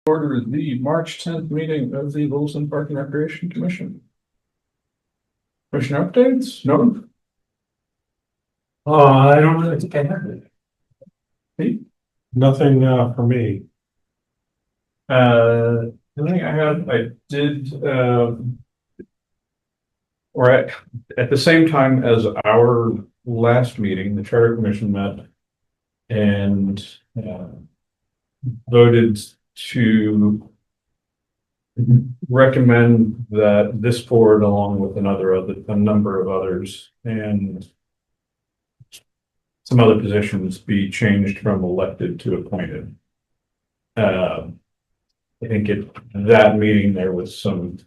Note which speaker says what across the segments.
Speaker 1: Order the March 10th meeting of the Wilson Park and Recreation Commission. Commission updates? No?
Speaker 2: I don't really think I have it.
Speaker 1: Pete?
Speaker 2: Nothing for me.
Speaker 1: The thing I did, or at the same time as our last meeting, the Charter Commission met and voted to recommend that this board, along with a number of others, and some other positions, be changed from elected to appointed. I think at that meeting there was some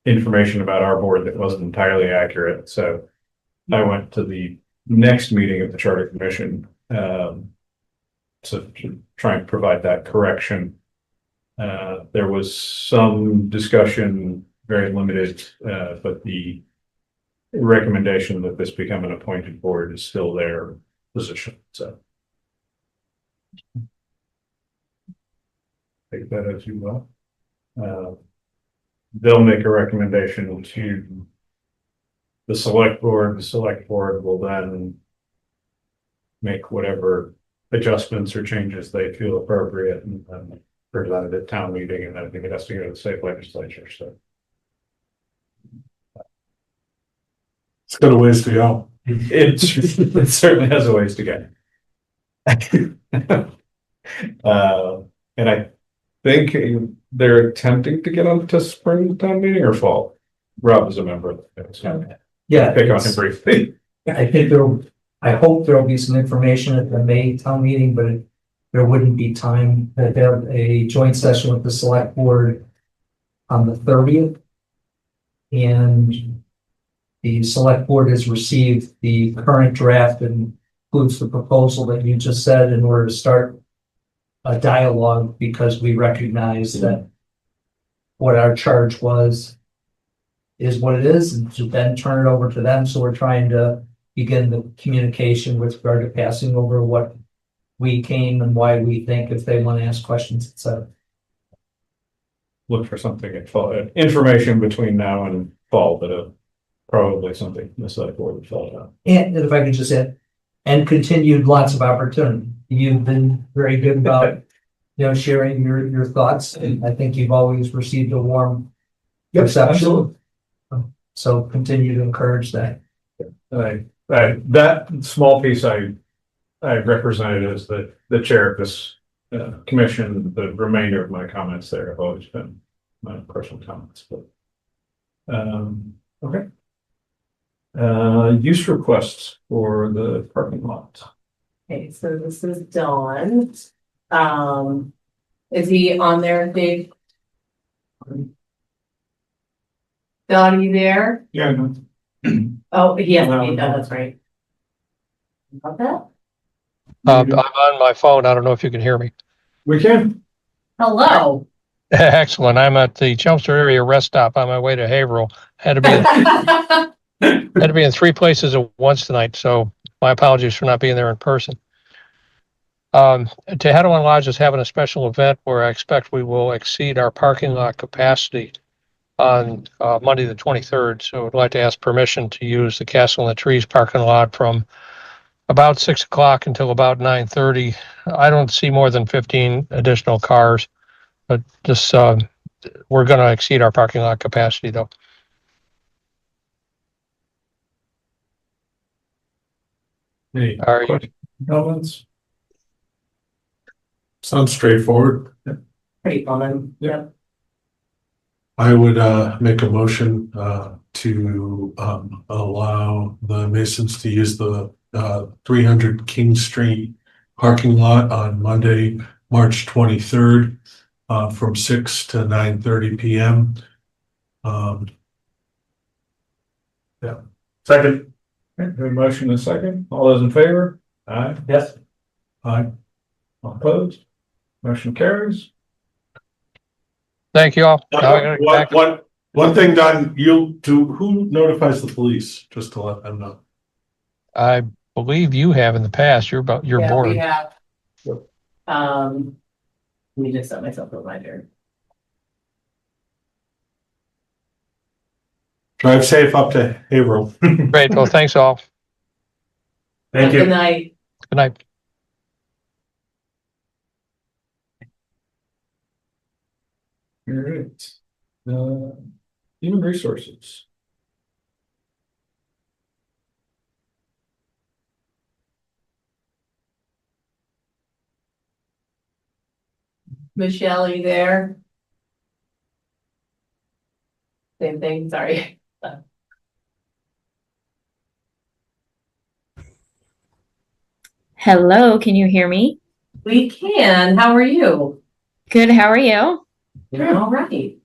Speaker 1: information about our board that wasn't entirely accurate, so I went to the next meeting of the Charter Commission to try and provide that correction. There was some discussion, very limited, but the recommendation that this become an appointed board is still their position. So take that as you will. They'll make a recommendation to the select board. The select board will then make whatever adjustments or changes they feel appropriate and present it at town meeting, and then I think it has to go to the state legislature. So
Speaker 2: It's got a ways to go.
Speaker 1: it certainly has a ways to go. And I think they're attempting to get on to spring town meeting or fall. Rob is a member of it, so
Speaker 3: Yeah,
Speaker 1: pick on him briefly.
Speaker 3: I think I hope there'll be some information at the May town meeting, but there wouldn't be time. They have a joint session with the select board on the 30th. And the select board has received the current draft and includes the proposal that you just said in order to start a dialogue, because we recognize that what our charge was is what it is, and to then turn it over to them. So we're trying to begin the communication with regard to passing over what we came and why we think, if they want to ask questions, etc.
Speaker 1: Look for something at fall, information between now and fall, but probably something the select board would fill out.
Speaker 3: And if I could just add, and continued lots of opportunity. You've been very good about, sharing your thoughts, and I think you've always received a warm reception. So continue to encourage that.
Speaker 1: That small piece I represented as the chair of this commission. The remainder of my comments there have always been my personal comments. But okay. Use requests for the parking lot.
Speaker 4: Okay, so this is Dawn. Is he on there, Dave? Dawn, are you there?
Speaker 1: Yeah.
Speaker 4: Oh, yes, that's right. About that?
Speaker 5: I'm on my phone. I don't know if you can hear me.
Speaker 1: We can.
Speaker 4: Hello.
Speaker 5: Excellent. I'm at the Chelmsford area rest stop on my way to Haverhill. Had to be in 3 places at once tonight, so my apologies for not being there in person. Tehadawon Lodge is having a special event where I expect we will exceed our parking lot capacity on Monday the 23rd. So I'd like to ask permission to use the Castle in the Trees parking lot from about 6 o'clock until about 9:30. I don't see more than 15 additional cars, but just we're going to exceed our parking lot capacity though.
Speaker 1: Any
Speaker 5: Are you-
Speaker 1: questions, comments?
Speaker 2: Sounds straightforward.
Speaker 4: Pretty fun. Yep.
Speaker 2: I would make a motion to allow the Masons to use the 300 King Street parking lot on Monday, March 23rd from 6 to 9:30 p.m.
Speaker 1: Second. Okay, a motion and a second. All those in favor? Aye.
Speaker 3: Yes.
Speaker 2: Aye.
Speaker 1: All opposed? Motion carries.
Speaker 5: Thank you all. Now I gotta get back.
Speaker 2: One thing, Don, who notifies the police, just to let them know?
Speaker 5: I believe you have in the past. Your
Speaker 4: Yeah,
Speaker 5: board.
Speaker 4: we have. Let me just set myself a reminder.
Speaker 2: Drive safe up to Haverhill.
Speaker 5: Great. Well, thanks all.
Speaker 1: Thank
Speaker 4: Good
Speaker 1: you.
Speaker 4: night.
Speaker 5: Good night.
Speaker 1: All right. Human resources.
Speaker 4: Michelle, are you there? Same thing, sorry.
Speaker 6: Hello, can you hear me?
Speaker 4: We can, how are you?
Speaker 6: Good, how are you?
Speaker 4: All right.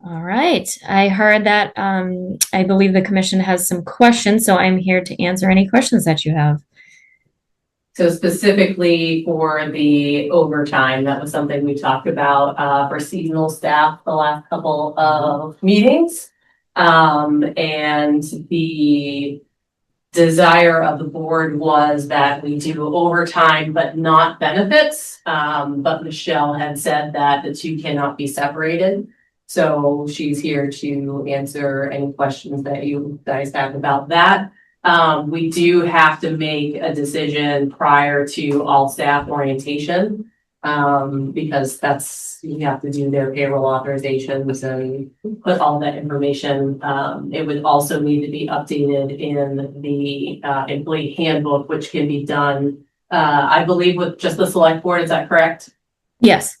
Speaker 6: All right. I heard that I believe the commission has some questions, so I'm here to answer any questions that you have.
Speaker 4: So specifically for the overtime, that was something we talked about for seasonal staff the last couple of meetings. And the desire of the board was that we do overtime, but not benefits. But Michelle had said that the two cannot be separated. So she's here to answer any questions that you guys have about that. We do have to make a decision prior to all staff orientation. Because you have to do their payroll authorizations and put all that information. It would also need to be updated in the employee handbook, which can be done, I believe with just the select board, is that correct?
Speaker 6: Yes.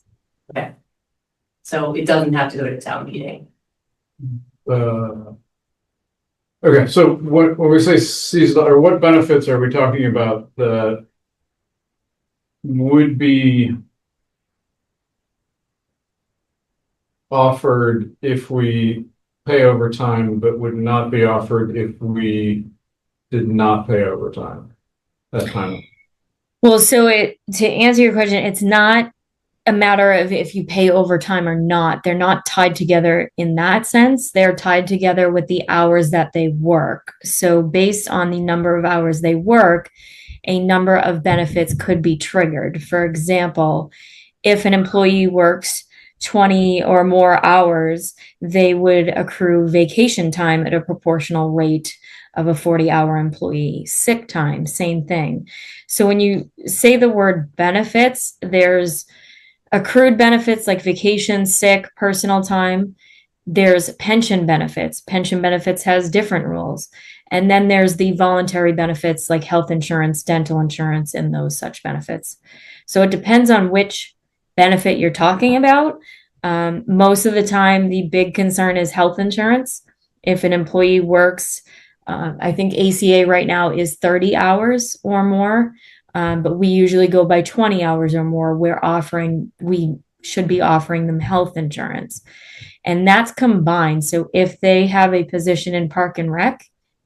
Speaker 4: So it doesn't have to go to town meeting.
Speaker 1: Okay, so when we say seasonal, or what benefits are we talking about that would be offered if we pay overtime, but would not be offered if we did not pay overtime that time?
Speaker 6: Well, to answer your question, it's not a matter of if you pay overtime or not. They're not tied together in that sense. They're tied together with the hours that they work. So based on the number of hours they work, a number of benefits could be triggered. For example, if an employee works 20 or more hours, they would accrue vacation time at a proportional rate of a 40-hour employee. Sick time, same thing. So when you say the word benefits, there's accrued benefits like vacation, sick, personal time. There's pension benefits. Pension benefits has different rules. And then there's the voluntary benefits like health insurance, dental insurance, and those such benefits. So it depends on which benefit you're talking about. Most of the time, the big concern is health insurance. If an employee works, I think ACA right now is 30 hours or more. But we usually go by 20 hours or more. We should be offering them health insurance. And that's combined. So if they have a position in Park and Rec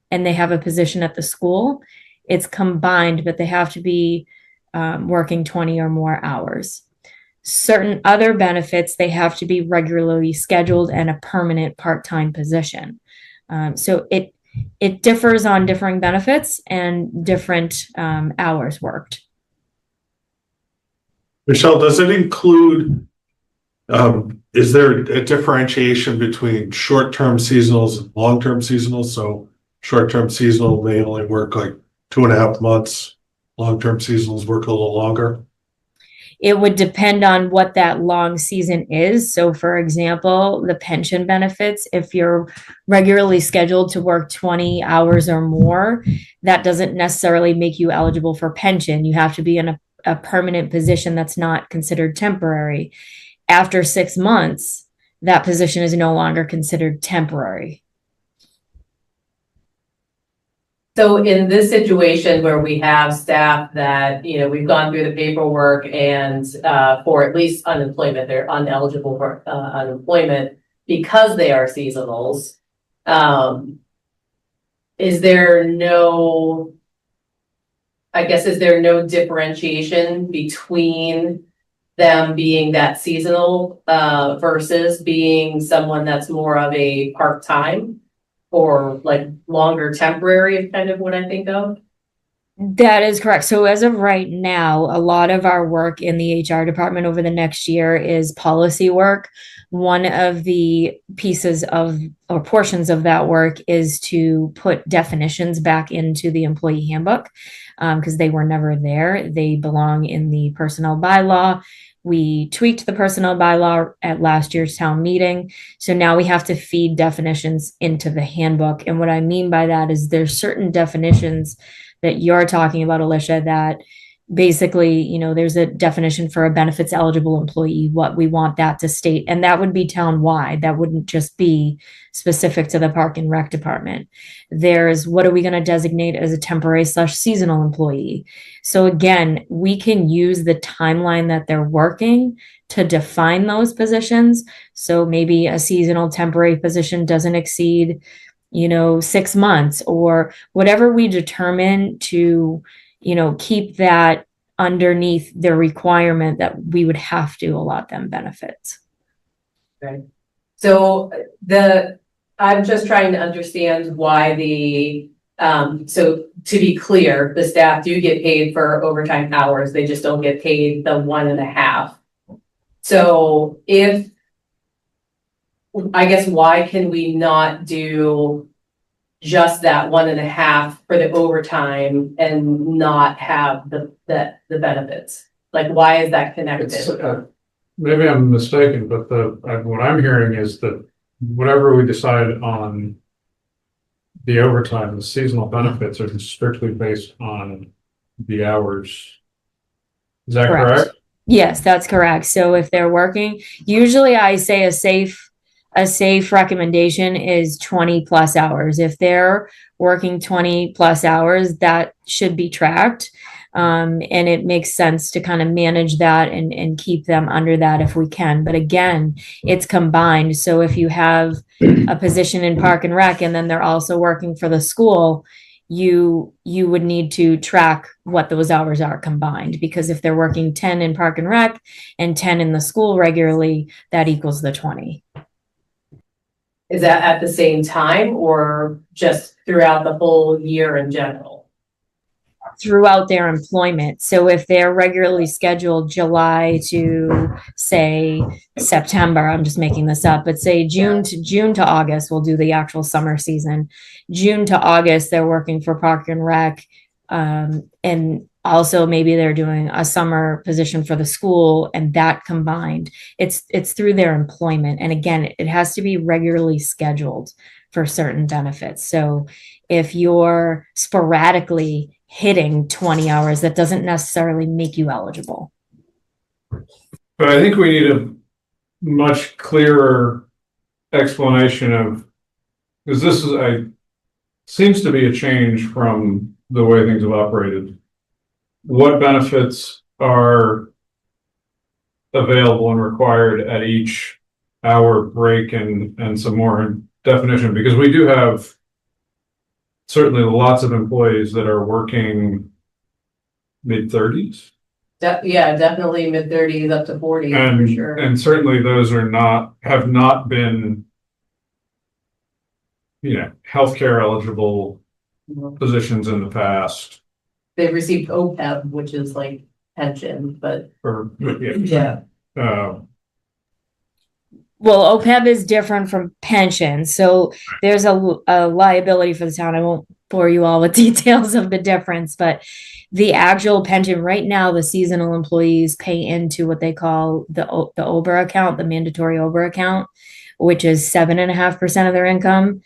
Speaker 6: and they have a position at the school, it's combined, but they have to be working 20 or more hours. Certain other benefits, they have to be regularly scheduled and a permanent part-time position. So it differs on differing benefits and different hours worked.
Speaker 2: Michelle, does it include, is there a differentiation between short-term seasonals and long-term seasonals? So short-term seasonal may only work like 2.5 months. Long-term seasonals work a little longer.
Speaker 6: It would depend on what that long season is. So for example, the pension benefits, if you're regularly scheduled to work 20 hours or more, that doesn't necessarily make you eligible for pension. You have to be in a permanent position that's not considered temporary. After 6 months, that position is no longer considered temporary.
Speaker 4: So in this situation where we have staff that, we've gone through the paperwork and for at least unemployment, they're ineligible for unemployment because they are seasonals. Is there no differentiation between them being that seasonal versus being someone that's more of a part-time? Or like longer temporary is kind of what I think of.
Speaker 6: That is correct. So as of right now, a lot of our work in the HR department over the next year is policy work. One of the pieces of or portions of that work is to put definitions back into the employee handbook because they were never there. They belong in the personnel bylaw. We tweaked the personnel bylaw at last year's town meeting. So now we have to feed definitions into the handbook. And what I mean by that is there's certain definitions that you're talking about, Alicia, that basically, you know, there's a definition for a benefits eligible employee, what we want that to state. And that would be town-wide. That wouldn't just be specific to the Park and Rec department. There's what are we going to designate as a temporary/seasonal employee? So again, we can use the timeline that they're working to define those positions. So maybe a seasonal temporary position doesn't exceed 6 months or whatever we determine to, keep that underneath the requirement that we would have to allot them benefits.
Speaker 4: So I'm just trying to understand why so to be clear, the staff do get paid for overtime hours. They just don't get paid the 1.5. So I guess why can we not do just that 1.5 for the overtime and not have the benefits? Like, why is that connected?
Speaker 1: Maybe I'm mistaken, but what I'm hearing is that whatever we decide on the overtime, the seasonal benefits are strictly based on the hours. Is that correct?
Speaker 6: Yes, that's correct. So if they're working, usually I say a safe recommendation is 20 plus hours. If they're working 20 plus hours, that should be tracked. And it makes sense to kind of manage that and keep them under that if we can. But again, it's combined. So if you have a position in Park and Rec and then they're also working for the school, you would need to track what those hours are combined, because if they're working 10 in Park and Rec and 10 in the school regularly, that equals the 20.
Speaker 4: Is that at the same time or just throughout the whole year in general?
Speaker 6: Throughout their employment. So if they're regularly scheduled July to say September, I'm just making this up, but say June to August, we'll do the actual summer season. June to August, they're working for Park and Rec. And also maybe they're doing a summer position for the school, and that combined, it's through their employment. And again, it has to be regularly scheduled for certain benefits. So if you're sporadically hitting 20 hours, that doesn't necessarily make you eligible.
Speaker 1: But I think we need a much clearer explanation of, because this seems to be a change from the way things have operated. What benefits are available and required at each hour break and some more definition, because we do have certainly lots of employees that are working mid-30s.
Speaker 4: Yeah, definitely mid-30s up to 40 for sure.
Speaker 1: And certainly those have not been, healthcare eligible positions in the past.
Speaker 4: They've received OPEB, which is like pension, but
Speaker 3: Yeah.
Speaker 6: Well, OPEB is different from pension. So there's a liability for the town. I won't bore you all with details of the difference, but the actual pension right now, the seasonal employees pay into what they call the OBRA account, the mandatory OBRA account, which is 7.5% of their income.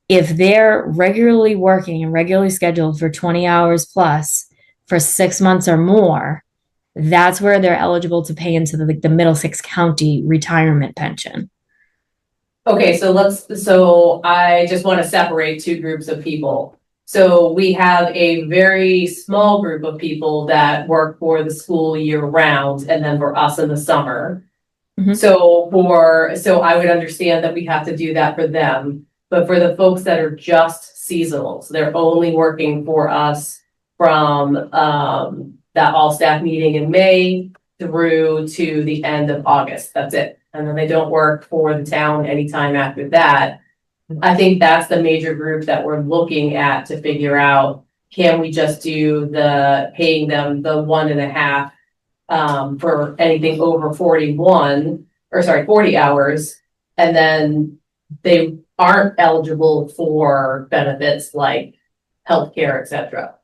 Speaker 6: If they're regularly working and regularly scheduled for 20 hours plus for 6 months or more, that's where they're eligible to pay into the Middlesex County retirement pension.
Speaker 4: okay, so I just want to separate two groups of people. So we have a very small group of people that work for the school year round, and then for us in the summer.
Speaker 6: Mhm.
Speaker 4: So I would understand that we have to do that for them, but for the folks that are just seasonal, so they're only working for us from that all staff meeting in May through to the end of August. That's it. And then they don't work for the town anytime after that. I think that's the major group that we're looking at to figure out can we just do the paying them the 1.5 for anything over 40 hours, and then they aren't eligible for benefits like healthcare, etc.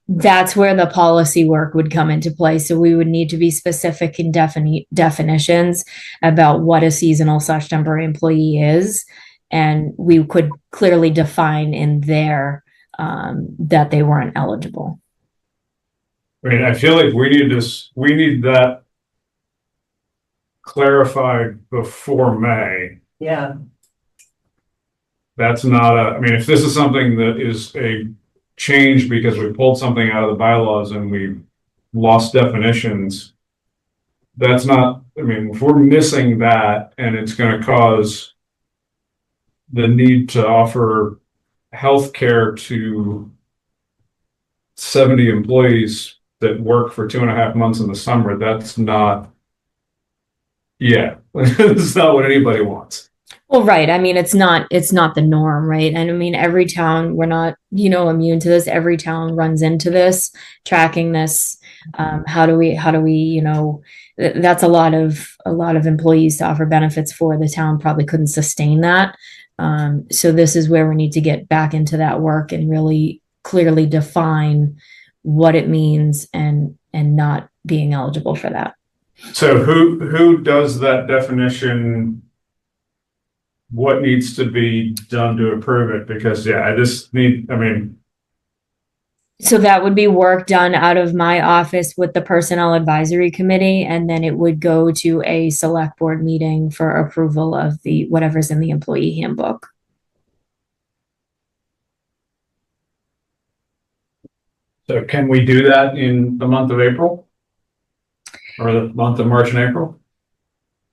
Speaker 6: That's where the policy work would come into play. So we would need to be specific in definitions about what a seasonal/temporary employee is. And we could clearly define in there that they weren't eligible.
Speaker 1: I mean, I feel like we need that clarified before May.
Speaker 4: Yeah.
Speaker 1: That's not I mean, if this is something that is a change because we pulled something out of the bylaws and we lost definitions, that's not, I mean, if we're missing that and it's going to cause the need to offer health care to 70 employees that work for 2.5 months in the summer, that's not, it's not what anybody wants.
Speaker 6: Well, right. I mean, it's not the norm, right? And I mean, every town, we're not, immune to this. Every town runs into this, tracking this. How do we, that's a lot of employees to offer benefits for. The town probably couldn't sustain that. So this is where we need to get back into that work and really clearly define what it means and not being eligible for that.
Speaker 1: So who does that definition? What needs to be done to approve it? Because
Speaker 6: so that would be work done out of my office with the Personnel Advisory Committee, and then it would go to a select board meeting for approval of the whatever's in the employee handbook.
Speaker 1: So can we do that in the month of April? Or the month of March and April?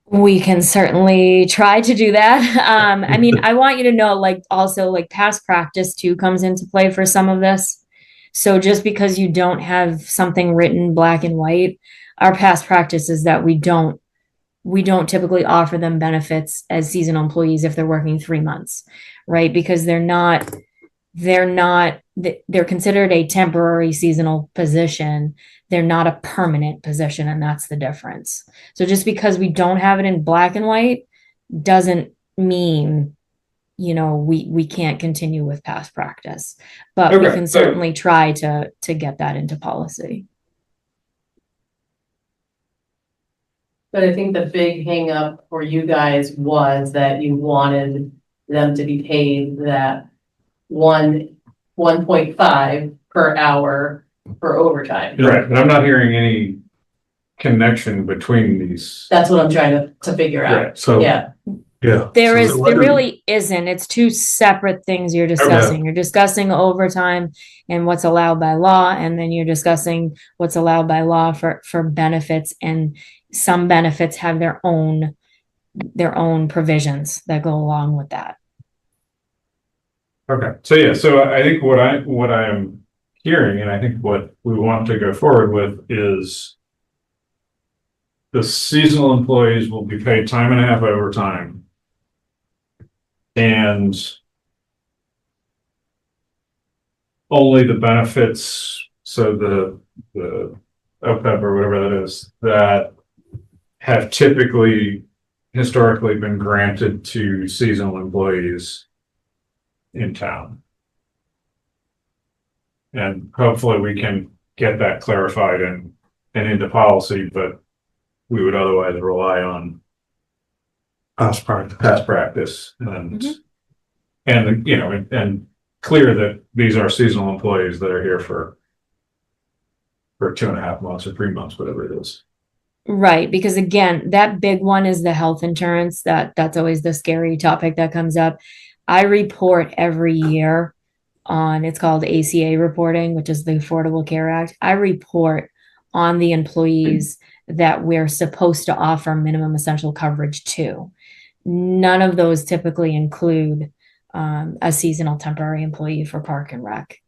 Speaker 6: We can certainly try to do that. I mean, I want you to know, also past practice too comes into play for some of this. So just because you don't have something written black and white, our past practice is that we don't typically offer them benefits as seasonal employees if they're working 3 months, right? Because they're considered a temporary seasonal position. They're not a permanent position, and that's the difference. So just because we don't have it in black and white doesn't mean, we can't continue with past practice, but we can certainly try to get that into policy.
Speaker 4: But I think the big hang up for you guys was that you wanted them to be paid that 1.5 per hour for overtime.
Speaker 1: Right, but I'm not hearing any connection between these.
Speaker 4: That's what I'm trying to figure out.
Speaker 1: Right, so
Speaker 4: Yeah.
Speaker 6: There
Speaker 2: So
Speaker 6: really isn't. It's two separate things you're discussing. You're discussing overtime and what's allowed by law, and then you're discussing what's allowed by law for benefits, and some benefits have their own provisions that go along with that.
Speaker 1: Okay, so I think what I am hearing, and I think what we want to go forward with, is the seasonal employees will be paid time and a half overtime. And only the benefits, so the OPEB or whatever that is, that have historically been granted to seasonal employees in town. And hopefully we can get that clarified and into policy, but we would otherwise rely on
Speaker 2: Past practice.
Speaker 1: and and clear that these are seasonal employees that are here for 2.5 months or 3 months, whatever it is.
Speaker 6: Right, because again, that big one is the health insurance. That's always the scary topic that comes up. I report every year on, it's called ACA reporting, which is the Affordable Care Act. I report on the employees that we're supposed to offer minimum essential coverage to. None of those typically include a seasonal temporary employee for Park and Rec.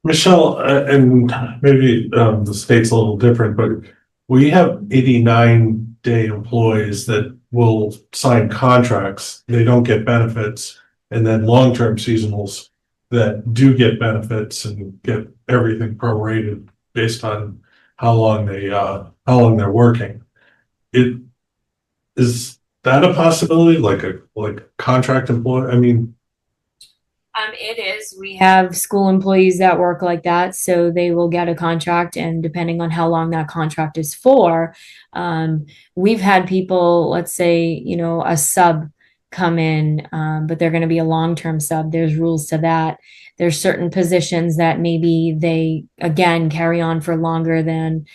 Speaker 2: Michelle, and maybe the state's a little different, but we have 89-day employees that will sign contracts. They don't get benefits, and then long-term seasonals that do get benefits and get everything prorated based on how long they're working. Is that a possibility, like a contract employee? I mean,
Speaker 6: It is. We have school employees that work like that, so they will get a contract, and depending on how long that contract is for, we've had people, let's say, you know, a sub come in, but they're going to be a long-term sub. There's rules to that. There's certain positions that maybe they, again, carry on for longer than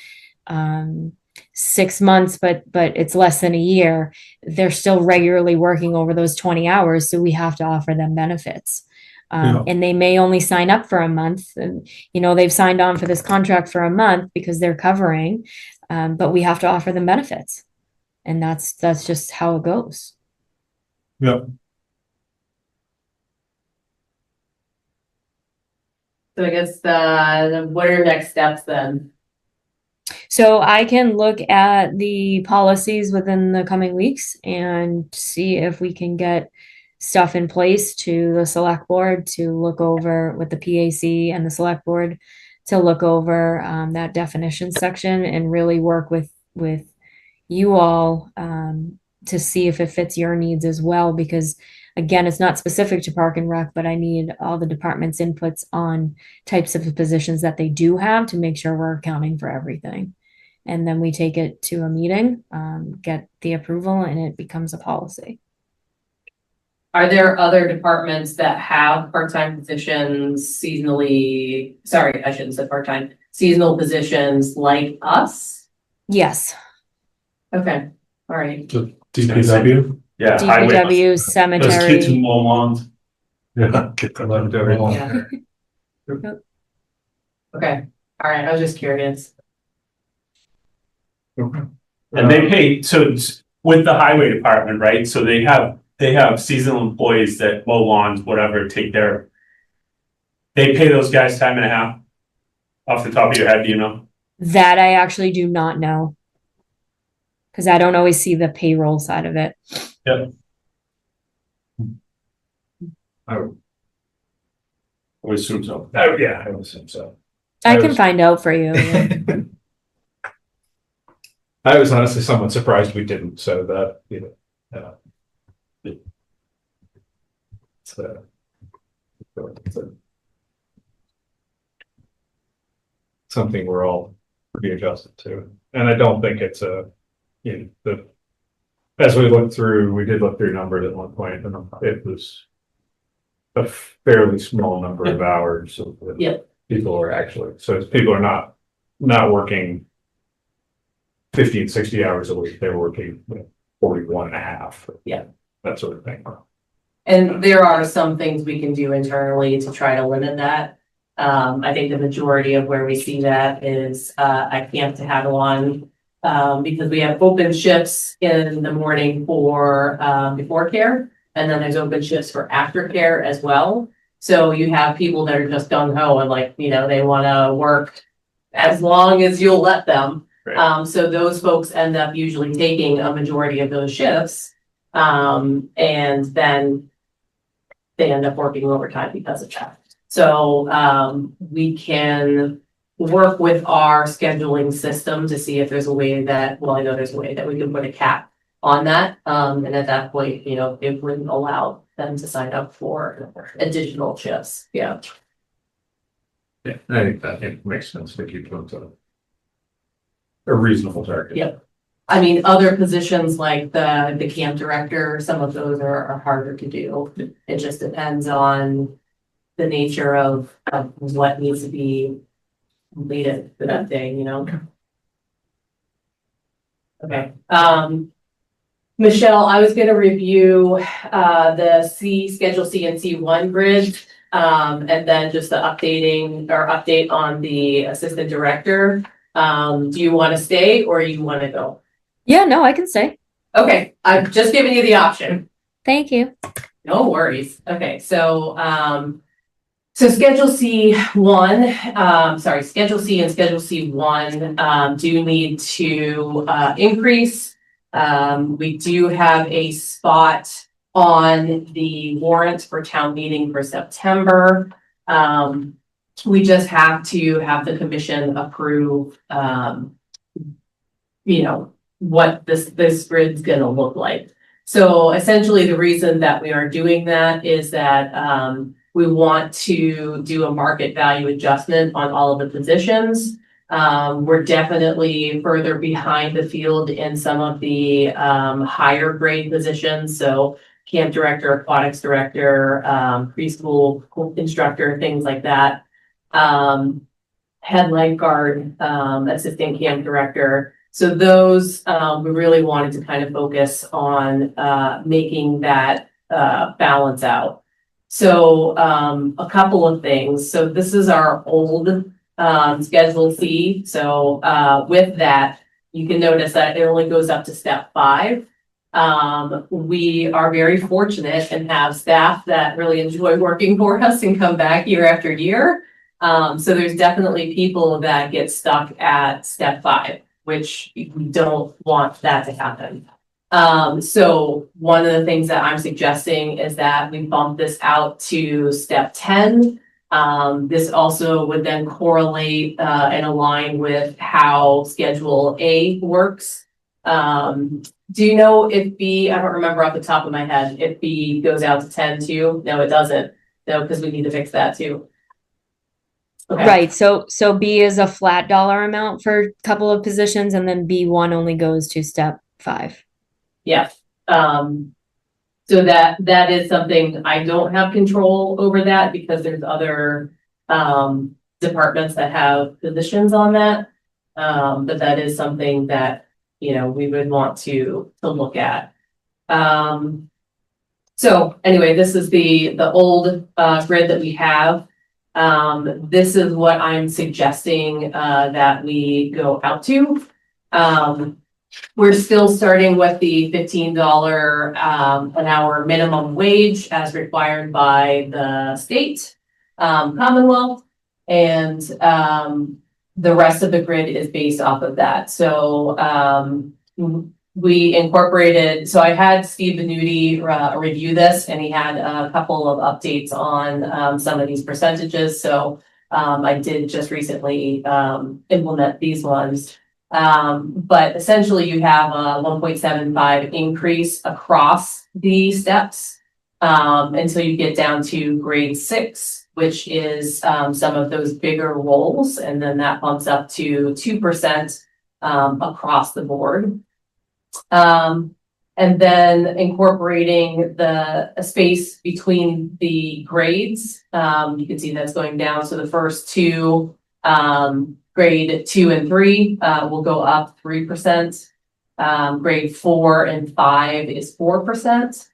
Speaker 6: 6 months, but it's less than a year. They're still regularly working over those 20 hours, so we have to offer them benefits.
Speaker 2: Yeah.
Speaker 6: And they may only sign up for a month, and you know they've signed on for this contract for a month because they're covering, but we have to offer them benefits, and that's just how it goes.
Speaker 2: yeah,
Speaker 4: So I guess, what are your next steps then?
Speaker 6: So I can look at the policies within the coming weeks and see if we can get stuff in place to the select board to look over with the PAC and the select board to look over that definition section and really work with you all to see if it fits your needs as well. Because again, it's not specific to Park and Rec, but I need all the department's inputs on types of positions that they do have to make sure we're accounting for everything. And then we take it to a meeting, get the approval, and it becomes a policy.
Speaker 4: Are there other departments that have part-time positions seasonally, sorry, I shouldn't say part-time, seasonal positions like us?
Speaker 6: Yes.
Speaker 4: Okay, all right.
Speaker 2: the DPW.
Speaker 7: Yeah. highway-
Speaker 6: DPW,
Speaker 7: Those kids who
Speaker 6: cemetery.
Speaker 7: mow lawns.
Speaker 2: Yeah, get that out of there.
Speaker 4: Yeah. Okay, all right, I was just curious.
Speaker 7: And they pay, so it's with the highway department, right? So they have seasonal employees that mow lawns, whatever, take their. They pay those guys time and a half? Off the top of your head, do you know?
Speaker 6: That I actually do not know. Because I don't always see the payroll side of it.
Speaker 7: Yep.
Speaker 1: I would,
Speaker 7: I would assume so.
Speaker 1: yeah, I would assume so.
Speaker 6: I
Speaker 1: I
Speaker 6: can
Speaker 1: was-
Speaker 6: find out for you.
Speaker 1: I was honestly somewhat surprised we didn't, so that, you know, it's something we're all pretty adjusted to, and I don't think it's as we looked through, we did look through numbers at one point, and it was a fairly small number of hours of
Speaker 4: Yep.
Speaker 1: people are actually, so people are not working 50 and 60 hours a week, they're working 41 and a half.
Speaker 4: Yeah.
Speaker 1: That sort of thing.
Speaker 4: And there are some things we can do internally to try to limit that. I think the majority of where we see that is at Camp to Haggalon, because we have open shifts in the morning for before care, and then there's open shifts for aftercare as well. So you have people that are just gung ho and like, you know, they want to work as long as you'll let them.
Speaker 1: Right.
Speaker 4: So those folks end up usually taking a majority of those shifts. And then they end up working overtime because of that. So we can work with our scheduling system to see if there's a way that, well, I know there's a way that we can put a cap on that. And at that point, you know, it wouldn't allow them to sign up for additional shifts. Yeah.
Speaker 1: Yeah, I think that makes sense to keep them to a reasonable target.
Speaker 4: Yep. I mean, other positions like the camp director, some of those are harder to do. It just depends on the nature of what needs to be completed for that day, you know? Okay, Michelle, I was gonna review the Schedule C and C1 grid. And then just the update on the assistant director. Do you want to stay or you want to go?
Speaker 6: Yeah, no, I can stay.
Speaker 4: Okay, I've just given you the option.
Speaker 6: Thank you.
Speaker 4: No worries. Okay, so Schedule C1, Schedule C and Schedule C1 do need to increase. We do have a spot on the warrant for town meeting for September. We just have to have the commission approve, you know, what this grid's gonna look like. So essentially, the reason that we are doing that is that, we want to do a market value adjustment on all of the positions. We're definitely further behind the field in some of the, higher grade positions, so camp director, aquatics director, preschool instructor, things like that. Head lifeguard, assistant camp director. So those, we really wanted to kind of focus on, making that, balance out. So, a couple of things. So this is our old, Schedule C. So, with that, you can notice that it only goes up to step 5. We are very fortunate and have staff that really enjoy working for us and come back year after year. So there's definitely people that get stuck at step 5, which we don't want that to happen. So one of the things that I'm suggesting is that we bump this out to step 10. This also would then correlate, and align with how Schedule A works. Do you know if B, I don't remember off the top of my head, if B goes out to 10 too? No, it doesn't. No, because we need to fix that too. Okay.
Speaker 6: Right. So B is a flat dollar amount for a couple of positions, and then B1 only goes to step 5.
Speaker 4: Yeah. So that is something I don't have control over that because there's other departments that have positions on that. But that is something that, you know, we would want to look at. So anyway, this is the old grid that we have. This is what I'm suggesting that we go out to. We're still starting with the $15 an hour minimum wage as required by the state, Commonwealth, and the rest of the grid is based off of that. So we incorporated, so I had Steve Venuti review this, and he had a couple of updates on some of these percentages. So I did just recently implement these ones. But essentially you have a 1.75 increase across the steps until you get down to grade 6, which is some of those bigger roles, and then that bumps up to 2% across the board. And then incorporating the space between the grades, you can see that's going down. So the first two, grade 2 and 3 will go up 3%. Grade 4 and 5 is 4%.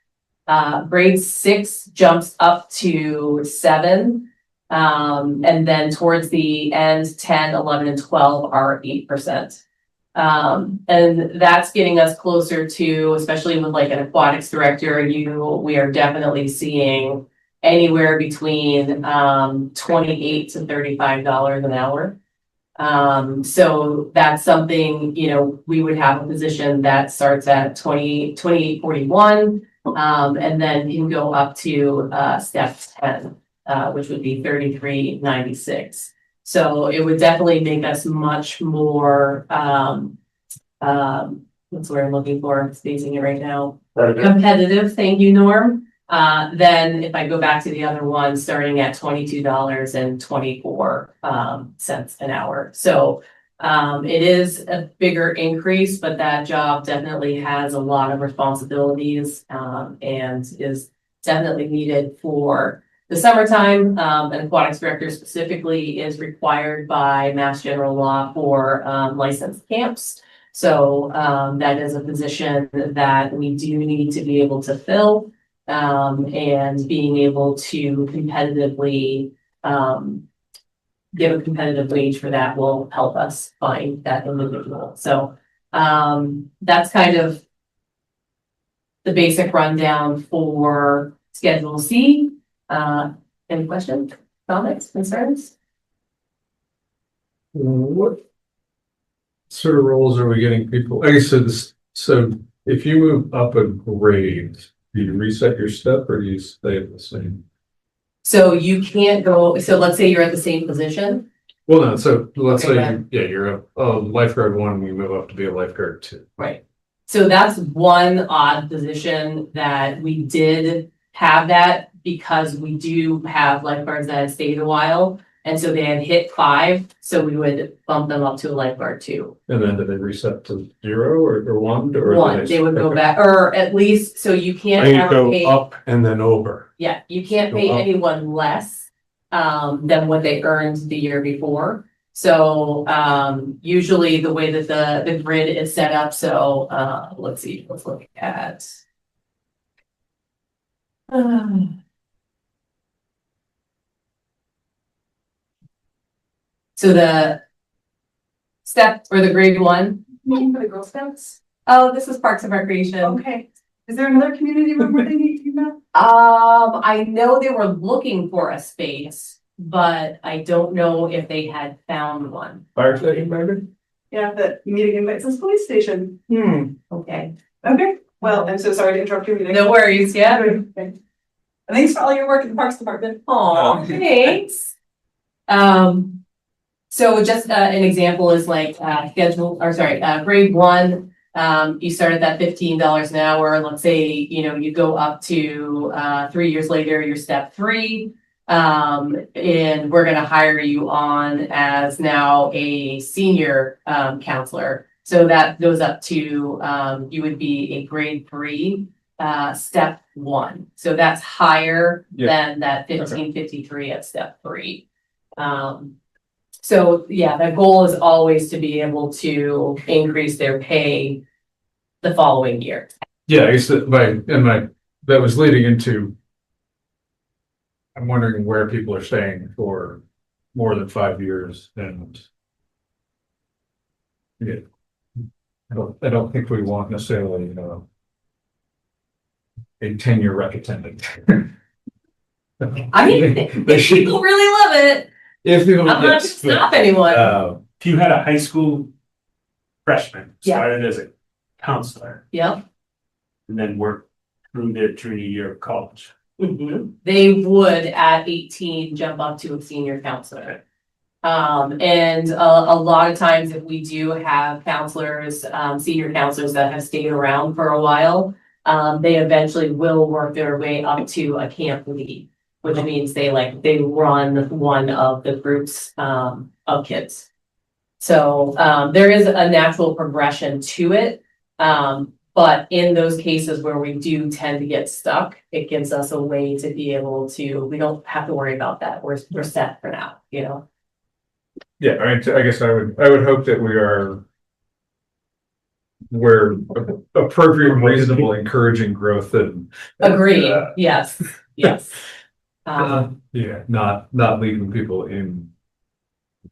Speaker 4: Grade 6 jumps up to 7. And then towards the end, 10, 11, and 12 are 8%. And that's getting us closer to, especially with like an aquatics director, we are definitely seeing anywhere between $28 to $35 an hour. So that's something, you know, we would have a position that starts at 28.41, and then can go up to step 10, which would be 33.96. So it would definitely make us much more what's what I'm looking for, spacing it right now. Competitive, thank you, Norm. Then if I go back to the other one, starting at $22.24 an hour. So it is a bigger increase, but that job definitely has a lot of responsibilities and is definitely needed for the summertime. An aquatics director specifically is required by Mass General Law for licensed camps. So that is a position that we do need to be able to fill. And being able to competitively give a competitive wage for that will help us find that individual. So that's kind of the basic rundown for Schedule C. Any questions, comments, concerns?
Speaker 2: What sort of roles are we getting people? I guess so if you move up a grade, do you reset your step or do you stay at the same?
Speaker 4: So you can't go, so let's say you're at the same position.
Speaker 1: Well, no, so let's
Speaker 4: Okay,
Speaker 1: say, yeah, you're a lifeguard one, you move up to be a lifeguard two.
Speaker 4: Right. So that's one odd position that we did have that because we do have lifeguards that have stayed a while. And so they had hit 5, so we would bump them up to a lifeguard 2.
Speaker 1: And then do they reset to 0 or 1? Or do
Speaker 4: 1, they would go
Speaker 1: okay.
Speaker 4: back, or at least, so you
Speaker 2: I
Speaker 4: can't
Speaker 2: need to
Speaker 4: ever
Speaker 2: go
Speaker 4: pay.
Speaker 2: up and then over.
Speaker 4: Yeah, you can't
Speaker 2: Go
Speaker 4: pay
Speaker 2: up.
Speaker 4: anyone less than what they earned the year before. So usually the way that the grid is set up, so let's see, let's look at. So the step or the grade 1.
Speaker 8: For the Girl Scouts?
Speaker 4: Oh, this is Parks and Recreation.
Speaker 8: Okay. Is there another community member they need to know?
Speaker 4: I know they were looking for a space, but I don't know if they had found one.
Speaker 1: Fire station, maybe?
Speaker 8: Yeah, the meeting invite says police station.
Speaker 4: Okay,
Speaker 8: Okay, well, I'm so sorry to interrupt your meeting.
Speaker 4: no worries, yeah.
Speaker 8: Okay. And thanks for all your work in the Parks Department.
Speaker 4: Aw, thanks. So just an example is like grade 1, you start at that $15 an hour. Let's say, you go up to 3 years later, you're step 3. And we're gonna hire you on as now a senior counselor. So that goes up to you would be a grade 3 step 1. So that's higher than that 1553 at step 3. So yeah, the goal is always to be able to increase their pay the following year.
Speaker 1: Yeah, I guess that that was leading into. I'm wondering where people are staying for more than 5 years and. Yeah. I don't think we want necessarily, a 10-year rec attendant.
Speaker 4: I mean, if people really love it,
Speaker 1: If people.
Speaker 4: I'm not gonna stop anyone.
Speaker 7: If you had a high school freshman,
Speaker 4: Yeah.
Speaker 7: started as a counselor,
Speaker 4: Yep.
Speaker 7: and then worked through their junior year of college.
Speaker 4: They would at 18 jump up to a senior counselor. And a lot of times if we do have counselors, senior counselors that have stayed around for a while, they eventually will work their way up to a camp lead, which means they run one of the groups of kids. So there is a natural progression to it. But in those cases where we do tend to get stuck, it gives us a way to be able to, we don't have to worry about that. We're set for now,
Speaker 1: Yeah, I guess I would hope that we're appropriate, reasonable, encouraging growth and.
Speaker 4: Agreed, yes, yes.
Speaker 1: Yeah, not leaving people in. I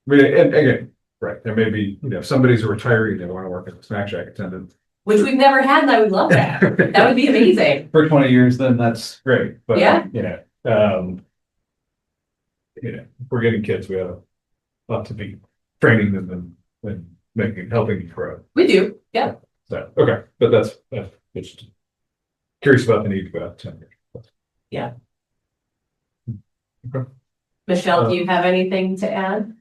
Speaker 1: mean, and again, right, there may be, somebody's a retiree, they want to work as a snack shack attendant.
Speaker 4: Which we've never had, and I would love that. That would be amazing.
Speaker 1: For 20 years, then that's great, but,
Speaker 4: Yeah.
Speaker 1: If we're getting kids, we ought to be training them and helping them grow.
Speaker 4: We do, yeah.
Speaker 1: So, okay, but that's just curious about the need for that. 10 years.
Speaker 4: Yeah.
Speaker 1: Okay.
Speaker 4: Michelle, do you have anything to add?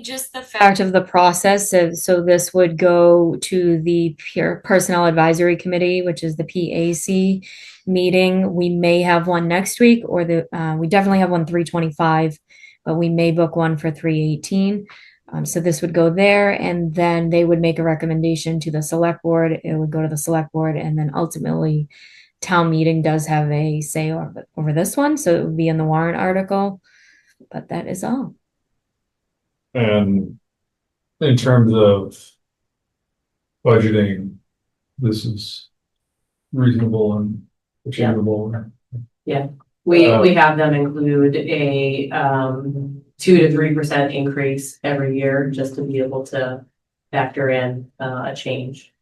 Speaker 6: Just the fact of the process so this would go to the Personnel Advisory Committee, which is the PAC meeting. We may have one next week, or we definitely have one 3/25, but we may book one for 3/18. So this would go there, and then they would make a recommendation to the select board. It would go to the select board, and then ultimately town meeting does have a say over this one. So it would be in the warrant article, but that is all.
Speaker 1: And in terms of budgeting, this is reasonable and achievable.
Speaker 4: We have them include a 2 to 3% increase every year just to be able to factor in a change.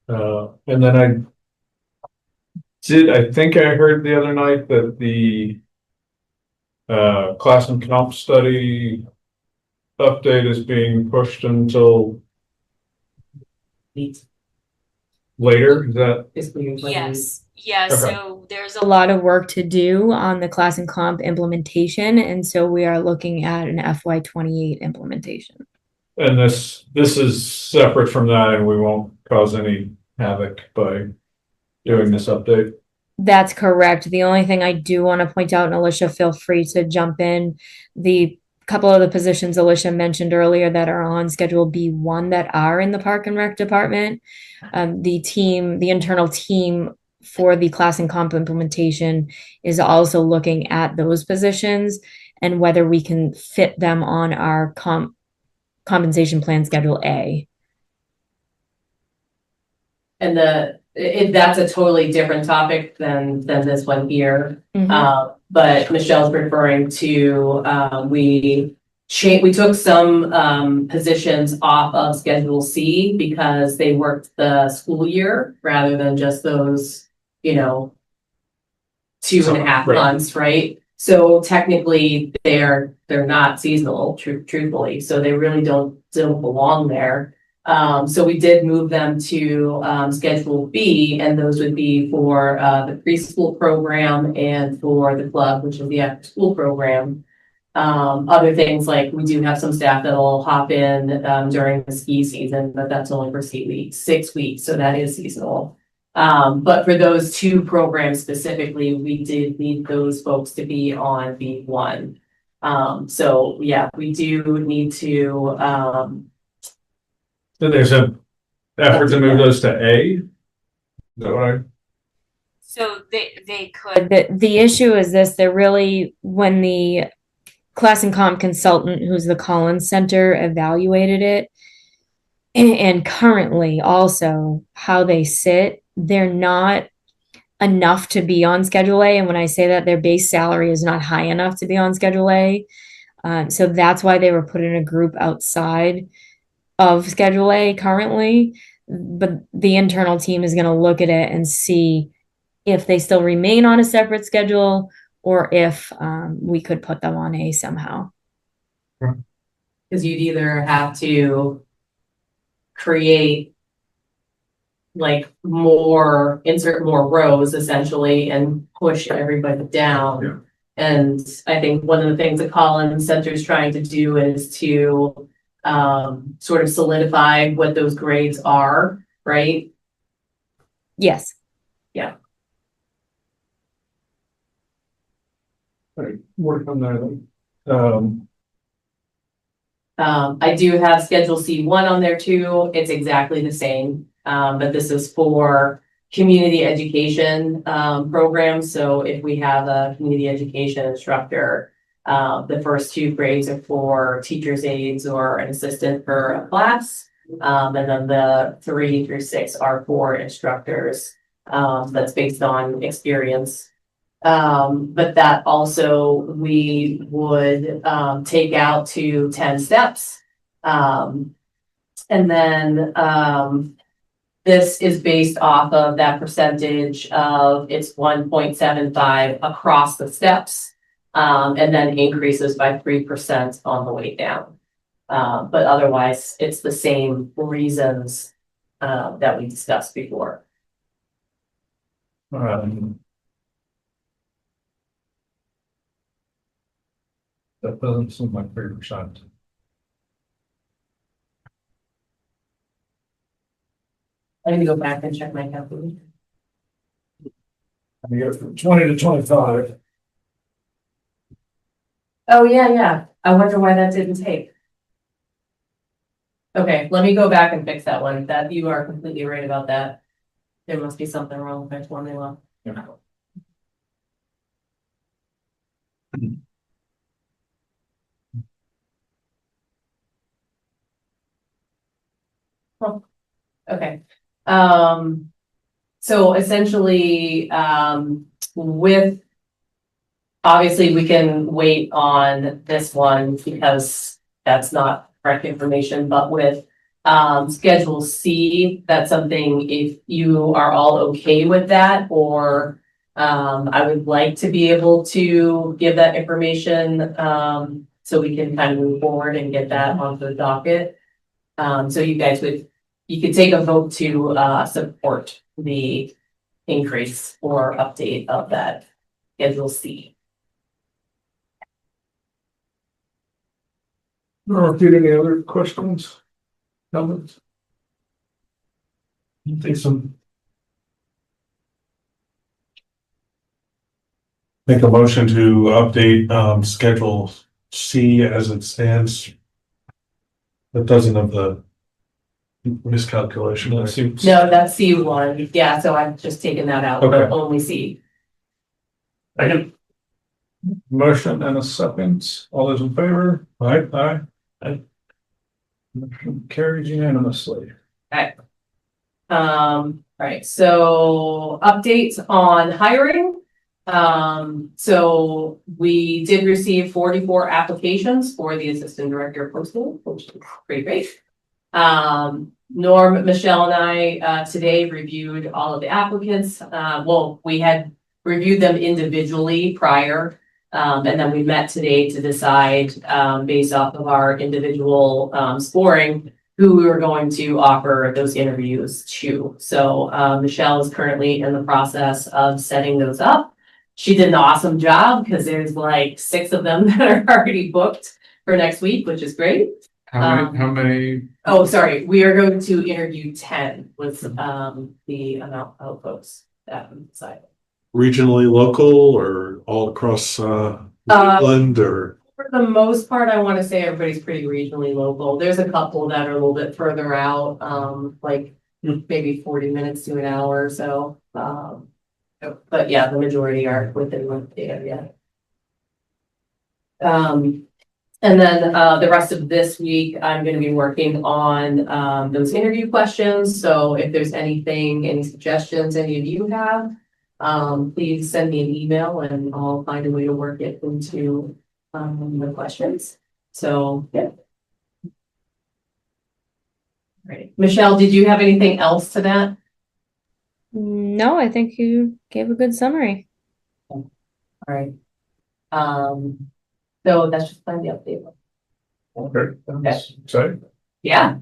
Speaker 1: And then I think I heard the other night that the class and comp study update is being pushed until
Speaker 4: Neat.
Speaker 1: later, is that?
Speaker 4: fiscal year 20.
Speaker 6: Yes. Yeah,
Speaker 1: Okay.
Speaker 6: so there's a lot of work to do on the class and comp implementation, and so we are looking at an FY 28 implementation.
Speaker 1: And this is separate from that and we won't cause any havoc by doing this update.
Speaker 6: That's correct. The only thing I do want to point out, and Alicia, feel free to jump in, the couple of the positions Alicia mentioned earlier that are on Schedule B1 that are in the Park and Rec department, the internal team for the class and comp implementation is also looking at those positions and whether we can fit them on our compensation plan Schedule A.
Speaker 4: And that's a totally different topic than this one here. But Michelle's referring to, we took some positions off of Schedule C because they worked the school year rather than just those, 2.5
Speaker 1: Right.
Speaker 4: months, right? So technically, they're not seasonal, truthfully, so they really don't belong there. So we did move them to Schedule B, and those would be for the preschool program and for the club, which is the after school program. Other things like we do have some staff that'll hop in during the ski season, but that's only for 6 weeks, so that is seasonal. But for those two programs specifically, we did need those folks to be on B1. So yeah, we do need to
Speaker 1: Then there's an effort to move those to A. Is that what I?
Speaker 6: So they could. The issue is this, they're really, when the class and comp consultant, who's the Collins Center, evaluated it, and currently also how they sit, they're not enough to be on Schedule A. And when I say that, their base salary is not high enough to be on Schedule A. So that's why they were put in a group outside of Schedule A currently. But the internal team is going to look at it and see if they still remain on a separate schedule or if we could put them on A somehow.
Speaker 4: because you'd either have to create like insert more rows essentially and push everybody down.
Speaker 1: Yeah.
Speaker 4: And I think one of the things that Collins Center is trying to do is to sort of solidify what those grades are, right?
Speaker 6: Yes.
Speaker 1: Right, work on that.
Speaker 4: I do have Schedule C1 on there too. It's exactly the same, but this is for community education programs. So if we have a community education instructor, the first two grades are for teacher's aides or an assistant for a class. And then the 3 through 6 are for instructors. That's based on experience. But that also we would take out to 10 steps. And then this is based off of that percentage of it's 1.75 across the steps, and then increases by 3% on the way down. But otherwise, it's the same reasons that we discussed before.
Speaker 1: That doesn't seem like 3%.
Speaker 4: I need to go back and check my calculator.
Speaker 1: I mean, from 20 to 25.
Speaker 4: Oh, yeah. I wonder why that didn't take. Okay, let me go back and fix that one. That you are completely right about that. There must be something wrong with my formula.
Speaker 1: Yeah.
Speaker 4: Okay. So essentially, with obviously we can wait on this one because that's not correct information, but with Schedule C, that's something if you are all okay with that, or I would like to be able to give that information so we can kind of move forward and get that onto the docket. So you guys would you could take a vote to, support the increase or update of that Schedule C.
Speaker 1: Any other questions? Comments?
Speaker 2: I think so. Make a motion to update Schedule C as it stands. That doesn't have the miscalculation.
Speaker 1: That
Speaker 2: right?
Speaker 1: seems.
Speaker 4: No, that's C1. Yeah, so I've just taken that out, but
Speaker 1: Okay.
Speaker 4: only C.
Speaker 7: Second.
Speaker 1: Motion and a second. All those in favor?
Speaker 2: Aye.
Speaker 1: Aye. Aye. Motion carries unanimously.
Speaker 4: Right, so updates on hiring. So we did receive 44 applications for the assistant director posting, which is pretty great. Norm, Michelle and I, today reviewed all of the applicants. Well, we had reviewed them individually prior. And then we met today to decide, based off of our individual, scoring, who we were going to offer those interviews to. So, Michelle is currently in the process of setting those up. She did an awesome job because there's like 6 of them that are already booked for next week, which is great.
Speaker 1: How many?
Speaker 4: Oh, sorry, we are going to interview 10 with, the amount of folks that we decided.
Speaker 2: Regionally local or all across England or?
Speaker 4: For the most part, I want to say everybody's pretty regionally local. There's a couple that are a little bit further out, like maybe 40 minutes to an hour or so. But yeah, the majority are within the area. And then the rest of this week, I'm going to be working on those interview questions. So if there's anything, any suggestions any of you have, please send me an email and I'll find a way to work it into the questions. So, yeah. Right. Michelle, did you have anything else to that?
Speaker 6: No, I think you gave a good summary.
Speaker 4: All right. So that's just kind of the update.
Speaker 1: Okay, that's exciting.
Speaker 4: Yeah.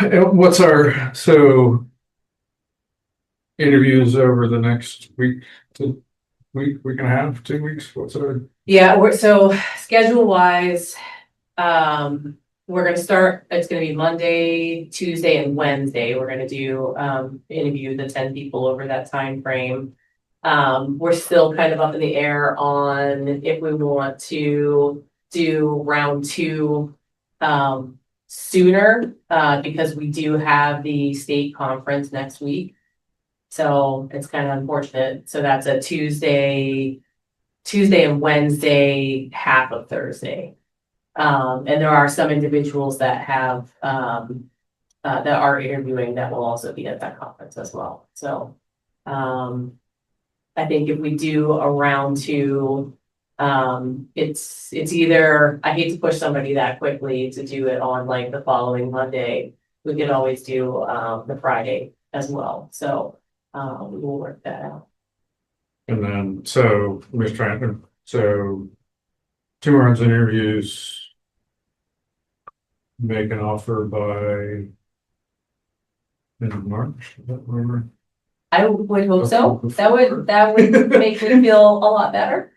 Speaker 1: What's our, so interviews over the next week, week and a half, 2 weeks? What's our?
Speaker 4: Yeah, so schedule wise, we're gonna start, it's gonna be Monday, Tuesday, and Wednesday. We're gonna do interview the 10 people over that time frame. We're still kind of up in the air on if we want to do round 2 sooner, because we do have the state conference next week. So it's kind of unfortunate. So that's a Tuesday and Wednesday, half of Thursday. And there are some individuals that have that are interviewing that will also be at that conference as well. So I think if we do a round 2, it's either, I hate to push somebody that quickly to do it on like the following Monday. We could always do the Friday as well. So we will work that out.
Speaker 1: And then, so, Ms. Tranter, so 2 rounds of interviews. Make an offer by end of March, is that remember?
Speaker 4: I would hope so. That would make me feel a lot better.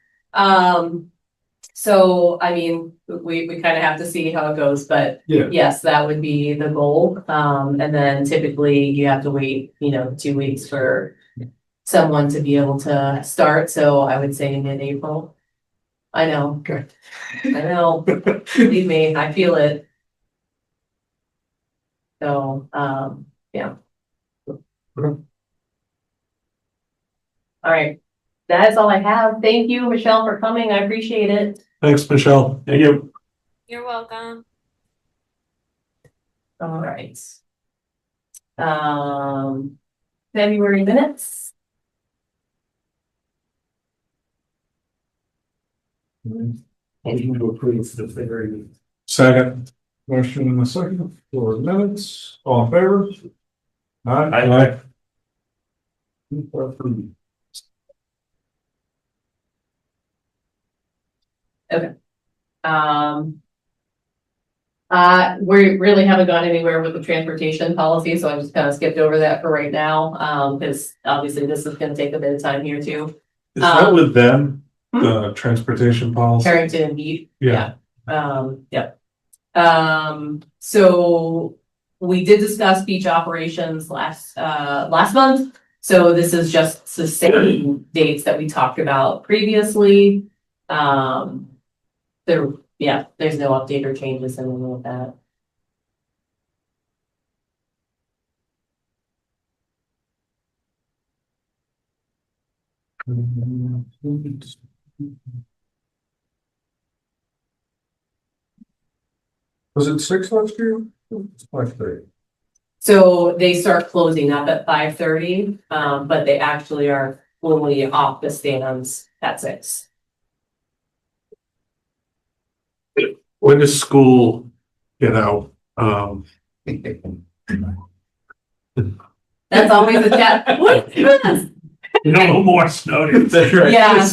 Speaker 4: So I mean, we kind of have to see how it goes, but
Speaker 1: Yeah.
Speaker 4: yes, that would be the goal. And then typically you have to wait, 2 weeks for someone to be able to start. So I would say mid-April. I know.
Speaker 1: Okay.
Speaker 4: I know. Believe me, I feel it. So, yeah.
Speaker 1: Okay.
Speaker 4: All right. That is all I have. Thank you, Michelle, for coming. I appreciate it.
Speaker 2: Thanks, Michelle.
Speaker 7: Thank you.
Speaker 6: You're welcome.
Speaker 4: All right. February minutes.
Speaker 1: Motion to approve the February.
Speaker 2: Second.
Speaker 1: Motion in a second for minutes, all in favor?
Speaker 7: Aye.
Speaker 1: Approved.
Speaker 4: Okay. We really haven't gone anywhere with the transportation policy, so I just kind of skipped over that for right now, because obviously this is gonna take a bit of time here too.
Speaker 2: Is that with them,
Speaker 4: Hmm?
Speaker 2: the transportation policy?
Speaker 4: Harrington and Beat.
Speaker 2: Yeah.
Speaker 4: Yep. So we did discuss beach operations last month. So this is just the same dates that we talked about previously. There's no update or changes in any of that.
Speaker 2: Was it 6 last year? It's 5:30.
Speaker 4: So they start closing up at 5:30, but they actually are fully off the stands at 6.
Speaker 2: When does school get out?
Speaker 4: That's always a chat. What?
Speaker 7: No more snow days.
Speaker 2: That's right.
Speaker 4: Yeah.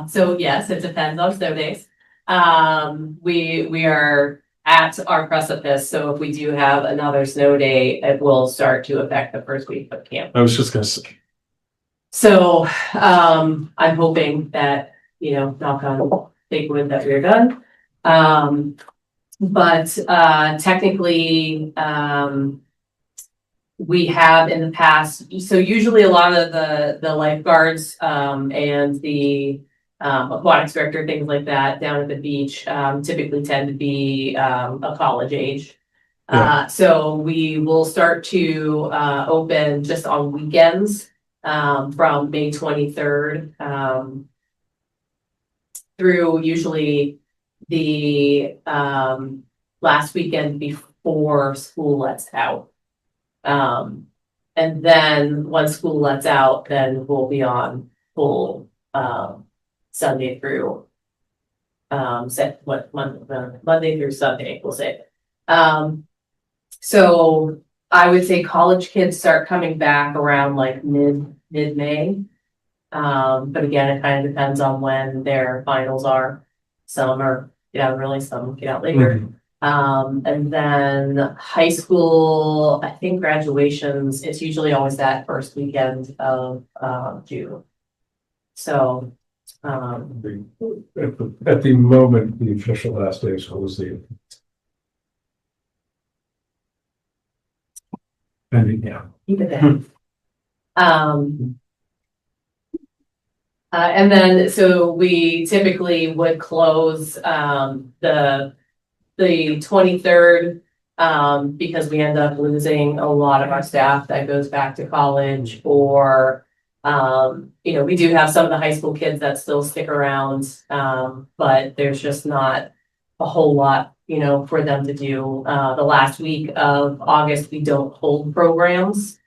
Speaker 4: So yes, it depends on snow days. We are at our precipice, so if we do have another snow day, it will start to affect the first week of camp.
Speaker 2: I was just gonna say.
Speaker 4: So, I'm hoping that, knock on big wood that we're done. But technically, we have in the past, so usually a lot of the lifeguards, and the aquatics director, things like that, down at the beach, typically tend to be a college age. So we will start to open just on weekends from May 23rd through usually the last weekend before school lets out. And then once school lets out, then we'll be on full Sunday through Monday through Sunday, we'll say. So I would say college kids start coming back around like mid-May. But again, it kind of depends on when their finals are. Some are get out early, some get out later. And then high school, I think graduations, it's usually always that first weekend of June. So
Speaker 1: At the moment, the official last day of school is the. And yeah.
Speaker 4: keep it there. And then, so we typically would close the 23rd because we end up losing a lot of our staff that goes back to college, or we do have some of the high school kids that still stick around, but there's just not a whole lot, for them to do. The last week of August, we don't hold programs.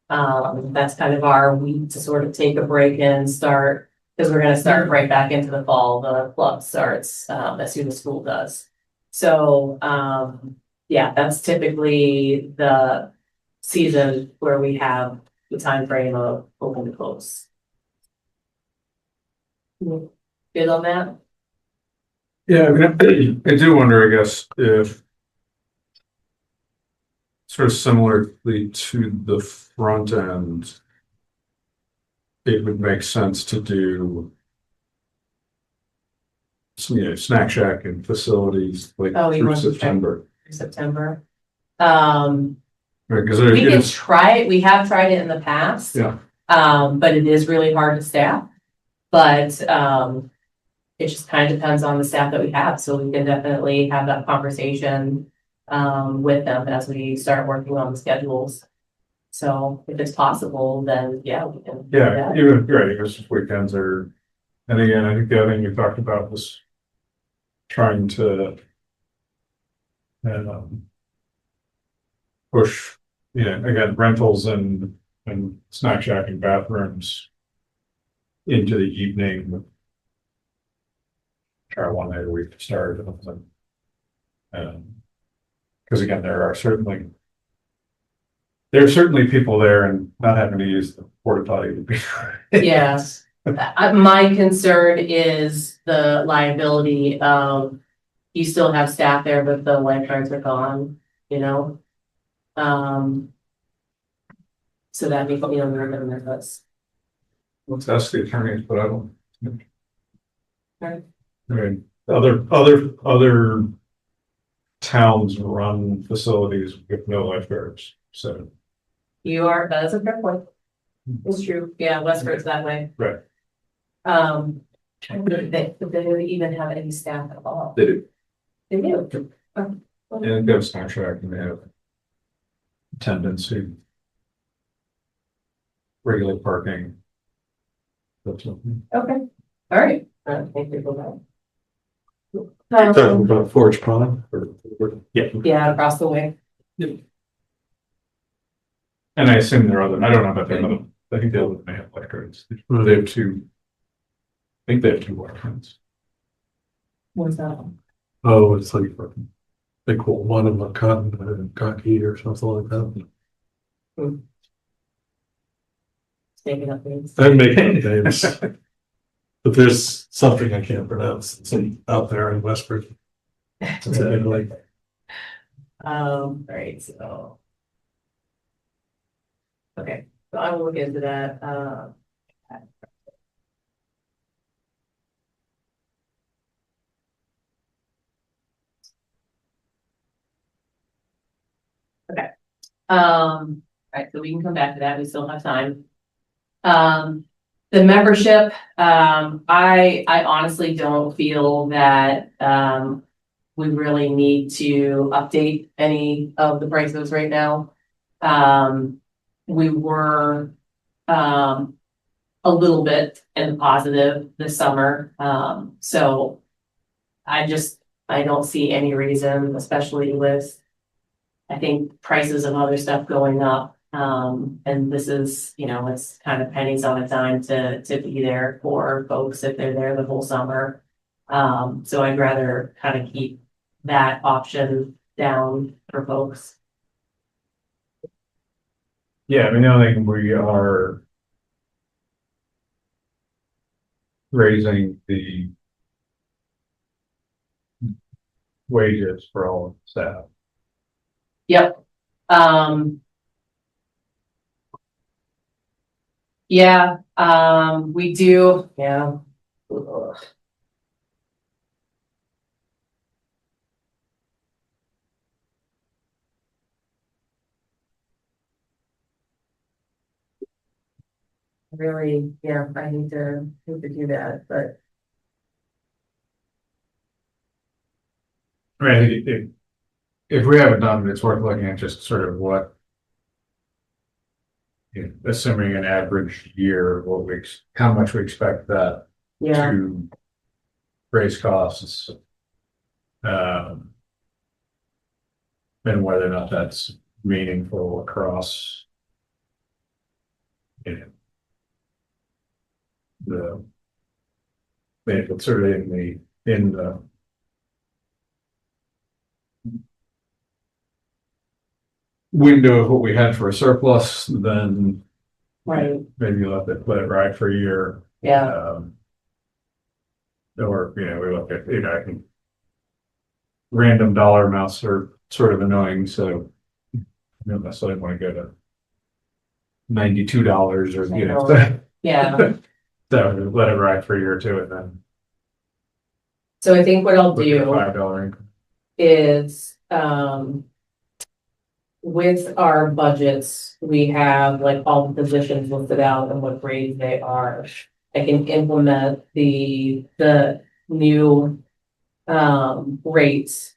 Speaker 4: That's kind of our week to sort of take a break and start, because we're going to start right back into the fall. The club starts as soon as school does. So, that's typically the season where we have the time frame of open to close. Good on that?
Speaker 1: Yeah, I do wonder, I guess, if sort of similarly to the front end, it would make sense to do snack shack and facilities like
Speaker 4: Oh, you
Speaker 1: through
Speaker 4: want to
Speaker 1: September.
Speaker 4: September.
Speaker 1: Because
Speaker 4: We can
Speaker 1: it's,
Speaker 4: try it. We have tried it in the past.
Speaker 1: yeah,
Speaker 4: But it is really hard to staff. But it just kind of depends on the staff that we have. So we can definitely have that conversation with them as we start working on the schedules. So if it's possible, then yeah, we can. do
Speaker 1: yeah,
Speaker 4: that.
Speaker 1: even, right, because weekends are, and again, I think the other thing you talked about was trying to push, again, rentals and snack shack and bathrooms into the evening. Try one night a week to start. Because again, there are certainly people there, and not having to use the porta potty would be.
Speaker 4: Yes. My concern is the liability of you still have staff there, but the lifeguards are gone, you know? So that makes me a little bit nervous.
Speaker 1: Let's ask the attorneys, but I don't.
Speaker 4: Right.
Speaker 1: I mean, other towns run facilities with no lifeguards, so.
Speaker 4: That is a fair point. It's true, yeah, Westford's that way.
Speaker 1: Right.
Speaker 4: They don't even have any staff at all.
Speaker 1: They do.
Speaker 4: They do.
Speaker 1: And it goes contract and they have attendance who regular parking. That's something.
Speaker 4: Okay, all right. Thank you for
Speaker 2: Talking
Speaker 4: that.
Speaker 2: about Forge Pond or?
Speaker 4: Yeah, across the way.
Speaker 1: And I assume there are other, I don't know about the other, I think the other may have lifeguards. They have two. I think they have two waterfronts.
Speaker 4: What's that?
Speaker 2: Oh, it's like, they call one of them cotton, cocky or something like that.
Speaker 4: Making up names.
Speaker 2: I'm making up names. But there's something I can't pronounce. It's out there in Westford. It's like,
Speaker 4: All right, so. Okay, so I will look into that, okay. All right, so we can come back to that, we still have time. The membership, I honestly don't feel that, we really need to update any of the prices right now. We were, a little bit in the positive this summer, so I don't see any reason, especially with, I think, prices of other stuff going up. And this is, it's kind of pennies on a dime to be there for folks if they're there the whole summer. So I'd rather kind of keep that option down for folks.
Speaker 1: Yeah, I mean, the only thing we are raising the wages for all of the staff.
Speaker 4: Yep. Yeah, we do, yeah. Ugh. Really, yeah, I need to do that, but
Speaker 1: I mean, if we haven't done it, it's worth looking at just sort of what, assuming an average year, how much we expect that
Speaker 4: yeah,
Speaker 1: to raise costs. And whether or not that's meaningful across. The. If it's sort of in the. Window of what we had for a surplus, then
Speaker 4: right,
Speaker 1: maybe let it ride for a year.
Speaker 4: yeah,
Speaker 1: Or, we look at, I think. Random dollar amounts are sort of annoying, so. You don't necessarily want to go to. $92 or,
Speaker 4: yeah.
Speaker 1: so let it ride for a year or two and then.
Speaker 4: So I think what I'll
Speaker 1: look at a
Speaker 4: do
Speaker 1: $5 increase.
Speaker 4: is, with our budgets, we have like all the positions listed out and what grades they are. I can implement the new rates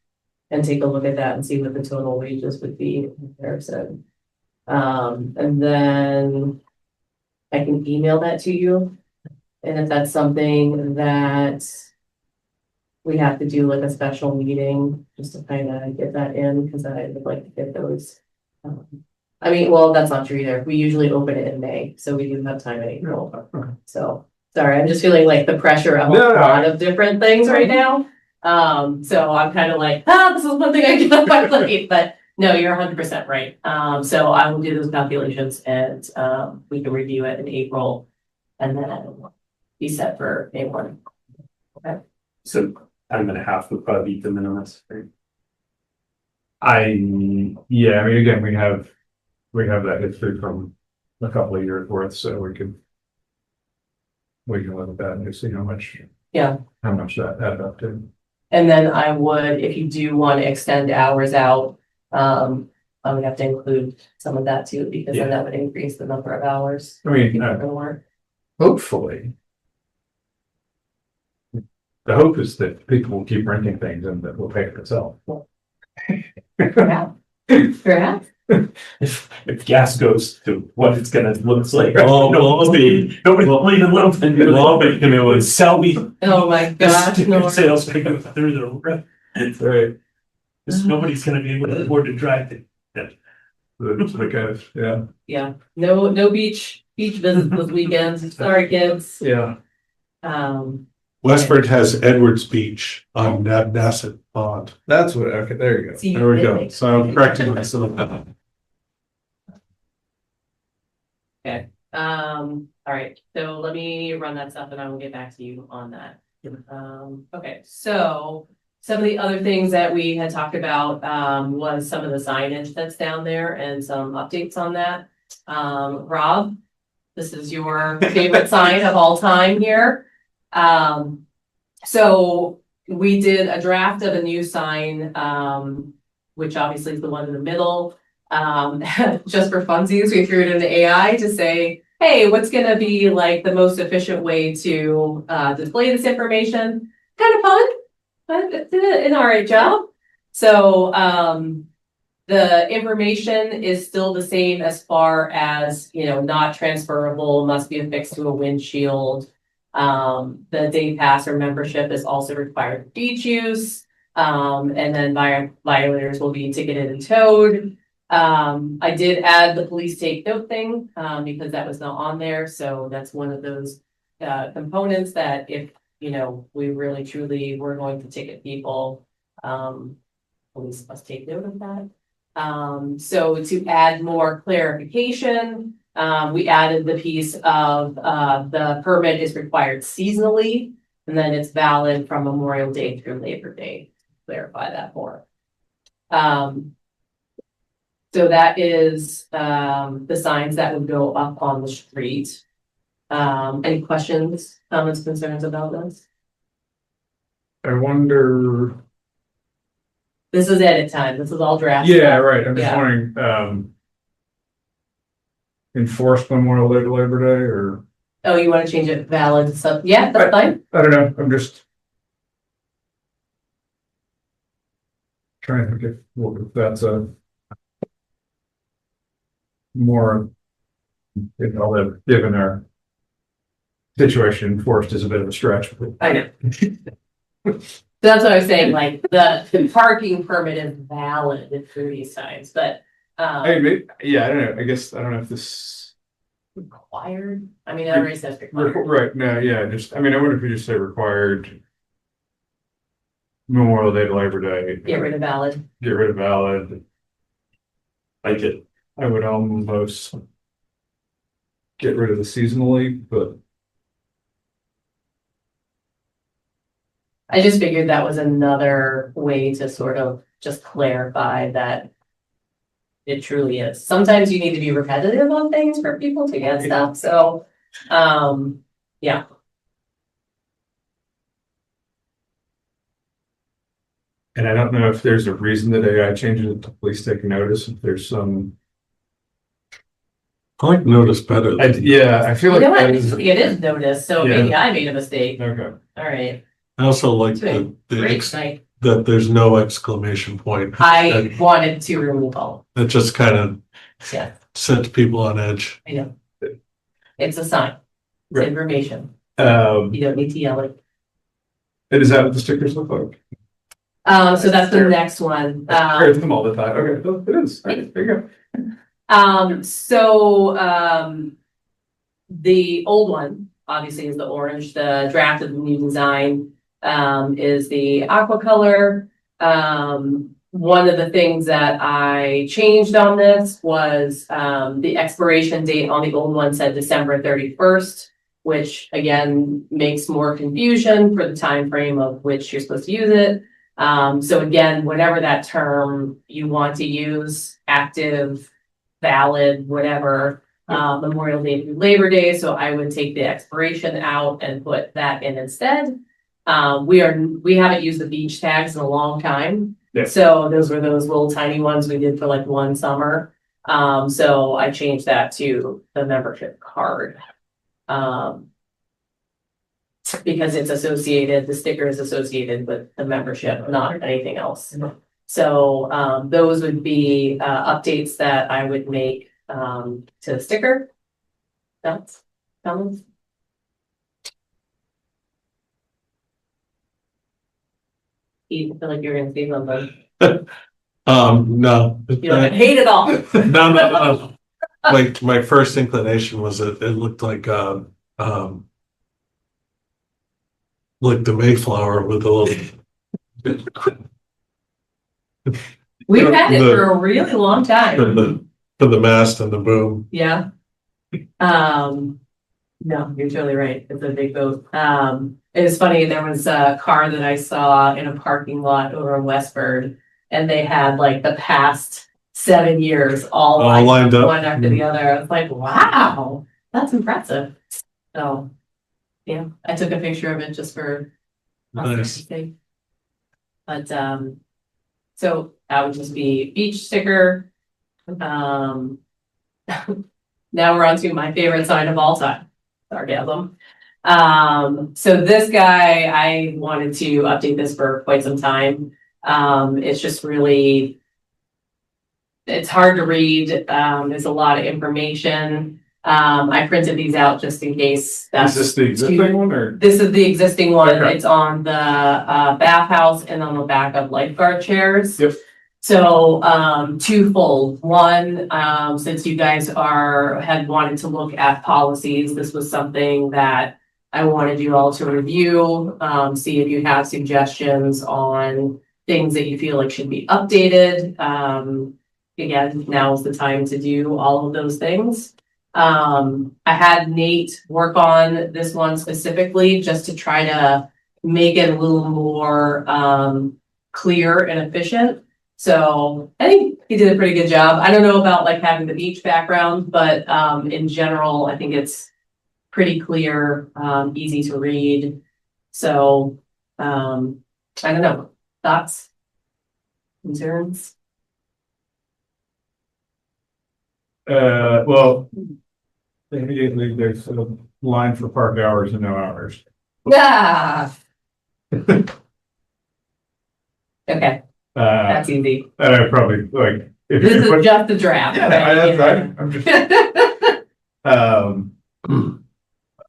Speaker 4: and take a look at that and see what the total wages would be in comparison. And then I can email that to you. And if that's something that we have to do like a special meeting just to kind of get that in, because I would like to get those. I mean, well, that's not true either. We usually open it in May, so we do have time in April. So, sorry, I'm just feeling like the pressure of a lot of different things right now. So I'm kind of like, this is one thing I get off my plate, but no, you're 100% right. So I will do those calculations and we can review it in April and then be set for May 1. Okay.
Speaker 7: So Time and a half would probably be the minimum. Right?
Speaker 1: Yeah, I mean, again, we have that history from a couple of years worth, so we can look at that and see how much that added up to.
Speaker 4: And then I would, if you do want to extend hours out, I would have to include some of that too, because then that would increase the number of hours.
Speaker 1: I mean,
Speaker 4: people can work.
Speaker 1: hopefully. The hope is that people will keep renting things and that will pay for itself.
Speaker 4: Perhaps. Perhaps.
Speaker 7: If gas goes to what it's gonna look like.
Speaker 2: Oh,
Speaker 7: Nobody will even look. It was sell me.
Speaker 4: Oh my gosh, no.
Speaker 7: Sales pick up through the roof.
Speaker 1: Right.
Speaker 7: Nobody's gonna be able to afford to drive it.
Speaker 1: Yeah.
Speaker 4: Yeah, no beach visits this weekend. Sorry, kids.
Speaker 1: Yeah.
Speaker 2: Westford has Edwards Beach on Nassau Pond.
Speaker 1: That's what, okay, there you go.
Speaker 4: See,
Speaker 2: There we go. So I'm correcting myself.
Speaker 4: All right, so let me run that stuff and I will get back to you on that. Okay, so some of the other things that we had talked about, was some of the signage that's down there and some updates on that. Rob, this is your favorite sign of all time here. So we did a draft of a new sign, which obviously is the one in the middle. Just for funsies, we threw it into AI to say, hey, what's gonna be like the most efficient way to display this information? Kind of fun, but it did an alright job. So the information is still the same as far as, not transferable, must be affixed to a windshield. The day pass or membership is also required for beach use. And then violators will be ticketed and towed. I did add the police take note thing, because that was not on there. So that's one of those components that if, we really truly were going to ticket people, police must take note of that. So to add more clarification, we added the piece of the permit is required seasonally, and then it's valid from Memorial Day through Labor Day. Clarify that more. So that is the signs that would go up on the street. Any questions, comments, concerns about this?
Speaker 1: I wonder,
Speaker 4: This is edit time. This is all draft.
Speaker 1: yeah, right, I'm just
Speaker 4: Yeah.
Speaker 1: wondering, enforced Memorial Day to Labor Day, or,
Speaker 4: Oh, you want to change it valid? So yeah, that's fine.
Speaker 1: I don't know, I'm just trying to think if that's a more, given our situation, enforced is a bit of a stretch.
Speaker 4: I know. That's what I was saying, like the parking permit is valid through these signs, but
Speaker 1: Yeah, I don't know, I guess, I don't know if this.
Speaker 4: required, I mean, it already says required.
Speaker 1: Right, no, yeah, I wonder if we just say required. Memorial Day to Labor Day.
Speaker 4: Get rid of valid.
Speaker 1: Get rid of valid.
Speaker 7: Like it.
Speaker 1: I would almost. Get rid of the seasonally, but
Speaker 4: I just figured that was another way to sort of just clarify that it truly is. Sometimes you need to be repetitive on things for people to get stuff, so, yeah.
Speaker 1: and I don't know if there's a reason that AI changes it to police take notice, if there's some.
Speaker 2: I like notice better.
Speaker 1: Yeah, I feel
Speaker 4: You
Speaker 1: like
Speaker 4: know what,
Speaker 1: that is,
Speaker 4: it is noticed, so maybe I made a mistake,
Speaker 1: okay,
Speaker 4: alright,
Speaker 2: I also like
Speaker 4: great night.
Speaker 2: that there's no exclamation point.
Speaker 4: I wanted to remove all,
Speaker 2: That just kind of
Speaker 4: yeah,
Speaker 2: sets people on edge.
Speaker 4: I know. It's a sign, it's
Speaker 1: Right.
Speaker 4: information,
Speaker 1: and
Speaker 4: you don't need to yell it.
Speaker 1: is that what the stickers look like?
Speaker 4: So that's the next one,
Speaker 1: I hear them all the time, okay, it is, okay, there you go.
Speaker 4: The old one, obviously, is the orange, the draft of the new design, is the aqua color. One of the things that I changed on this was, the expiration date on the old one said December 31st. which again makes more confusion for the time frame of which you're supposed to use it. So again, whatever that term you want to use, active, valid, whatever, Memorial Day through Labor Day, so I would take the expiration out and put that in instead. We haven't used the beach tags in a long time.
Speaker 1: Yeah.
Speaker 4: So those were those little tiny ones we did for like one summer. So I changed that to the membership card. Because it's associated, the sticker is associated with the membership, not anything else. So, those would be, updates that I would make, to the sticker. That's, comments? You feel like you're gonna say something,
Speaker 2: No.
Speaker 4: you know, I hate it all.
Speaker 2: No. My first inclination was that it looked like the Mayflower with a little.
Speaker 4: We've had it for a really long time.
Speaker 2: For the mast and the boom.
Speaker 4: Yeah. No, you're totally right. It's a big boat. It was funny, there was a car that I saw in a parking lot over in Westford, and they had like the past 7 years all
Speaker 2: lined up.
Speaker 4: one after the other. I was like, wow, that's impressive. So, yeah, I took a picture of it just for
Speaker 2: Nice.
Speaker 4: sake. But, so that would just be beach sticker. Now we're on to my favorite sign of all time, sarcasm. So this guy, I wanted to update this for quite some time. It's just really, it's hard to read. There's a lot of information. I printed these out just in case.
Speaker 1: Is this the existing one or?
Speaker 4: This is the existing one.
Speaker 1: Okay.
Speaker 4: It's on the bathhouse and on the back of lifeguard chairs.
Speaker 1: Yep.
Speaker 4: So, twofold. One, since you guys had wanted to look at policies, this was something that I wanted you all to review, see if you have suggestions on things that you feel like should be updated. Again, now is the time to do all of those things. I had Nate work on this one specifically just to try to make it a little more clear and efficient. So I think he did a pretty good job. I don't know about like having the beach background, but in general, I think it's pretty clear, easy to read. So I don't know. Thoughts? Concerns?
Speaker 1: Well, immediately there's a line for park hours and no hours.
Speaker 4: Yeah. Okay,
Speaker 1: Uh,
Speaker 4: that's easy.
Speaker 1: and I probably like. If
Speaker 4: This
Speaker 1: you
Speaker 4: is
Speaker 1: put-
Speaker 4: just a draft.
Speaker 1: Yeah,
Speaker 4: right?
Speaker 1: that's right. I'm just,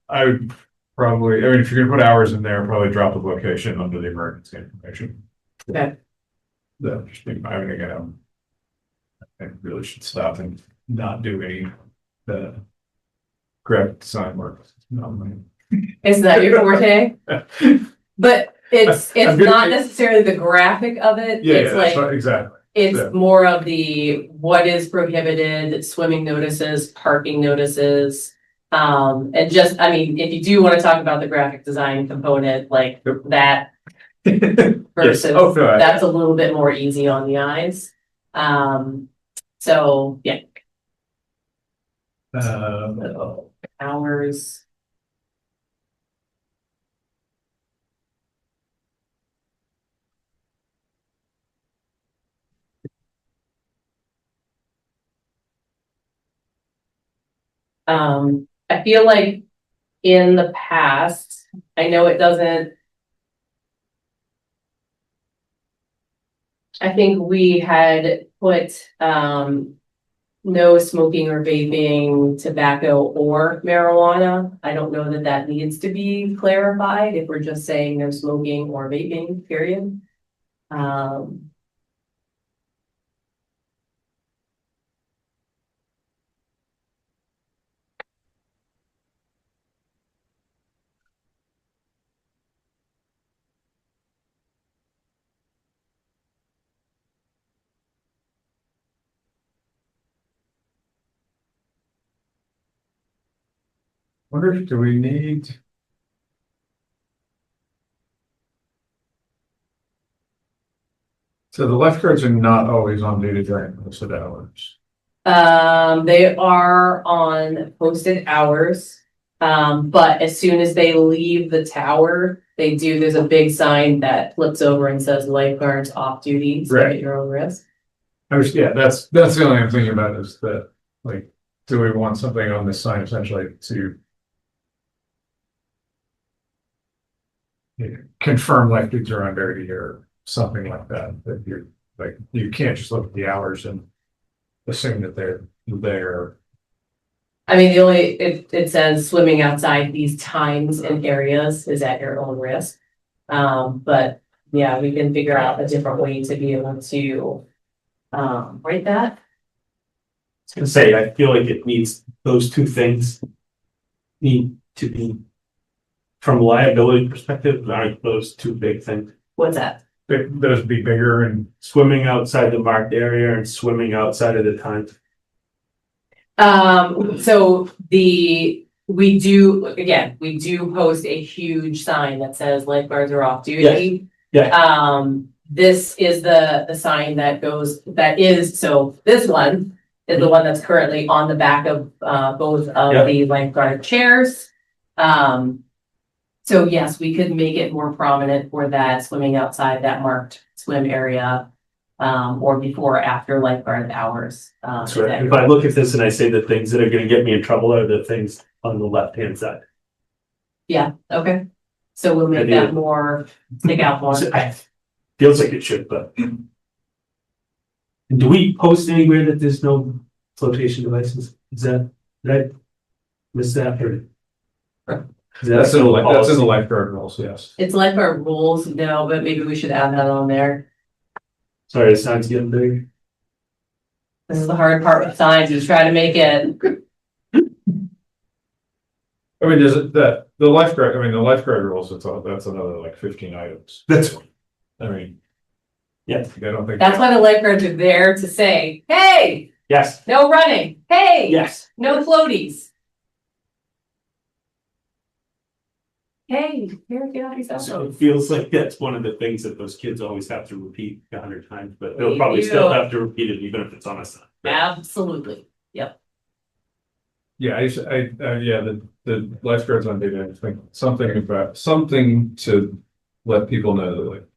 Speaker 1: I would probably, I mean, if you're gonna put hours in there, probably drop the location under the emergency information.
Speaker 4: Okay.
Speaker 1: That just think, I mean, again, I really should stop and not do any, graphic design work. Not my-
Speaker 4: Is that your forte? But it's
Speaker 1: I'm gonna
Speaker 4: not
Speaker 1: say-
Speaker 4: necessarily the graphic of it.
Speaker 1: Yeah,
Speaker 4: It's
Speaker 1: that's
Speaker 4: like,
Speaker 1: right, exactly.
Speaker 4: it's
Speaker 1: yeah.
Speaker 4: more of the what is prohibited, swimming notices, parking notices. And just, I mean, if you do want to talk about the graphic design component, like
Speaker 1: Yep.
Speaker 4: that
Speaker 1: Yes.
Speaker 4: versus,
Speaker 1: Oh, no,
Speaker 4: that's a little bit more easy on the eyes. So, yeah, so, hours. I feel like in the past, I know it doesn't. I think we had put, no smoking or vaping, tobacco or marijuana. I don't know that that needs to be clarified if we're just saying no smoking or vaping, period.
Speaker 1: Wonder if, do we need? So the lifeguards are not always on duty during posted hours.
Speaker 4: They are on posted hours. But as soon as they leave the tower, there's a big sign that flips over and says lifeguards off duty, so
Speaker 1: Right.
Speaker 4: at your own risk.
Speaker 1: Yeah, that's the only thing I'm thinking about is that, like, do we want something on this sign essentially to confirm lifeguards are on duty or something like that, that you're, like, you can't just look at the hours and assume that they're there.
Speaker 4: I mean, it says swimming outside these times and areas is at your own risk. But yeah, we can figure out a different way to be able to, write that.
Speaker 7: I was gonna say, I feel like it needs, those two things need to be, from a liability perspective, aren't those two big things?
Speaker 4: What's that?
Speaker 1: Those be bigger and
Speaker 7: Swimming outside the marked area and swimming outside of the time.
Speaker 4: So we do post a huge sign that says lifeguards are off duty.
Speaker 7: Yeah.
Speaker 4: This is the sign this one is the one that's currently on the back of, both of the lifeguard chairs. So yes, we could make it more prominent for that swimming outside that marked swim area. Or before or after lifeguard hours.
Speaker 7: That's right. If I look at this and I say the things that are gonna get me in trouble are the things on the left-hand side.
Speaker 4: Yeah, okay. So we'll make that more, stick out more.
Speaker 7: Feels like it should, but. And do we post anywhere that there's no flotation devices? Is that, did I miss that or? Is that
Speaker 1: that's in the
Speaker 7: policy?
Speaker 1: lifeguard rules, yes.
Speaker 4: It's lifeguard rules, no, but maybe we should add that on there.
Speaker 7: Sorry, the sign's getting big.
Speaker 4: This is the hard part with signs, is try to make it,
Speaker 1: I mean, the lifeguard rules, that's another like 15 items.
Speaker 7: That's,
Speaker 1: I mean,
Speaker 7: yeah,
Speaker 1: I don't think.
Speaker 4: that's why the lifeguards are there to say, hey,
Speaker 7: yes,
Speaker 4: no running, hey,
Speaker 7: yes.
Speaker 4: no floaties. Hey, here, get off yourself.
Speaker 7: So it feels like that's one of the things that those kids always have to repeat 100 times, but they'll
Speaker 4: They
Speaker 7: probably still
Speaker 4: do.
Speaker 7: have to repeat it even if it's on a sign.
Speaker 4: Absolutely, yep.
Speaker 1: Yeah, the lifeguards on duty, I think something to let people know that, like,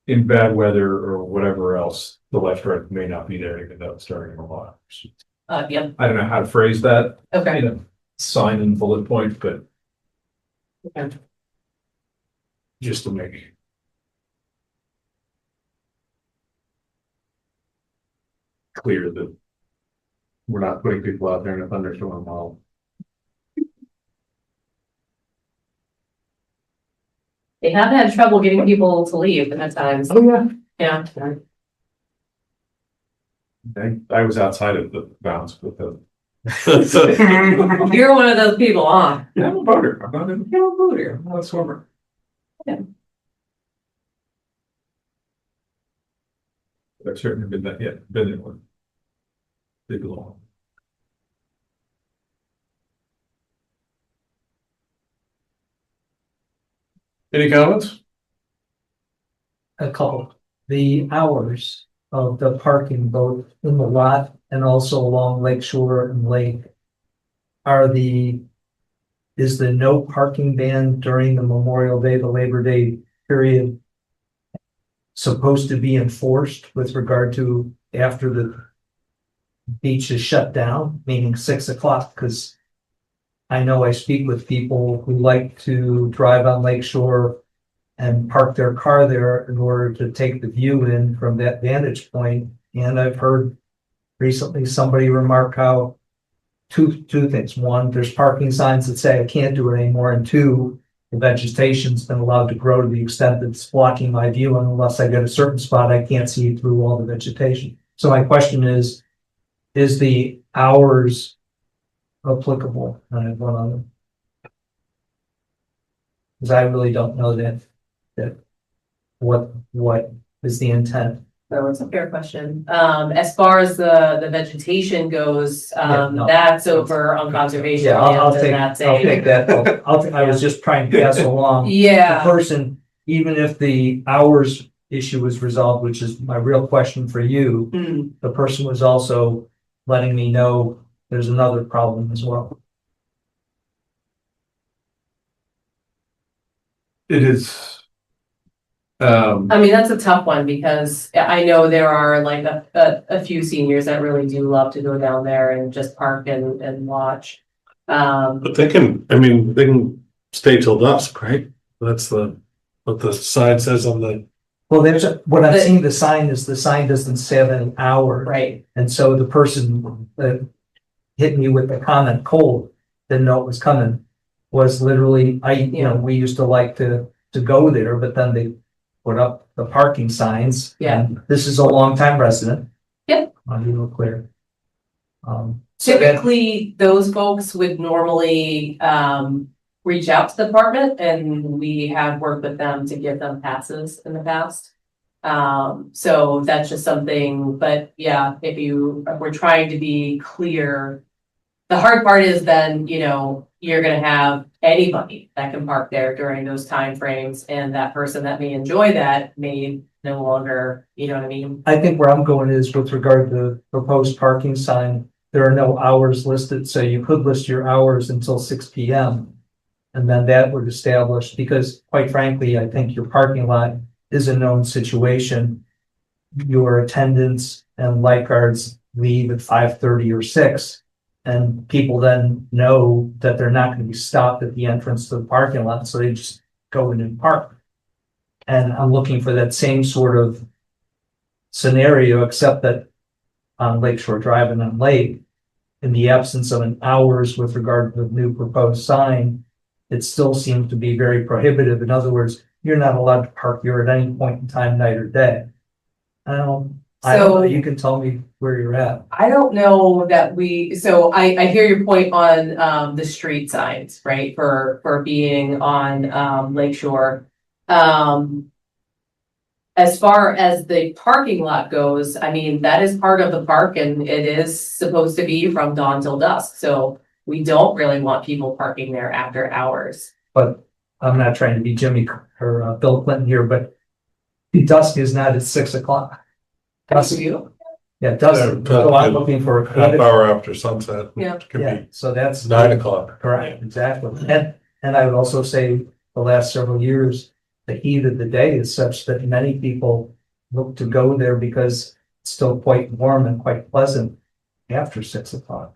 Speaker 1: in bad weather or whatever else, the lifeguard may not be there even though it's during normal hours.
Speaker 4: Yep,
Speaker 1: I don't know how to phrase that,
Speaker 4: okay.
Speaker 1: Sign and bullet point, but
Speaker 4: Okay.
Speaker 1: just to make clear that we're not putting people out there in a thunderstorm while.
Speaker 4: They have had trouble getting people to leave at times.
Speaker 1: Oh, yeah.
Speaker 4: Yeah.
Speaker 1: I was outside of the bounds with the.
Speaker 4: You're one of those people, huh?
Speaker 1: Yeah, I'm a boater. I'm not a boater. I'm not a swimmer.
Speaker 4: Yeah.
Speaker 1: I've certainly been in one. Big long. Any comments?
Speaker 3: A couple. The hours of the parking both in the lot and also along Lake Shore and Lake. Is the no parking ban during the Memorial Day, the Labor Day period supposed to be enforced with regard to after the beach is shut down, meaning 6 o'clock? Because I know I speak with people who like to drive on Lake Shore and park their car there in order to take the view in from that vantage point. And I've heard recently somebody remark how two things. One, there's parking signs that say I can't do it anymore. And two, the vegetation's been allowed to grow to the extent that it's blocking my view. And unless I get a certain spot, I can't see through all the vegetation. So my question is the hours applicable? And I have one other. Because I really don't know that what is the intent
Speaker 4: So it's a fair question. As far as the vegetation goes,
Speaker 3: Yeah, no.
Speaker 4: that's over on conservation
Speaker 3: Yeah, I'll
Speaker 4: land,
Speaker 3: take,
Speaker 4: and that's
Speaker 3: I'll take
Speaker 4: a.
Speaker 3: that. I was just trying to pass along. The
Speaker 4: Yeah,
Speaker 3: person, even if the hours issue was resolved, which is my real question for you,
Speaker 4: Hmm.
Speaker 3: the person was also letting me know there's another problem as well.
Speaker 1: It is.
Speaker 4: I mean, that's a tough one because I know there are like a few seniors that really do love to go down there and just park and watch.
Speaker 2: But they can, I mean, they can stay till dusk, right? That's what the sign says on the.
Speaker 3: Well, what I'm
Speaker 4: But-
Speaker 3: seeing, the sign doesn't say an hour.
Speaker 4: Right,
Speaker 3: And so the person that hit me with the comment cold, didn't know it was coming, was literally, we used to like to go there, but then they put up the parking signs.
Speaker 4: Yeah.
Speaker 3: And this is a longtime resident.
Speaker 4: Yep.
Speaker 3: I'll be real clear. So that-
Speaker 4: typically, those folks would normally, reach out to the department and we have worked with them to give them passes in the past. So that's just something, but yeah, if we're trying to be clear. The hard part is then, you're gonna have anybody that can park there during those time frames, and that person that may enjoy that may no longer, you know what I mean?
Speaker 3: I think where I'm going is with regard to the proposed parking sign, there are no hours listed, so you could list your hours until 6 p.m. And then that would establish, because quite frankly, I think your parking lot is a known situation. Your attendants and lifeguards leave at 5:30 or 6. And people then know that they're not gonna be stopped at the entrance to the parking lot, so they just go in and park. And I'm looking for that same sort of scenario, except that on Lakeshore Drive and on Lake, in the absence of an hours with regard to the new proposed sign, it still seems to be very prohibitive. In other words, you're not allowed to park here at any point in time, night or day. I don't know,
Speaker 4: So-
Speaker 3: you can tell me where you're at.
Speaker 4: I don't know that so I hear your point on, the street signs, right, for being on, Lakeshore. As far as the parking lot goes, I mean, that is part of the park and it is supposed to be from dawn till dusk, so we don't really want people parking there after hours.
Speaker 3: But I'm not trying to be Jimmy or Bill Clinton here, but dusk is not at 6 o'clock. Dusk,
Speaker 4: You?
Speaker 3: yeah, dusk, so I'm looking for.
Speaker 2: Half hour after sunset.
Speaker 4: Yeah.
Speaker 2: Could
Speaker 3: Yeah,
Speaker 2: be
Speaker 3: so that's.
Speaker 2: 9 o'clock.
Speaker 3: Correct, exactly. And I would also say the last several years, the heat of the day is such that many people look to go there because it's still quite warm and quite pleasant after 6 o'clock.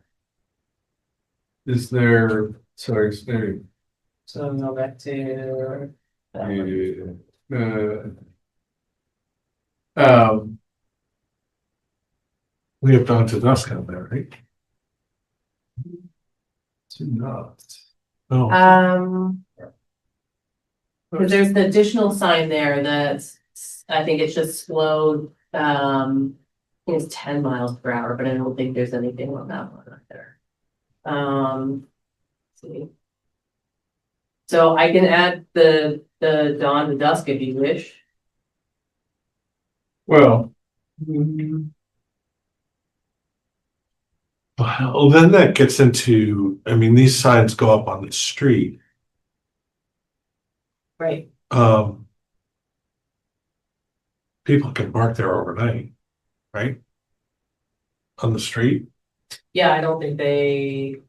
Speaker 1: Is there, sorry,
Speaker 4: So go back to.
Speaker 2: We have gone to dusk out there, right?
Speaker 1: do not.
Speaker 2: Oh,
Speaker 4: Cause there's the additional sign there that's, I think it's just slowed, I think it's 10 miles per hour, but I don't think there's anything on that one up there. Let's see. So I can add the dawn to dusk if you wish.
Speaker 1: Well.
Speaker 2: well, then that gets into, I mean, these signs go up on the street.
Speaker 4: Right.
Speaker 2: People can park there overnight, right? On the street.
Speaker 4: Yeah, I don't think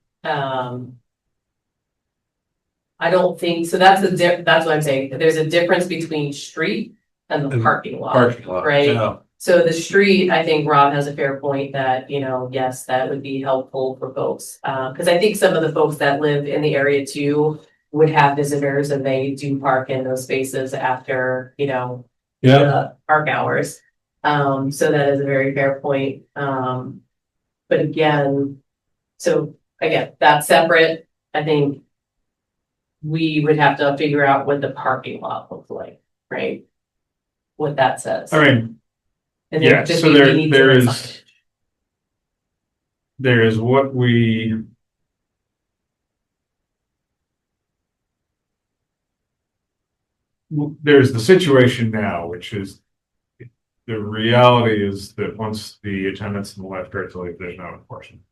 Speaker 4: I don't think, so that's that's what I'm saying, there's a difference between street and the
Speaker 2: And
Speaker 4: parking lot.
Speaker 2: Parking lot.
Speaker 4: Right.
Speaker 2: Yeah.
Speaker 4: So the street, I think Rob has a fair point that, yes, that would be helpful for folks. Cause I think some of the folks that live in the area too would have visitors and they do park in those spaces after,
Speaker 2: Yeah.
Speaker 4: the park hours. So that is a very fair point. But again, that's separate. I think we would have to figure out what the parking lot looks like, right? What that says.
Speaker 1: I mean,
Speaker 4: And then
Speaker 1: yeah,
Speaker 4: just
Speaker 1: so
Speaker 4: maybe
Speaker 1: there-
Speaker 4: need
Speaker 1: there
Speaker 4: some
Speaker 1: is-
Speaker 4: signage.
Speaker 1: there is what there's the situation now, which is the reality is that once the attendants and the lifeguards leave, there's no enforcement.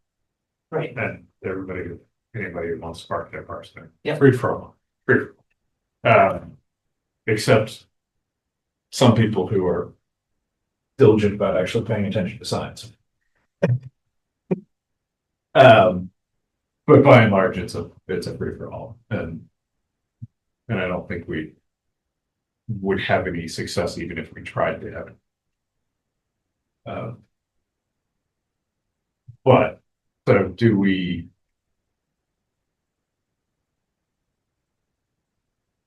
Speaker 4: Right.
Speaker 1: And anybody who wants to park their cars there.
Speaker 2: Free for all.
Speaker 1: Free. Except some people who are diligent about actually paying attention to signs. But by and large, it's a free for all, and I don't think we would have any success even if we tried to have it. But so do we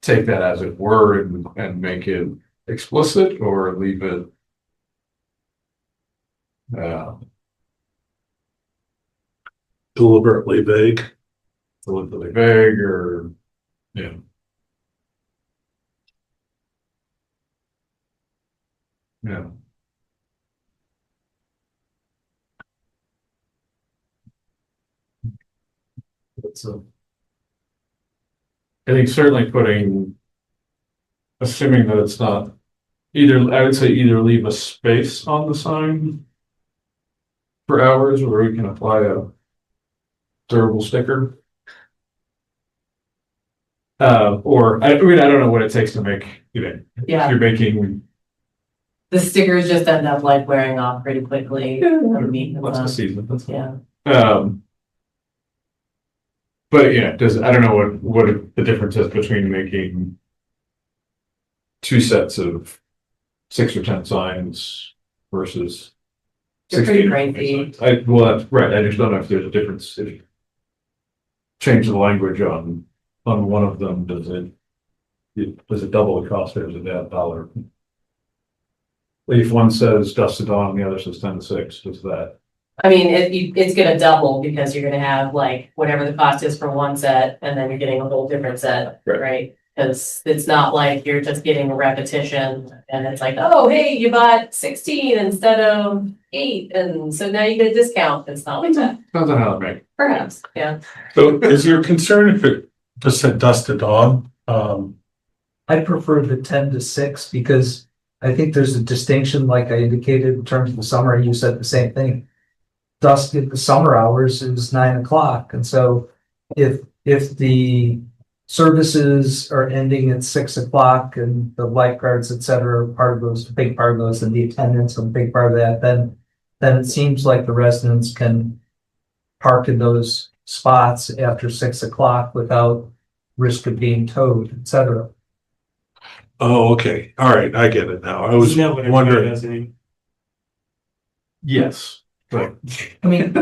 Speaker 1: take that as it were and make it explicit, or leave it
Speaker 2: Deliberately vague.
Speaker 1: deliberately vague, or yeah. Yeah. It's I think certainly assuming that it's not I would say either leave a space on the sign for hours where we can apply a durable sticker. Or I mean, I don't know what it takes to make, if
Speaker 4: Yeah,
Speaker 1: you're making,
Speaker 4: the stickers just end up like wearing off pretty quickly.
Speaker 1: what's the season? That's
Speaker 4: Yeah,
Speaker 1: But yeah, I don't know what the difference is between making two sets of 6 or 10 signs versus
Speaker 4: They're pretty
Speaker 1: 16 or 20
Speaker 4: crazy.
Speaker 1: signs. Well, that's right. I just don't know if there's a difference. If you change the language on one of them, does it double the cost, or does it add $1? If one says dusk to dawn, and the other says 10 to 6, does that?
Speaker 4: I mean, it's gonna double because you're gonna have like whatever the cost is for one set, and then you're getting a whole different set,
Speaker 1: Right.
Speaker 4: right? Cause it's not like you're just getting a repetition and it's like, oh, hey, you bought 16 instead of 8, and so now you get a discount. It's not like that,
Speaker 1: Depends on how it makes.
Speaker 4: perhaps, yeah.
Speaker 2: So is your concern if it just said dusk to dawn?
Speaker 3: I prefer the 10 to 6 because I think there's a distinction, like I indicated, in terms of the summer, and you said the same thing. Dusk at the summer hours is 9 o'clock, and so if the services are ending at 6 o'clock and the lifeguards, et cetera, are part of those, a big part of those, and the attendants are a big part of that, then it seems like the residents can park in those spots after 6 o'clock without risk of being towed, et cetera.
Speaker 2: Oh, okay. All right. I get it now. I was wondering.
Speaker 1: Yes, but
Speaker 3: I mean, the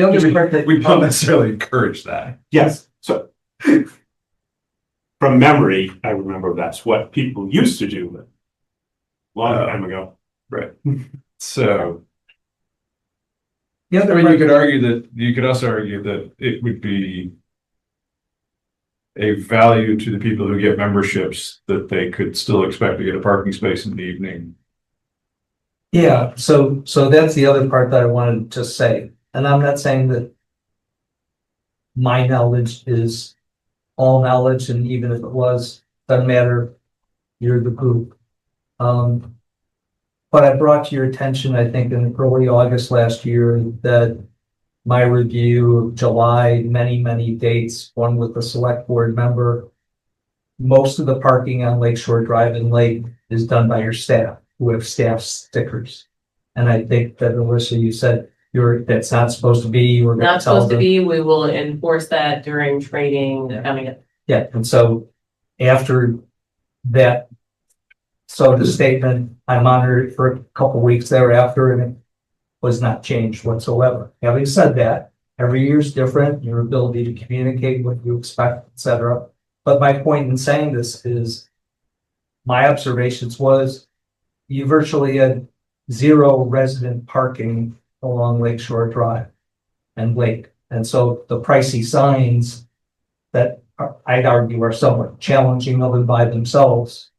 Speaker 3: other part that.
Speaker 1: we don't necessarily encourage that.
Speaker 7: Yes, so. From memory, I remember that's what people used to do, but. Long time ago.
Speaker 1: Right. So,
Speaker 3: The
Speaker 1: I
Speaker 3: other
Speaker 1: mean,
Speaker 3: part
Speaker 1: you could also argue that it would be a value to the people who get memberships that they could still expect to get a parking space in the evening.
Speaker 3: Yeah, so that's the other part that I wanted to say, and I'm not saying that my knowledge is all knowledge, and even if it was, doesn't matter, you're the group. But I brought to your attention, I think in early August last year, that my review of July, many dates, one with the select board member, most of the parking on Lakeshore Drive and Lake is done by your staff, who have staff stickers. And I think that, Alyssa, you said that's not supposed to be, you were gonna
Speaker 4: Not
Speaker 3: tell
Speaker 4: supposed to
Speaker 3: them.
Speaker 4: be, we will enforce that during training coming up.
Speaker 3: Yeah, and so after that, so the statement, I monitored it for a couple weeks thereafter, and it was not changed whatsoever. Having said that, every year is different, your ability to communicate what you expect, et cetera. But my point in saying this is, my observations was, you virtually had 0 resident parking along Lakeshore Drive and Lake. And so the pricey signs that I'd argue are somewhat challenging of and by themselves,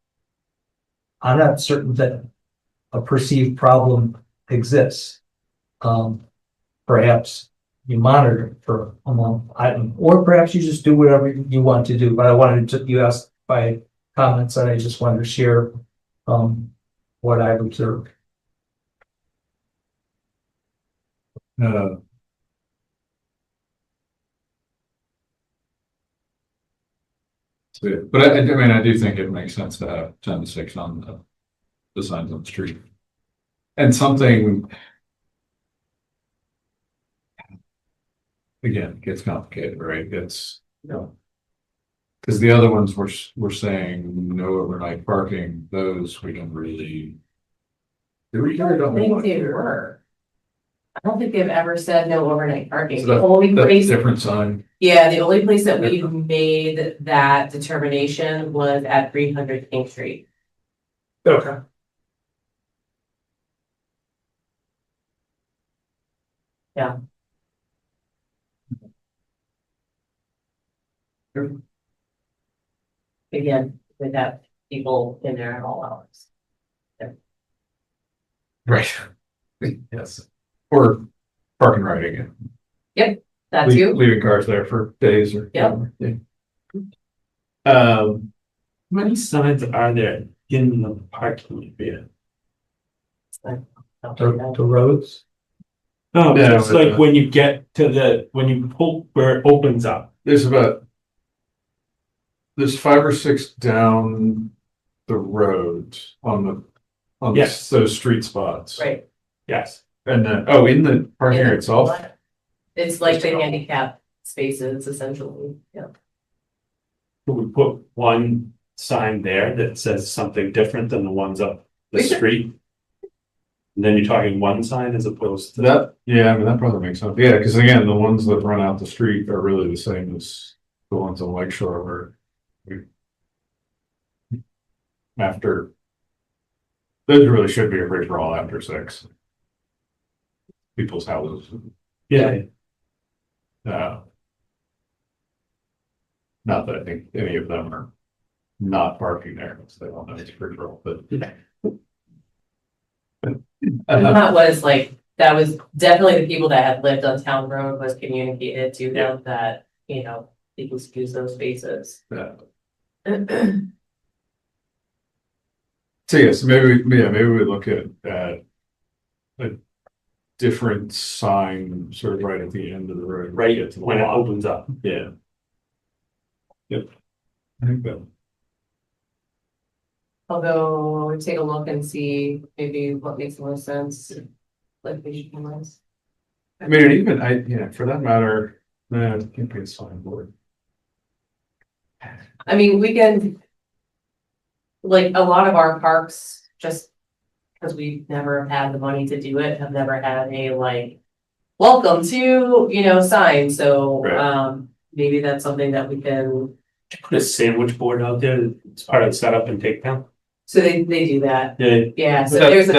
Speaker 3: I'm not certain that a perceived problem exists. Perhaps you monitor it for a month, or perhaps you just do whatever you want to do. But I wanted to, you asked by comments, and I just wanted to share what I've observed.
Speaker 9: But I mean, I do think it makes sense to have 10 to 6 on the signs on the street. And something. Again, it gets complicated, right? It's, you know. Cause the other ones we're saying no overnight parking, those we don't really. Do we?
Speaker 4: I don't think they were. I don't think they've ever said no overnight parking.
Speaker 9: So
Speaker 4: The only
Speaker 9: That's a
Speaker 4: place,
Speaker 9: different sign.
Speaker 4: yeah, the only place that we made that determination was at 300 King Street.
Speaker 3: Okay.
Speaker 4: Again, we'd have people in there at all hours.
Speaker 9: Right. Yes. Or parking right again.
Speaker 4: That's you.
Speaker 9: Leaving cars there for days or.
Speaker 4: Yep.
Speaker 9: Yeah.
Speaker 7: How many signs are there in the parking area?
Speaker 3: The roads.
Speaker 7: No,
Speaker 9: Yeah,
Speaker 7: it's
Speaker 9: with
Speaker 7: like
Speaker 9: the-
Speaker 7: when you get to when you pull where it opens up.
Speaker 9: There's 5 or 6 down the road on
Speaker 7: Yes.
Speaker 9: those street spots.
Speaker 4: Right.
Speaker 7: Yes.
Speaker 9: And then, in the parking area itself,
Speaker 4: It's like the handicap spaces essentially, yeah.
Speaker 7: Could we put one sign there that says something different than the ones up the
Speaker 4: We could.
Speaker 7: street? And then you're talking one sign as opposed to.
Speaker 9: I mean, that probably makes sense. Yeah, because again, the ones that run out the street are really the same as the ones on Lake Shore where after, those really should be a free for all after 6. People's houses.
Speaker 7: Yeah.
Speaker 9: Not that I think any of them are not parking there, because they don't know it's free for all, but.
Speaker 4: And that was like, that was definitely the people that had lived on Town Road was communicated to them that, you know, they can use those spaces.
Speaker 9: So yes, maybe we look at a different sign sort of right at the end of the road.
Speaker 7: Right,
Speaker 9: Get to the
Speaker 7: when it
Speaker 9: lot.
Speaker 7: opens up.
Speaker 9: Yeah. Yep. I think that.
Speaker 4: Although take a look and see maybe what makes the most sense, like vision cameras.
Speaker 9: I mean, and even for that matter, no, it can't be a signboard.
Speaker 4: I mean, we can. Like a lot of our parks, just because we've never had the money to do it, have never had a like. Welcome to, you know, sign, so
Speaker 9: Right.
Speaker 4: maybe that's something that we can,
Speaker 7: Put a sandwich board out there. It's part of the setup and take down.
Speaker 4: so they do that,
Speaker 7: Yeah.
Speaker 4: yeah, so
Speaker 9: That
Speaker 4: there's a.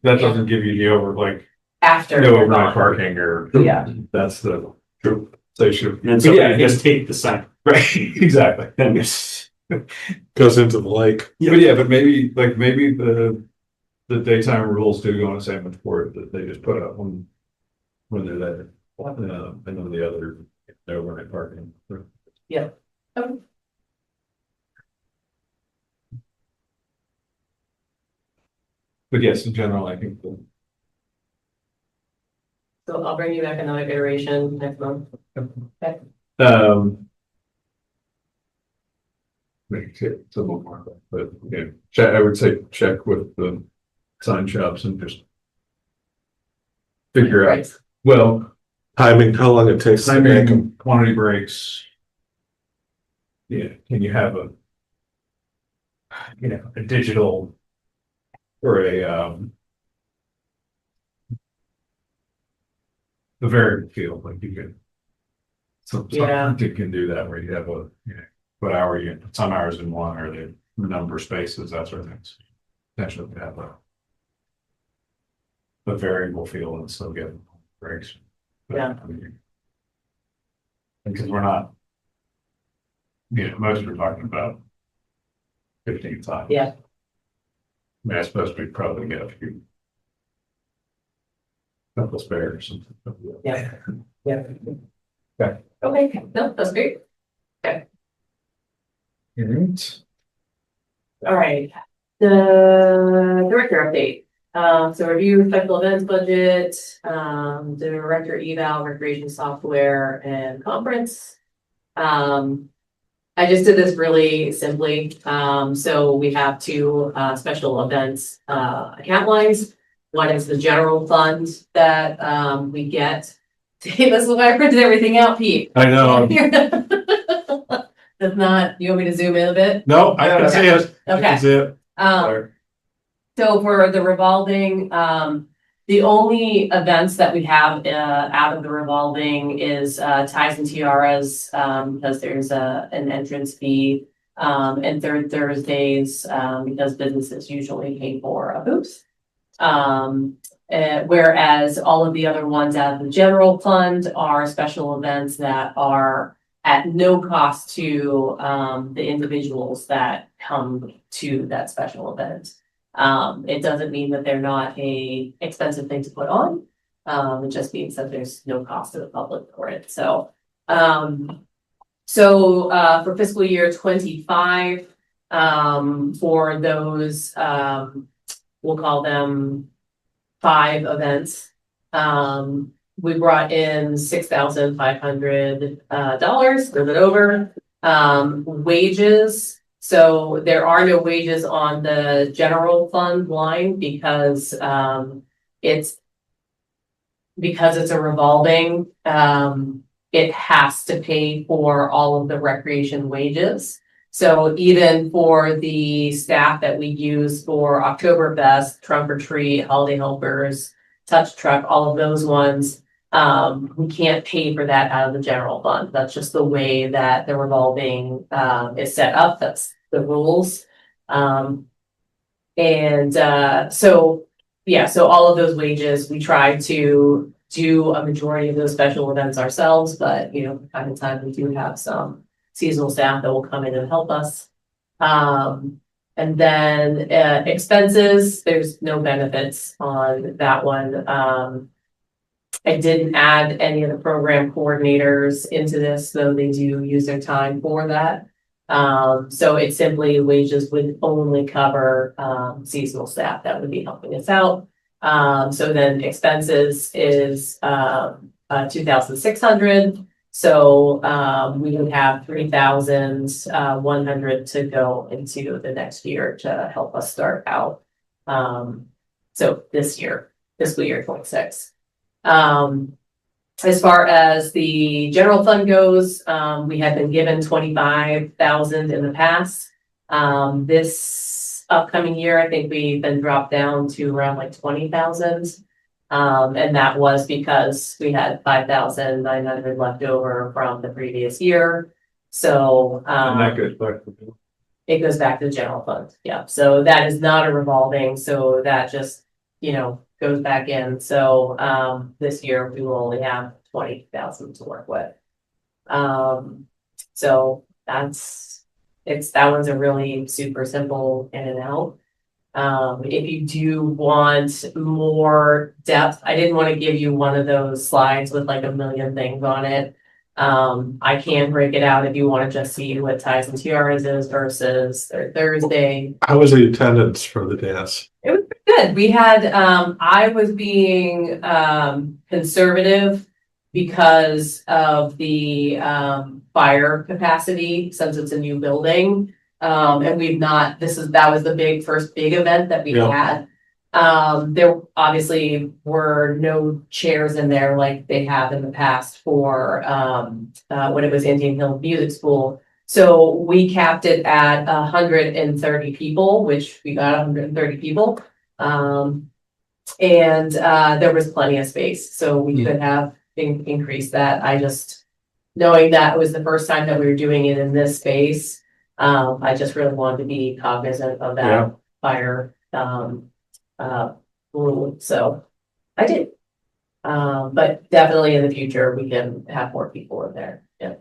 Speaker 9: doesn't give you the
Speaker 4: After.
Speaker 9: no
Speaker 4: they're
Speaker 9: overnight
Speaker 4: gone.
Speaker 9: parking or.
Speaker 4: Yeah.
Speaker 9: That's the true. They should.
Speaker 7: And then somebody just take the sign.
Speaker 9: Right, exactly.
Speaker 7: Then it's.
Speaker 2: Goes into the lake.
Speaker 9: But maybe the daytime rules do go on a sandwich board that they just put up when they're there. And then the other, no overnight parking.
Speaker 4: Yeah. Okay.
Speaker 9: But yes, in general, I think
Speaker 4: So I'll bring you back another iteration next month.
Speaker 9: make it a little more, but yeah, check, I would say check with the sign shops and just figure out,
Speaker 4: Right.
Speaker 9: well,
Speaker 2: Timing, how long it takes to make them.
Speaker 9: timing, quantity breaks. Yeah, can you have a digital or a variable field, like you could.
Speaker 4: Yeah.
Speaker 9: You can do that where you have what hour you, some hours in one, or the number of spaces, that sort of things. Potentially could have a variable field and still get breaks.
Speaker 4: Yeah.
Speaker 9: Because we're not, most are talking about 15 times.
Speaker 4: Yeah.
Speaker 9: I mean, I suppose we'd probably get a few. Couple spares or something.
Speaker 4: Yeah. Yeah.
Speaker 9: Okay.
Speaker 4: Okay, no, that's great.
Speaker 9: Alright.
Speaker 4: All right, the director update. So review special events budget, director eval, recreation software and conference. I just did this really simply. So we have two, special events, account lines. One is the general fund that, we get. This is why I printed everything out, Pete.
Speaker 2: I know.
Speaker 4: If not, you want me to zoom in a bit?
Speaker 2: No, I can see it. I
Speaker 4: Okay.
Speaker 2: can see it.
Speaker 4: So for the revolving, the only events that we have out of the revolving is ties and tiaras, because there's an entrance fee. And third Thursdays, because businesses usually pay for a booth. Whereas all of the other ones out of the general fund are special events that are at no cost to the individuals that come to that special event. It doesn't mean that they're not a expensive thing to put on. It just means that there's no cost to the public for it. So, for fiscal year 25, for those, we'll call them 5 events. We brought in $6,500, a little bit over. Wages. So there are no wages on the general fund line because it's a revolving, it has to pay for all of the recreation wages. So even for the staff that we use for Oktoberfest, Trunk or Treat, Holiday Helpers, Touch Truck, all of those ones, we can't pay for that out of the general fund. That's just the way that the revolving is set up. That's the rules. So all of those wages, we try to do a majority of those special events ourselves, but from time to time we do have some seasonal staff that will come in and help us. And then expenses, there's no benefits on that one. I didn't add any of the program coordinators into this, though they do use their time for that. So it's simply wages would only cover seasonal staff that would be helping us out. So then expenses is 2,600. So we would have 3,100 to go into the next year to help us start out. So this year, fiscal year 26. As far as the general fund goes, we had been given 25,000 in the past. This upcoming year, I think we've been dropped down to around like 20,000. And that was because we had 5,900 left over from the previous year. So
Speaker 9: And that goes back to.
Speaker 4: it goes back to the general fund. Yeah. So that is not a revolving. So that just, goes back in. So this year we will only have 20,000 to work with. So that one's a really super simple in and out. If you do want more depth, I didn't want to give you one of those slides with like a million things on it. I can break it out if you want to just see what ties and tiaras is versus their Thursday.
Speaker 2: How was the attendance for the dance?
Speaker 4: It was good. We had, I was being conservative because of the fire capacity since it's a new building. And that was the first big event that we had. There obviously were no chairs in there like they have in the past for when it was Indian Hill Music School. So we capped it at 130 people, which we got 130 people. And there was plenty of space, so we could have increased that. I just, knowing that it was the first time that we were doing it in this space, I just really wanted to be cognizant of that fire rule, so I did. But definitely in the future, we can have more people in there, yeah.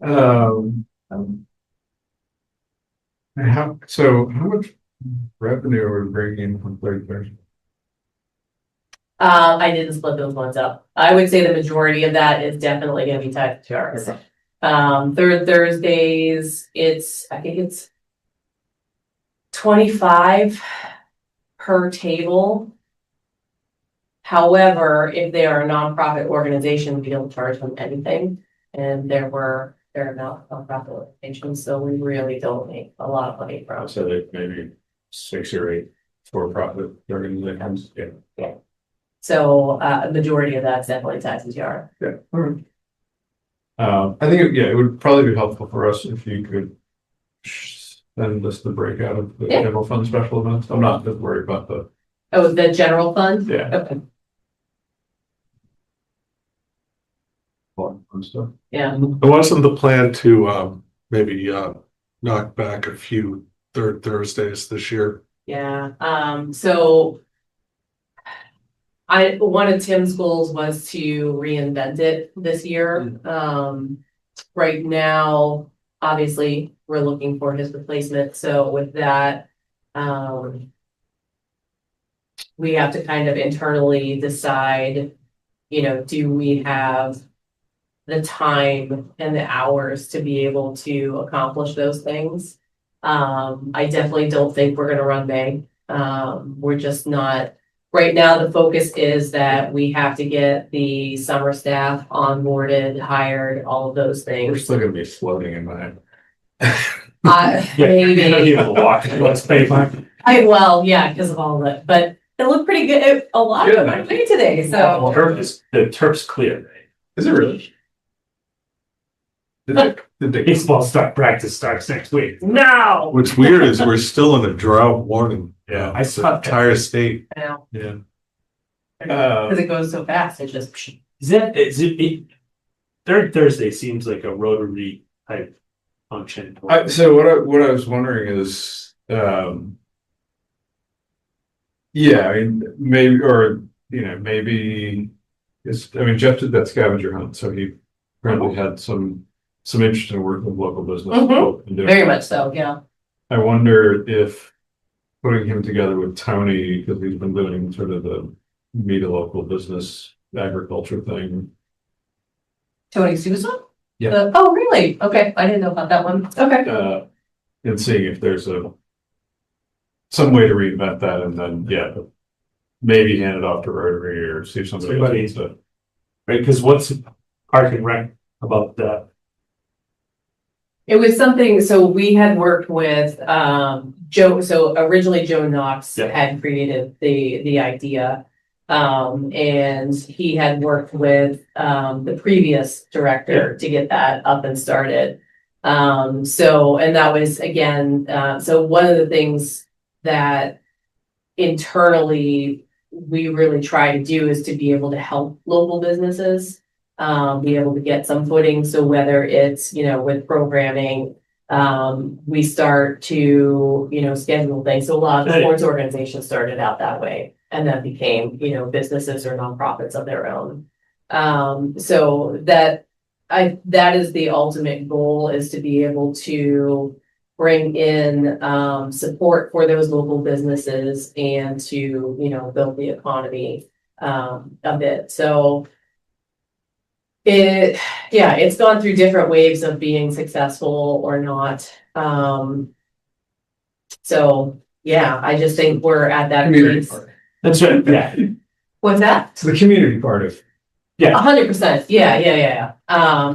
Speaker 9: How much revenue are we bringing in from Third Thursday?
Speaker 4: I didn't split those ones up. I would say the majority of that is definitely gonna be tied to ours. Third Thursdays, I think it's 25 per table. However, if they are a nonprofit organization, we don't charge them anything. And they're not nonprofit organizations, so we really don't make a lot of money from.
Speaker 1: So they maybe 6 or 8 for-profit organizations, yeah.
Speaker 4: So a majority of that's definitely taxes yard.
Speaker 1: I think, it would probably be helpful for us if you could send us the breakout of the
Speaker 4: Yeah.
Speaker 1: general fund special events. I'm not as worried about the,
Speaker 4: Oh, the general fund?
Speaker 1: yeah,
Speaker 4: Okay,
Speaker 1: fund stuff.
Speaker 4: yeah.
Speaker 2: It wasn't the plan to maybe knock back a few third Thursdays this year.
Speaker 4: Yeah, so one of Tim's goals was to reinvent it this year. Right now, obviously, we're looking for his replacement, so with that, we have to kind of internally decide, do we have the time and the hours to be able to accomplish those things? I definitely don't think we're gonna run May. We're just not, right now, the focus is that we have to get the summer staff onboarded, hired, all of those
Speaker 1: We're
Speaker 4: things.
Speaker 1: still gonna be floating in my.
Speaker 4: Maybe,
Speaker 7: Let's pay fine.
Speaker 4: yeah, because of all that, but it looked pretty good, a lot of
Speaker 1: Yeah.
Speaker 4: money today, so.
Speaker 7: The turf's clear.
Speaker 1: Is it really? Did they,
Speaker 7: Baseball practice starts next week. No.
Speaker 2: What's weird is we're still in a drought warning.
Speaker 7: Yeah, I
Speaker 2: I
Speaker 7: saw-
Speaker 2: entire state.
Speaker 4: I know,
Speaker 2: Yeah.
Speaker 4: because it goes so fast, it just.
Speaker 7: Third Thursday seems like a Rotary type function.
Speaker 1: so what I was wondering is, yeah, I mean, maybe, or, maybe, Jeff did that scavenger hunt, so he apparently had some interest in working with local business.
Speaker 4: Mhm. Very much so, yeah.
Speaker 1: I wonder if putting him together with Tony, because he's been doing sort of the meet a local business agriculture thing.
Speaker 4: Tony Souza?
Speaker 1: Yeah.
Speaker 4: Oh, really? Okay, I didn't know about that one. Okay.
Speaker 1: And seeing if there's some way to reinvent that and then, maybe hand it off to Rotary or see if somebody else needs it.
Speaker 7: Right, because what's Park and Rec about that?
Speaker 4: It was something, so we had worked with Joe, so originally Joe Knox
Speaker 7: Yeah.
Speaker 4: had created the idea. And he had worked with the previous director to get that up and started. And that was again, so one of the things that internally we really try to do is to be able to help local businesses be able to get some footing. So whether it's, with programming, we start to, schedule things. So a lot of sports organizations started out that way and then became, businesses or nonprofits of their own. So that is the ultimate goal, is to be able to bring in support for those local businesses and to, build the economy a bit. So it's gone through different waves of being successful or not. So yeah, I just think we're at that
Speaker 1: Community
Speaker 4: place.
Speaker 1: part.
Speaker 7: That's right, yeah.
Speaker 4: What's that?
Speaker 1: It's the community part of.
Speaker 4: 100%. Yeah.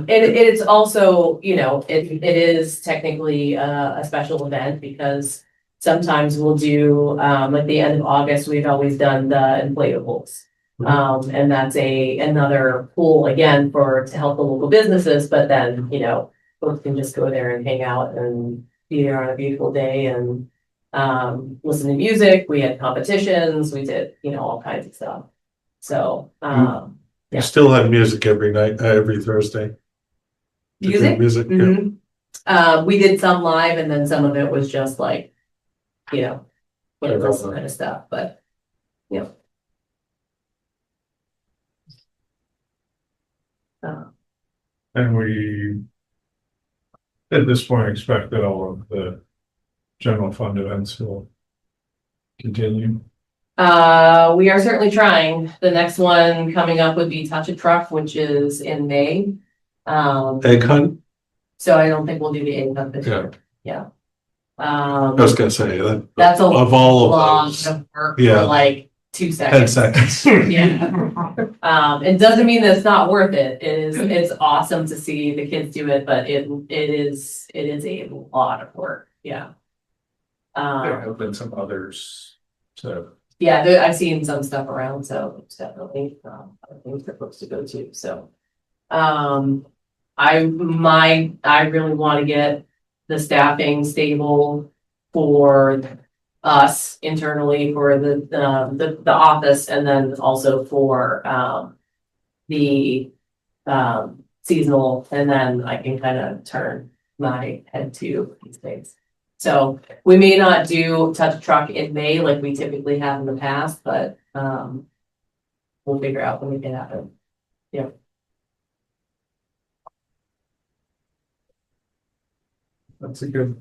Speaker 4: It's also, it is technically a special event because sometimes we'll do, at the end of August, we've always done the inflatables. And that's another pool again to help the local businesses, but then, folks can just go there and hang out and be there on a beautiful day and listen to music. We had competitions, we did, all kinds of stuff. So,
Speaker 2: You still have music every night, every Thursday.
Speaker 4: music.
Speaker 2: Music, yeah.
Speaker 4: Mhm. We did some live and then some of it was just like, whatever kind of stuff, but,
Speaker 1: And we, at this point, expect that all of the general fund events will continue.
Speaker 4: we are certainly trying. The next one coming up would be Touch a Truck, which is in May.
Speaker 2: Egg hunt,
Speaker 4: So I don't think we'll do the egg hunt this year. Yeah.
Speaker 2: I was gonna say that
Speaker 4: That's a
Speaker 2: of all of
Speaker 4: long
Speaker 2: those,
Speaker 4: of work
Speaker 2: yeah.
Speaker 4: for like 2
Speaker 2: 10
Speaker 4: seconds.
Speaker 2: seconds.
Speaker 4: Yeah. It doesn't mean that it's not worth it. It's awesome to see the kids do it, but it is a lot of work. Yeah.
Speaker 1: There have been some others, so.
Speaker 4: Yeah, I've seen some stuff around, so it's definitely, other things for folks to go to, so. I really want to get the staffing stable for us internally for the office and then also for, the, seasonal, and then I can kind of turn my head to these things. So we may not do touch truck in May like we typically have in the past, but we'll figure out when we can happen. Yeah.
Speaker 1: That's a good.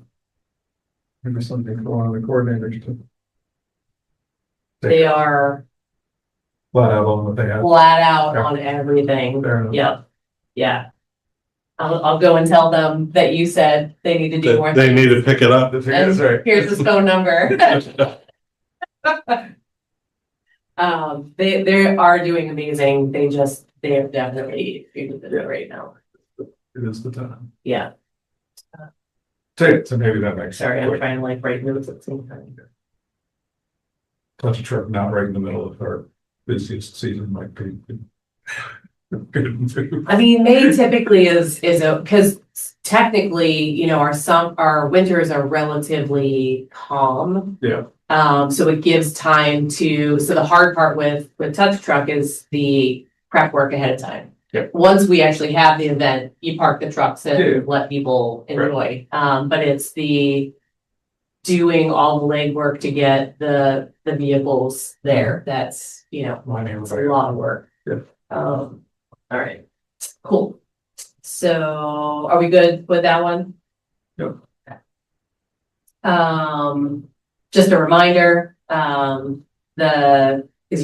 Speaker 1: Maybe something for one of the coordinators to
Speaker 4: They are
Speaker 1: flat out on what they have.
Speaker 4: flat out
Speaker 1: Yeah.
Speaker 4: on everything.
Speaker 1: Fair enough.
Speaker 4: Yep. Yeah. I'll go and tell them that you said they need to do more.
Speaker 2: That they
Speaker 4: things.
Speaker 2: need to pick it up.
Speaker 4: And
Speaker 1: That's right.
Speaker 4: here's his phone number. They are doing amazing. They have definitely figured it out right now.
Speaker 1: It is the time.
Speaker 4: Yeah.
Speaker 1: So maybe that makes.
Speaker 4: Sorry, I'm trying to like write notes at the same time.
Speaker 1: Touch a truck not right in the middle of our busiest season might be. Good.
Speaker 4: I mean, May typically is because technically, you know, our winters are relatively calm.
Speaker 1: Yeah.
Speaker 4: So it gives time so the hard part with touch truck is the prep work ahead of time.
Speaker 1: Yeah.
Speaker 4: Once we actually have the event, you park the trucks and
Speaker 1: Yeah.
Speaker 4: let people enjoy. But it's the doing all the legwork to get the vehicles there. That's, you know, it's a lot of work.
Speaker 1: Yeah.
Speaker 4: All right, cool. So are we good with that one?
Speaker 1: Yep.
Speaker 4: Just a reminder, because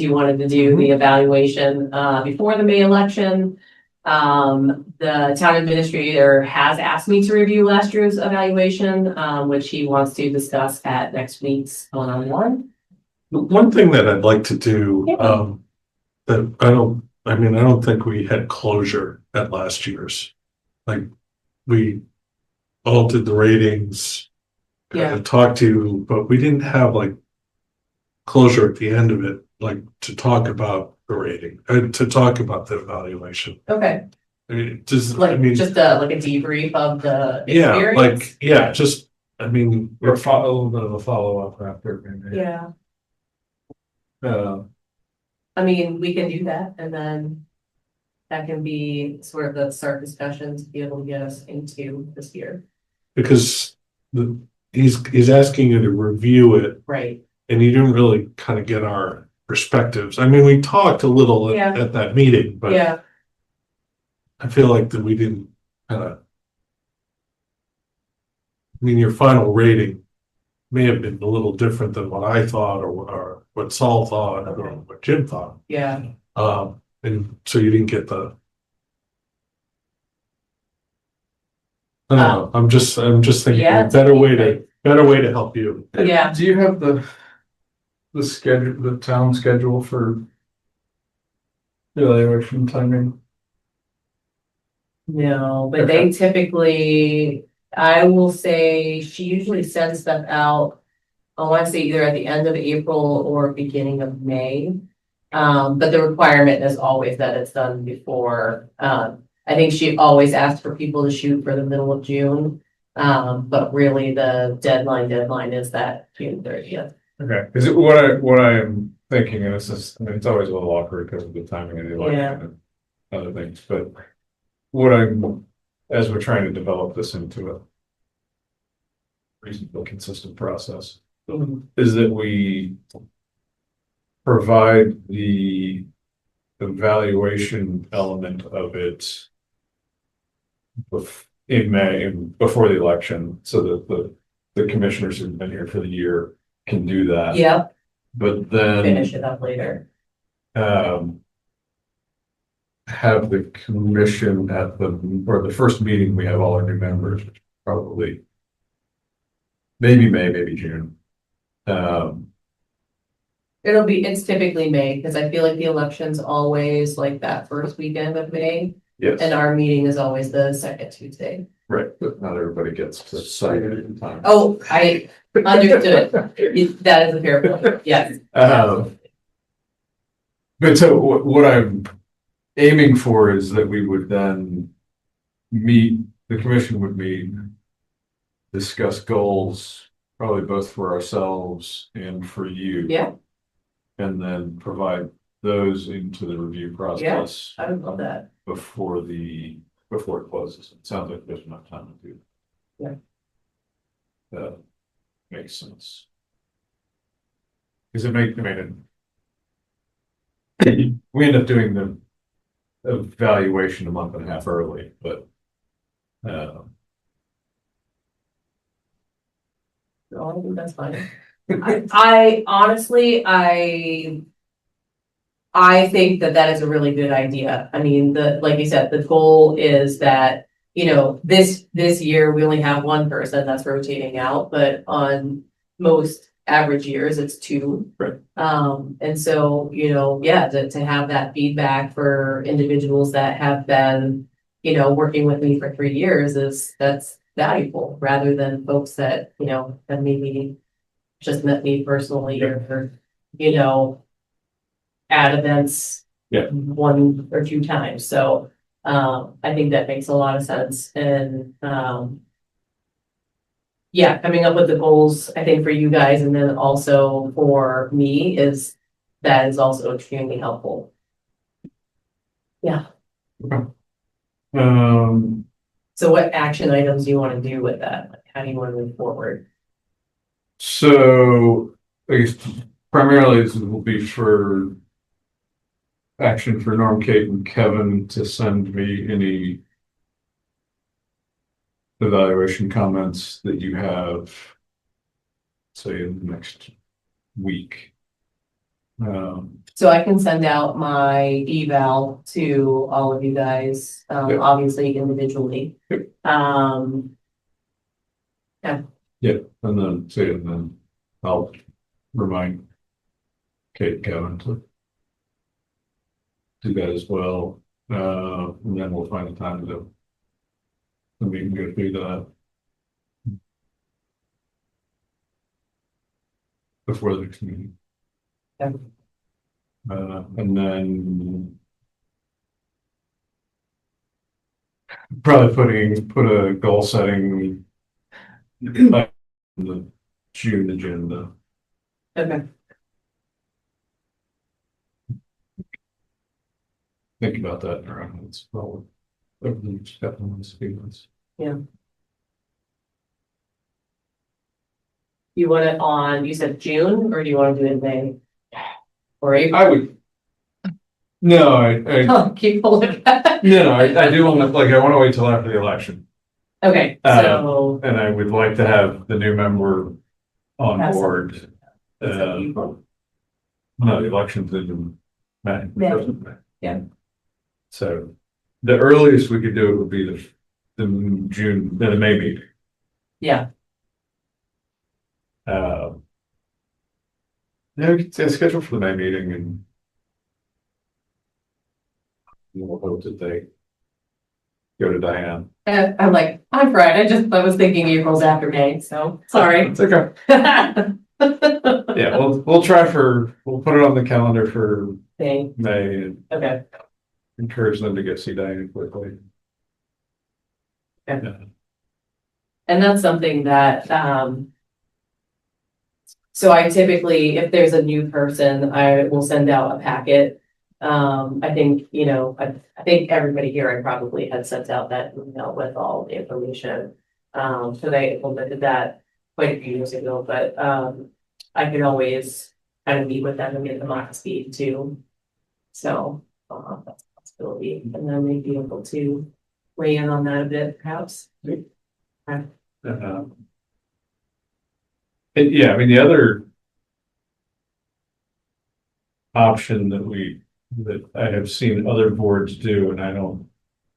Speaker 4: you wanted to do the evaluation, before the May election. The town administrator has asked me to review last year's evaluation, which he wants to discuss at next week's one-on-one.
Speaker 2: One thing that I'd like to do,
Speaker 4: Yeah.
Speaker 2: that I don't think we had closure at last year's. Like, we all did the ratings.
Speaker 4: Yeah.
Speaker 2: Talked to, but we didn't have like closure at the end of it, like to talk about the rating, to talk about the evaluation.
Speaker 4: Okay,
Speaker 2: I mean, just,
Speaker 4: like, just like a debrief of the
Speaker 2: yeah,
Speaker 4: experience?
Speaker 2: like, yeah, just, I mean,
Speaker 1: Or a little bit of a follow-up after. Maybe.
Speaker 4: Yeah, I mean, we can do that, and then that can be sort of the start discussion to be able to get us into this year,
Speaker 2: because he's asking you to review it,
Speaker 4: right?
Speaker 2: and you didn't really kind of get our perspectives. I mean, we talked a little
Speaker 4: Yeah.
Speaker 2: at that meeting, but
Speaker 4: Yeah,
Speaker 2: I feel like that we didn't kind of. I mean, your final rating may have been a little different than what I thought, or what Saul thought, or what Jim thought.
Speaker 4: yeah,
Speaker 2: And so you didn't get the. I don't know. I'm just thinking
Speaker 4: Yeah,
Speaker 2: a better way to help you.
Speaker 4: yeah.
Speaker 1: Do you have the schedule, the town schedule for evaluation timing?
Speaker 4: No, but they typically, I will say, she usually sends stuff out, I want to say either at the end of April or beginning of May. But the requirement is always that it's done before, I think she always asks for people to shoot for the middle of June. But really the deadline is that June 30th.
Speaker 1: Okay, is it what I am thinking, and this is, I mean, it's always a little awkward because of the timing of the election and other things, but what as we're trying to develop this into a reasonable, consistent process, is that we provide the evaluation element of it in May, before the election, so that the commissioners who've been here for the year can do that.
Speaker 4: Yep,
Speaker 1: But then
Speaker 4: finish it up later.
Speaker 1: have the commission or the first meeting, we have all our new members, which probably
Speaker 9: maybe May, maybe June. Um,
Speaker 4: It's typically May, because I feel like the election's always like that first weekend of May,
Speaker 9: yes,
Speaker 4: and our meeting is always the second Tuesday.
Speaker 9: right, but not everybody gets to cite it in time.
Speaker 4: Oh, I understood. That is a fair point, yes.
Speaker 9: But so what I'm aiming for is that we would then meet, the commission would meet, discuss goals, probably both for ourselves and for you.
Speaker 4: Yeah,
Speaker 9: And then provide those into the review process.
Speaker 4: I would love that.
Speaker 9: Before it closes. It sounds like there's enough time to do.
Speaker 4: Yeah.
Speaker 9: That makes sense. Because I mean, we end up doing the evaluation a month and a half early, but
Speaker 4: No, I think that's fine. I honestly, I think that is a really good idea. I mean, like you said, the goal is that, you know, this year we only have one person that's rotating out, but on most average years, it's two.
Speaker 9: Right.
Speaker 4: And so, you know, yeah, to have that feedback for individuals that have been, you know, working with me for 3 years that's valuable, rather than folks that, you know, have maybe just met me personally or, you know, at events.
Speaker 9: Yeah.
Speaker 4: 1 or 2 times. So, I think that makes a lot of sense. And, yeah, coming up with the goals, I think for you guys, and then also for me is also extremely helpful. Yeah. So what action items do you want to do with that? Like, how do you want to move forward?
Speaker 9: so I guess primarily this will be for action for Norm, Kate, and Kevin to send me any evaluation comments that you have, say, in the next week.
Speaker 4: So I can send out my eval to all of you guys,
Speaker 9: Yep.
Speaker 4: obviously individually.
Speaker 9: Yep. And then I'll remind Kate and Kevin to do that as well. And then we'll find a time to we can go through that before the next meeting.
Speaker 4: Yeah.
Speaker 9: And then probably put a goal setting in the June agenda.
Speaker 4: Okay.
Speaker 9: Think about that in our own heads. Well, everything's got on the speeds.
Speaker 4: You want it on, you said June, or do you want to do it in May? Or April?
Speaker 9: I would. No, I
Speaker 4: Oh, keep looking.
Speaker 9: no, I do want to, I want to wait till after the election.
Speaker 4: Okay, so.
Speaker 9: And I would like to have the new member on
Speaker 4: Have some-
Speaker 9: board. No, the election's in May.
Speaker 4: May. Yeah.
Speaker 9: So the earliest we could do it would be the May meeting.
Speaker 4: Yeah,
Speaker 9: Yeah, we could schedule for the May meeting and we'll hope that they go to Diane.
Speaker 4: I'm like, I'm right, I was thinking April's after May, so, sorry.
Speaker 9: It's okay. Yeah, we'll put it on the calendar for
Speaker 4: May,
Speaker 9: May and
Speaker 4: okay,
Speaker 9: encourage them to go see Diane quickly.
Speaker 4: Okay.
Speaker 9: Yeah.
Speaker 4: and that's something that, so I typically, if there's a new person, I will send out a packet. I think, you know, I think everybody here, I probably had sent out that email with all the information. So they implemented that quite a few years ago, but, I can always kind of meet with them and get them up to speed too. So, that's a possibility, and then we'd be able to weigh in on that a bit, perhaps.
Speaker 9: Yeah, I mean, the other option that I have seen other boards do, and I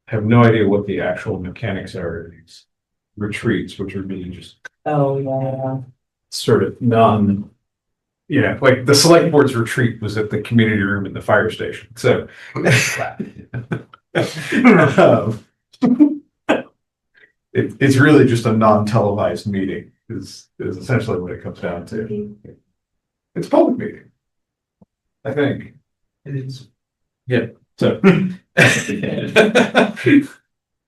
Speaker 9: have no idea what the actual mechanics are of these retreats, which are really just
Speaker 4: Oh, yeah.
Speaker 1: sort of non.
Speaker 9: Like the select board's retreat was at the community room in the fire station, so. It's really just a non-televised meeting is essentially what it comes down to. It's a public meeting. I think.
Speaker 3: It is.
Speaker 9: So.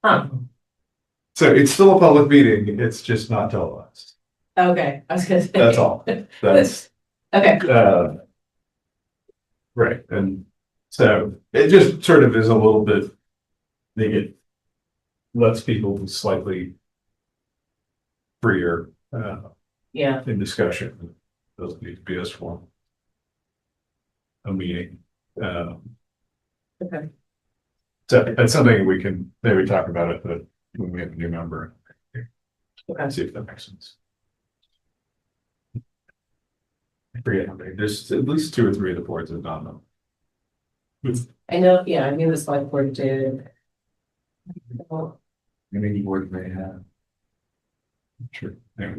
Speaker 4: Huh,
Speaker 9: So it's still a public meeting, it's just not televised.
Speaker 4: okay, I was gonna say.
Speaker 9: That's all. That's,
Speaker 4: Okay,
Speaker 9: right, and so it just sort of is a little bit,
Speaker 1: It lets people slightly freer
Speaker 4: yeah,
Speaker 1: in discussion. Doesn't need to be as formal. A meeting.
Speaker 4: okay.
Speaker 1: So that's something we can maybe talk about it, but when we have a new member.
Speaker 4: Okay.
Speaker 1: See if that makes sense. I forget how many, there's at least 2 or 3 of the boards that don't know.
Speaker 4: I know, yeah, I knew the select board did. Well,
Speaker 9: any board may have.
Speaker 1: Sure. Yeah.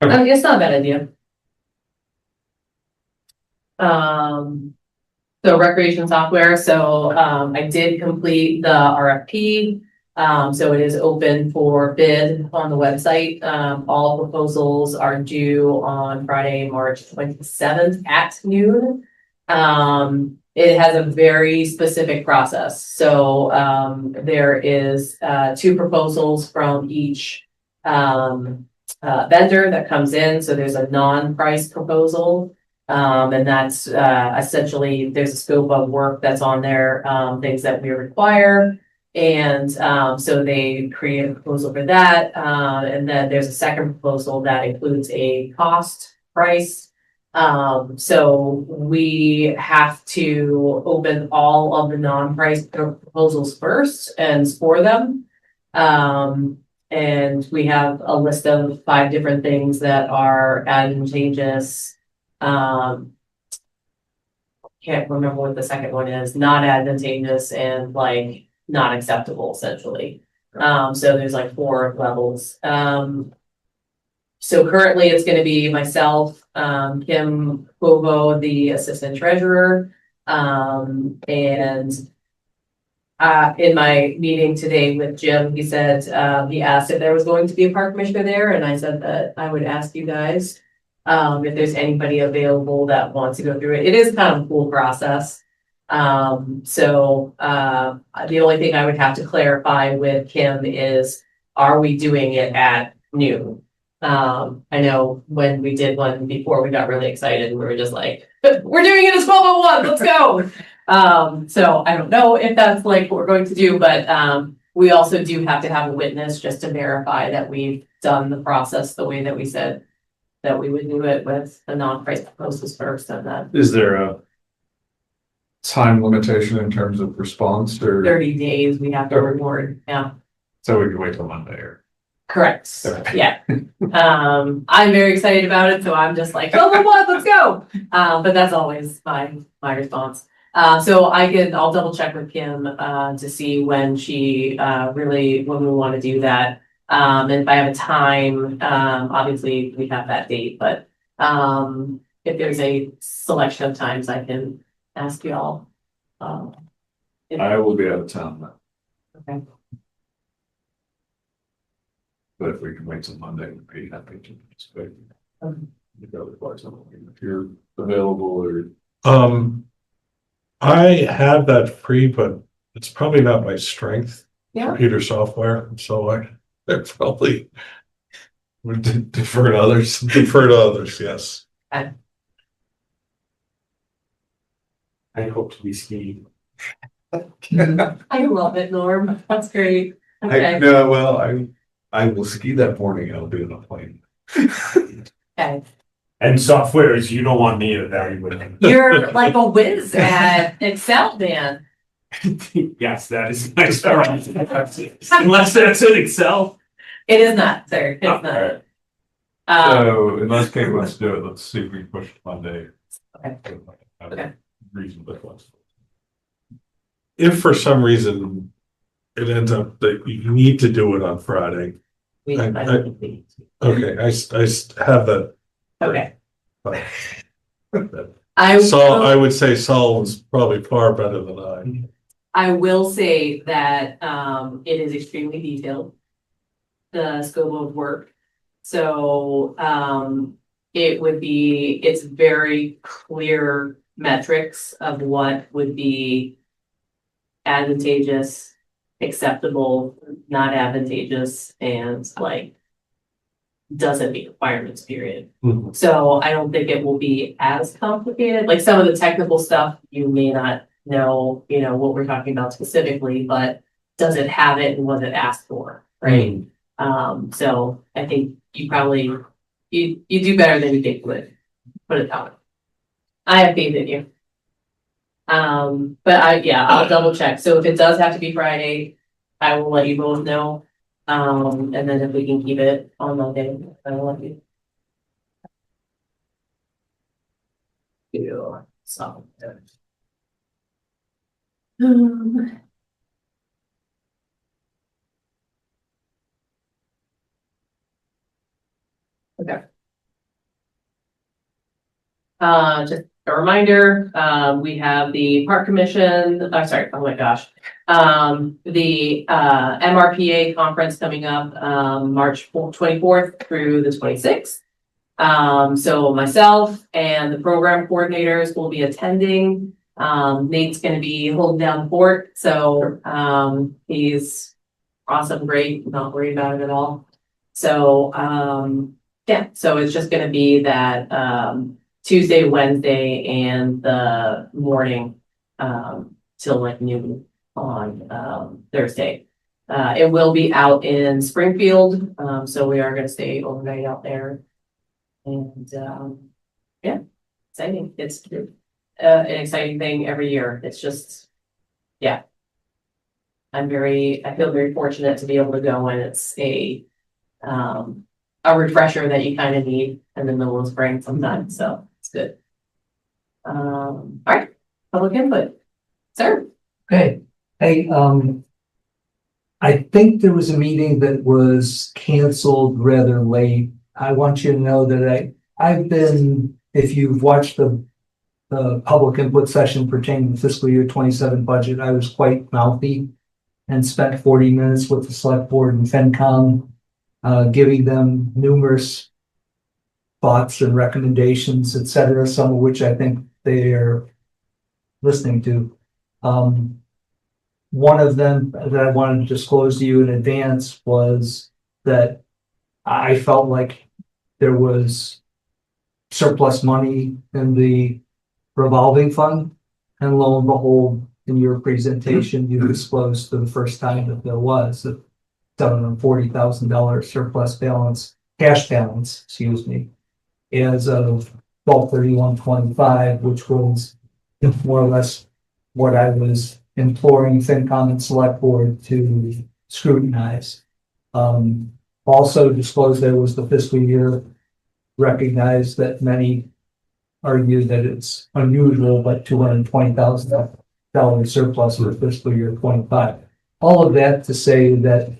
Speaker 4: I mean, it's not a bad idea. So recreation software, so, I did complete the RFP. So it is open for bid on the website. All proposals are due on Friday, March 27th at noon. It has a very specific process. So, there is, 2 proposals from each, vendor that comes in. So there's a non-price proposal. And that's, essentially, there's a scope of work that's on there, things that we require. And, so they create a proposal for that. And then there's a second proposal that includes a cost price. So we have to open all of the non-price proposals first and score them. And we have a list of 5 different things that are advantageous. Can't remember what the second one is, not advantageous and like not acceptable essentially. So there's like 4 levels. So currently it's gonna be myself, Kim Quovo, the assistant treasurer. And in my meeting today with Jim, he said, he asked if there was going to be a park commissioner there, and I said that I would ask you guys if there's anybody available that wants to go through it. It is kind of a cool process. So the only thing I would have to clarify with Kim is, are we doing it at noon? I know when we did one before, we got really excited. We were just like, we're doing it at 12:01, let's go. So I don't know if that's like what we're going to do, but we also do have to have a witness just to verify that we've done the process the way that we said that we would do it, with the non-price proposals first and then
Speaker 9: Is there a time limitation in terms of response or?
Speaker 4: 30 days we have to reward. Yeah,
Speaker 1: So we can wait till Monday or.
Speaker 4: correct.
Speaker 1: Okay.
Speaker 4: Yeah. I'm very excited about it, so I'm just like, oh, let's go. But that's always my response. So I'll double check with Kim to see when she when we want to do that. And if I have a time, obviously we have that date, but if there's a selection of times, I can ask y'all.
Speaker 9: I will be out of town then.
Speaker 4: Okay.
Speaker 9: But if we can wait till Monday, we'd be happy to participate. If you're available or.
Speaker 2: I have that free, but it's probably not my strength.
Speaker 4: Yeah.
Speaker 2: Computer software, so I probably would defer to others. Defer to others, yes.
Speaker 7: I hope to be skiing.
Speaker 4: I love it, Norm. That's great. Okay.
Speaker 9: No, well, I will ski that morning. I'll be on a plane.
Speaker 4: Okay.
Speaker 7: And softwares, you don't want me evaluating.
Speaker 4: You're like a whiz at Excel, man.
Speaker 7: Yes, that is my story. Unless that's in Excel.
Speaker 4: It is not, sir. It's not.
Speaker 7: Alright.
Speaker 9: So unless Kate wants to do it, let's see if we can push it Monday.
Speaker 4: Okay. Okay.
Speaker 9: Reasonably close.
Speaker 2: If for some reason it ends up that you need to do it on Friday,
Speaker 4: We,
Speaker 2: I-
Speaker 4: I don't think we-
Speaker 2: Okay, have that.
Speaker 4: Okay.
Speaker 2: but-
Speaker 4: I
Speaker 2: I would say Saul is probably far better than
Speaker 4: I will say that it is extremely detailed. The scope of work. So it's very clear metrics of what would be advantageous, acceptable, not advantageous, and like doesn't meet requirements, period.
Speaker 2: I.
Speaker 4: So I don't think it will be as complicated, like some of the technical stuff, you may not know, what we're talking about specifically, but does it have it and was it asked for, right? So I think you probably, you do better than you think you would, put it that way. I have faith in you. But I'll double check, so if it does have to be Friday, I will let you both know. And then if we can keep it on Monday, I will let you. Yeah, so. Okay. Just a reminder, we have the Park Commission, oh my gosh. The MRPA conference coming up, March 24th through the 26th. So myself and the program coordinators will be attending. Nate's gonna be holding down the fort, so he's awesome, great, not worried about it at all. So yeah, so it's just gonna be that Tuesday, Wednesday, and the morning till like noon on Thursday. It will be out in Springfield, so we are gonna stay overnight out there. And yeah, exciting. It's an exciting thing every year. It's just, yeah. I feel very fortunate to be able to go, and it's a refresher that you kind of need in the middle of spring sometimes, so it's good. All right, public input, sir.
Speaker 3: Okay, hey, I think there was a meeting that was canceled rather late. I want you to know that I've been, if you've watched the public input session pertaining to fiscal year 27 budget, I was quite mouthy and spent 40 minutes with the select board and FinCom, giving them numerous thoughts and recommendations, et cetera, some of which I think they are listening to. One of them that I wanted to disclose to you in advance was that I felt like there was surplus money in the revolving fund, and lo and behold, in your presentation, you disclosed for the first time that there was a $740,000 surplus balance, cash balance, excuse me, as of 12/31/25, which was more or less what I was imploring FinCom and Select Board to scrutinize. Also disclosed there was the fiscal year, recognized that many argue that it's unusual, but $220,000 surplus for fiscal year 25. All of that to say that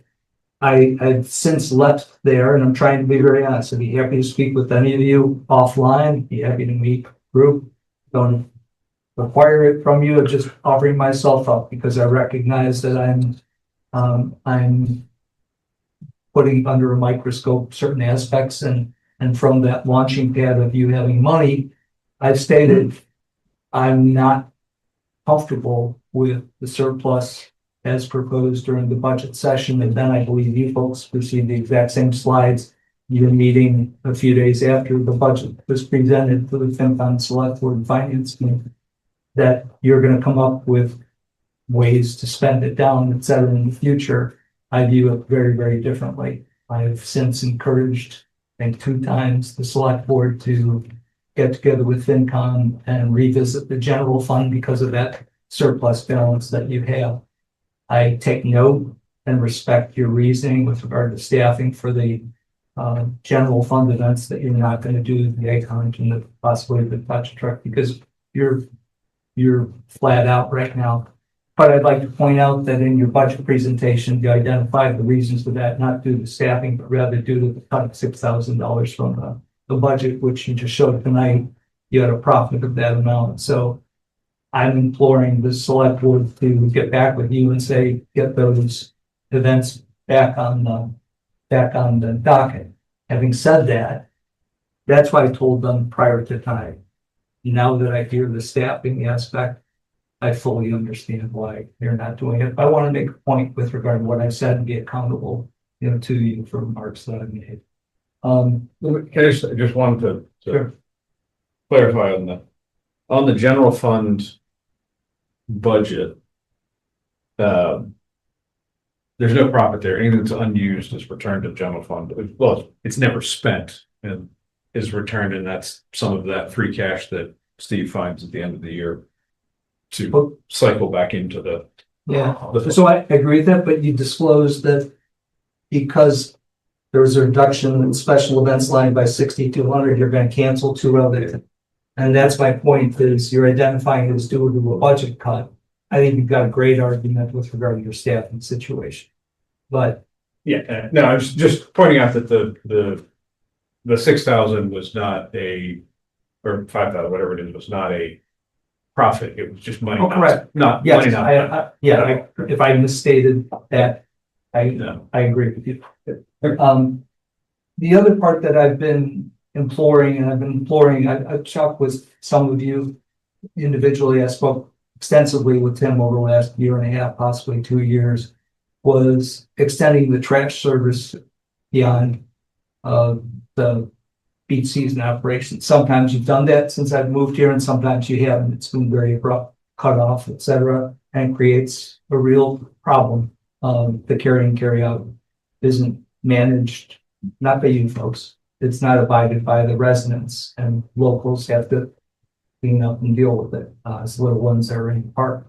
Speaker 3: I've since left there, and I'm trying to be very honest. I'd be happy to speak with any of you offline, be happy to meet group. Don't require it from you, just offering myself up because I recognize that I'm putting under a microscope certain aspects, and from that launching pad of you having money, I've stated I'm not comfortable with the surplus as proposed during the budget session, and then I believe you folks received the exact same slides. Your meeting a few days after the budget was presented to the FinCom Select Board and Finance Committee, that you're going to come up with ways to spend it down, et cetera, in the future. I view it very, very differently. I have since encouraged, I think 2 times, the Select Board to get together with FinCom and revisit the general fund because of that surplus balance that you have. I take note and respect your reasoning with regard to staffing for the general fund events, that you're not going to do the egg hunt and possibly the touch truck because you're flat out right now. But I'd like to point out that in your budget presentation, you identified the reasons for that, not due to staffing, but rather due to the cut of $6,000 from the budget, which you just showed tonight. You had a profit of that amount. So I'm imploring the select board to get back with you and say, get those events back on the docket. Having said that, that's why I told them prior to tonight. Now that I hear the staffing aspect, I fully understand why they're not doing it. I want to make a point with regard to what I said and be accountable, to you for remarks that I made.
Speaker 1: I just wanted to
Speaker 3: Sure.
Speaker 1: clarify on the general fund budget. There's no profit there. Anything that's unused is returned to general fund. Well, it's never spent and is returned, and that's some of that free cash that Steve finds at the end of the year to cycle back into the.
Speaker 3: Yeah, so I agree with that, but you disclosed that because there was a reduction in special events line by 6,200, you're going to cancel 2 other. And that's my point, is you're identifying it as due to a budget cut. I think you've got a great argument with regard to your staffing situation. But
Speaker 1: Yeah, no, I was just pointing out that the 6,000 was not or 5,000, whatever it is, was not a profit. It was just money.
Speaker 3: Oh, correct.
Speaker 1: Not
Speaker 3: yes,
Speaker 1: money. Not
Speaker 3: if I misstated that,
Speaker 1: no.
Speaker 3: I agree with you. The other part that I've been imploring, I've talked with some of you individually. I spoke extensively with Tim over the last year and a half, possibly 2 years, was extending the trash service beyond the beach season operation. Sometimes you've done that since I've moved here, and sometimes you haven't. It's been very abrupt, cut off, etc., and creates a real problem. The carry and carry out isn't managed, not by you folks. It's not abided by the residents, and locals have to clean up and deal with it as little ones that are in the park.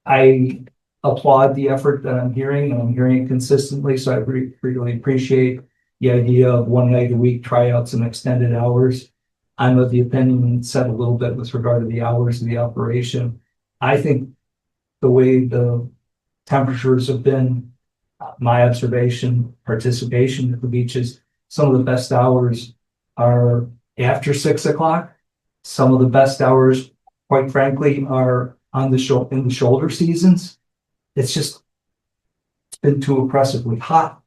Speaker 3: I applaud the effort that I'm hearing, and I'm hearing it consistently. So I really appreciate the idea of 1 night a week tryouts and extended hours. I'm of the opinion, and said a little bit with regard to the hours of the operation. I think the way the temperatures have been, my observation, participation at the beaches, some of the best hours are after 6 o'clock. Some of the best hours, quite frankly, are on in the shoulder seasons. It's been too oppressively hot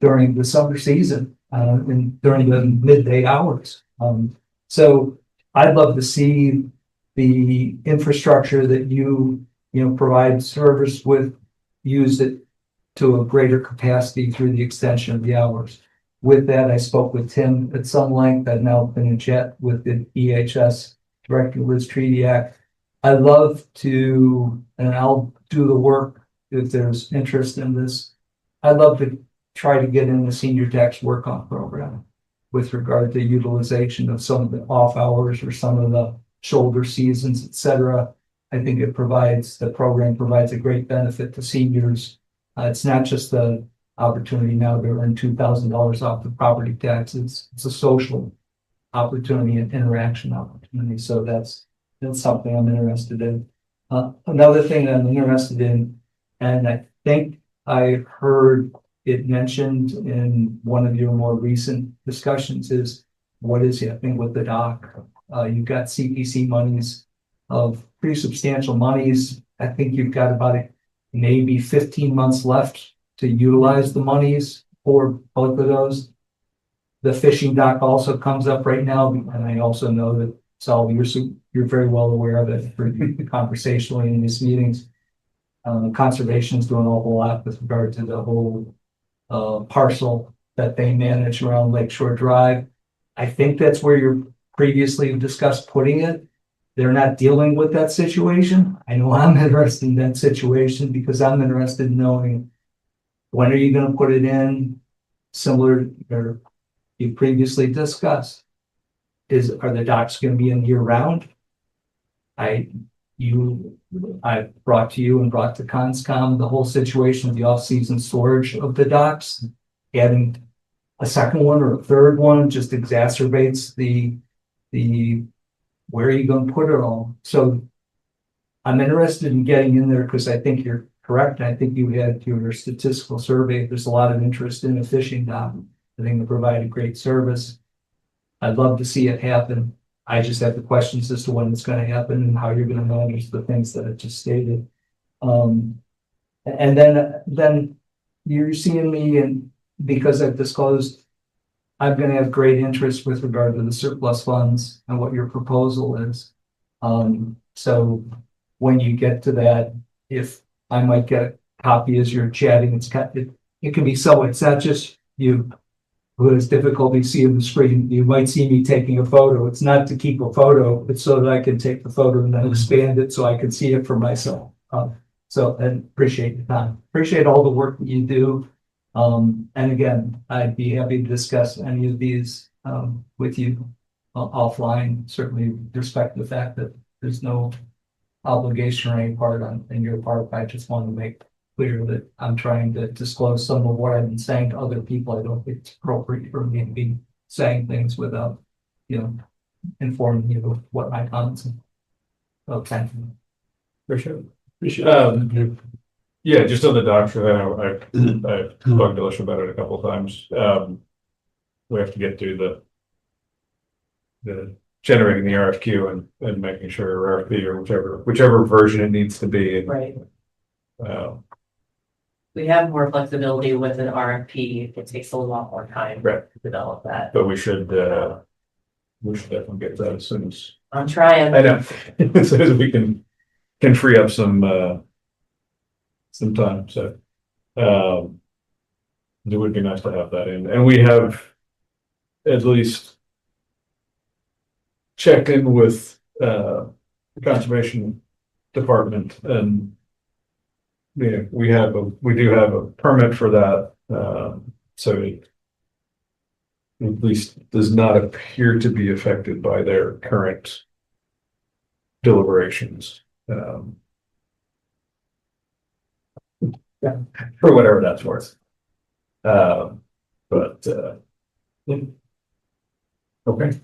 Speaker 3: during the summer season and during the midday hours. So I'd love to see the infrastructure that you provide service with, use it to a greater capacity through the extension of the hours. With that, I spoke with Tim at some length. I've now been in chat with the EHS Director Liz Trediak. I love to, and I'll do the work if there's interest in this. I'd love to try to get in the senior tax work-on program with regard to utilization of some of the off hours or some of the shoulder seasons, etc. I think the program provides a great benefit to seniors. It's not just the opportunity now to earn $2,000 off the property taxes. It's a social opportunity and interaction opportunity. So that's something I'm interested in. Another thing that I'm interested in, and I think I heard it mentioned in one of your more recent discussions, is what is happening with the dock. You've got CPC monies of pretty substantial monies. I think you've got about maybe 15 months left to utilize the monies for both of those. The fishing dock also comes up right now, and I also know that Saul, you're very well aware of it conversationally in these meetings. Conservation is doing an awful lot with regard to the whole parcel that they manage around Lakeshore Drive. I think that's where you previously discussed putting it. They're not dealing with that situation. I know I'm interested in that situation because I'm interested in knowing when are you going to put it in, similar or you previously discussed. Are the docks going to be in year round? I brought to you and brought to Conscom the whole situation of the off-season storage of the docks. Adding a second one or a third one just exacerbates the where are you going to put it all? So I'm interested in getting in there because I think you're correct. I think you had your statistical survey. There's a lot of interest in a fishing dock. I think they provide a great service. I'd love to see it happen. I just have the questions as to when it's gonna happen and how you're gonna manage the things that I just stated. And then you're seeing me, and because I've disclosed, I'm gonna have great interest with regard to the surplus funds and what your proposal is. So when you get to that, if I might get a copy as you're chatting, it can be so, it's not just you who has difficulty seeing the screen. You might see me taking a photo. It's not to keep a photo, it's so that I can take the photo and then expand it so I can see it for myself. And appreciate your time. Appreciate all the work that you do. And again, I'd be happy to discuss any of these with you offline. Certainly respect the fact that there's no obligation on any part in your part. I just want to make clear that I'm trying to disclose some of what I've been saying to other people. I don't think it's appropriate for me to be saying things without, informing you of what my comments are. Okay.
Speaker 1: For sure. Yeah, just on the doctor, I've talked to Alicia about it a couple of times. We have to get through the generating the RFQ and making sure RFP or whichever version it needs to be.
Speaker 4: Right.
Speaker 1: Uh,
Speaker 4: We have more flexibility with an RFP. It takes a lot more time
Speaker 1: Right.
Speaker 4: to develop that.
Speaker 1: but we should definitely get that as soon as,
Speaker 4: I'm trying.
Speaker 1: I know, as soon as we can free up some time, so. It would be nice to have that in, and we have at least checked in with, the Conservation Department, and we do have a permit for that, so it at least does not appear to be affected by their current deliberations. Yeah, for whatever that's worth. Okay.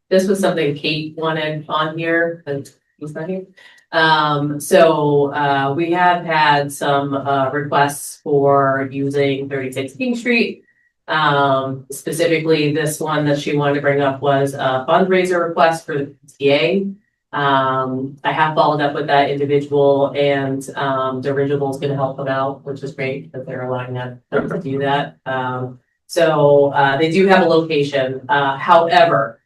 Speaker 4: This was something Kate wanted on here, and he's not here. So we have had some requests for using 36 King Street. Specifically, this one that she wanted to bring up was a fundraiser request for the PTA. I have followed up with that individual, and the original is going to help them out, which is great that they're allowing them to do that. So they do have a location. However,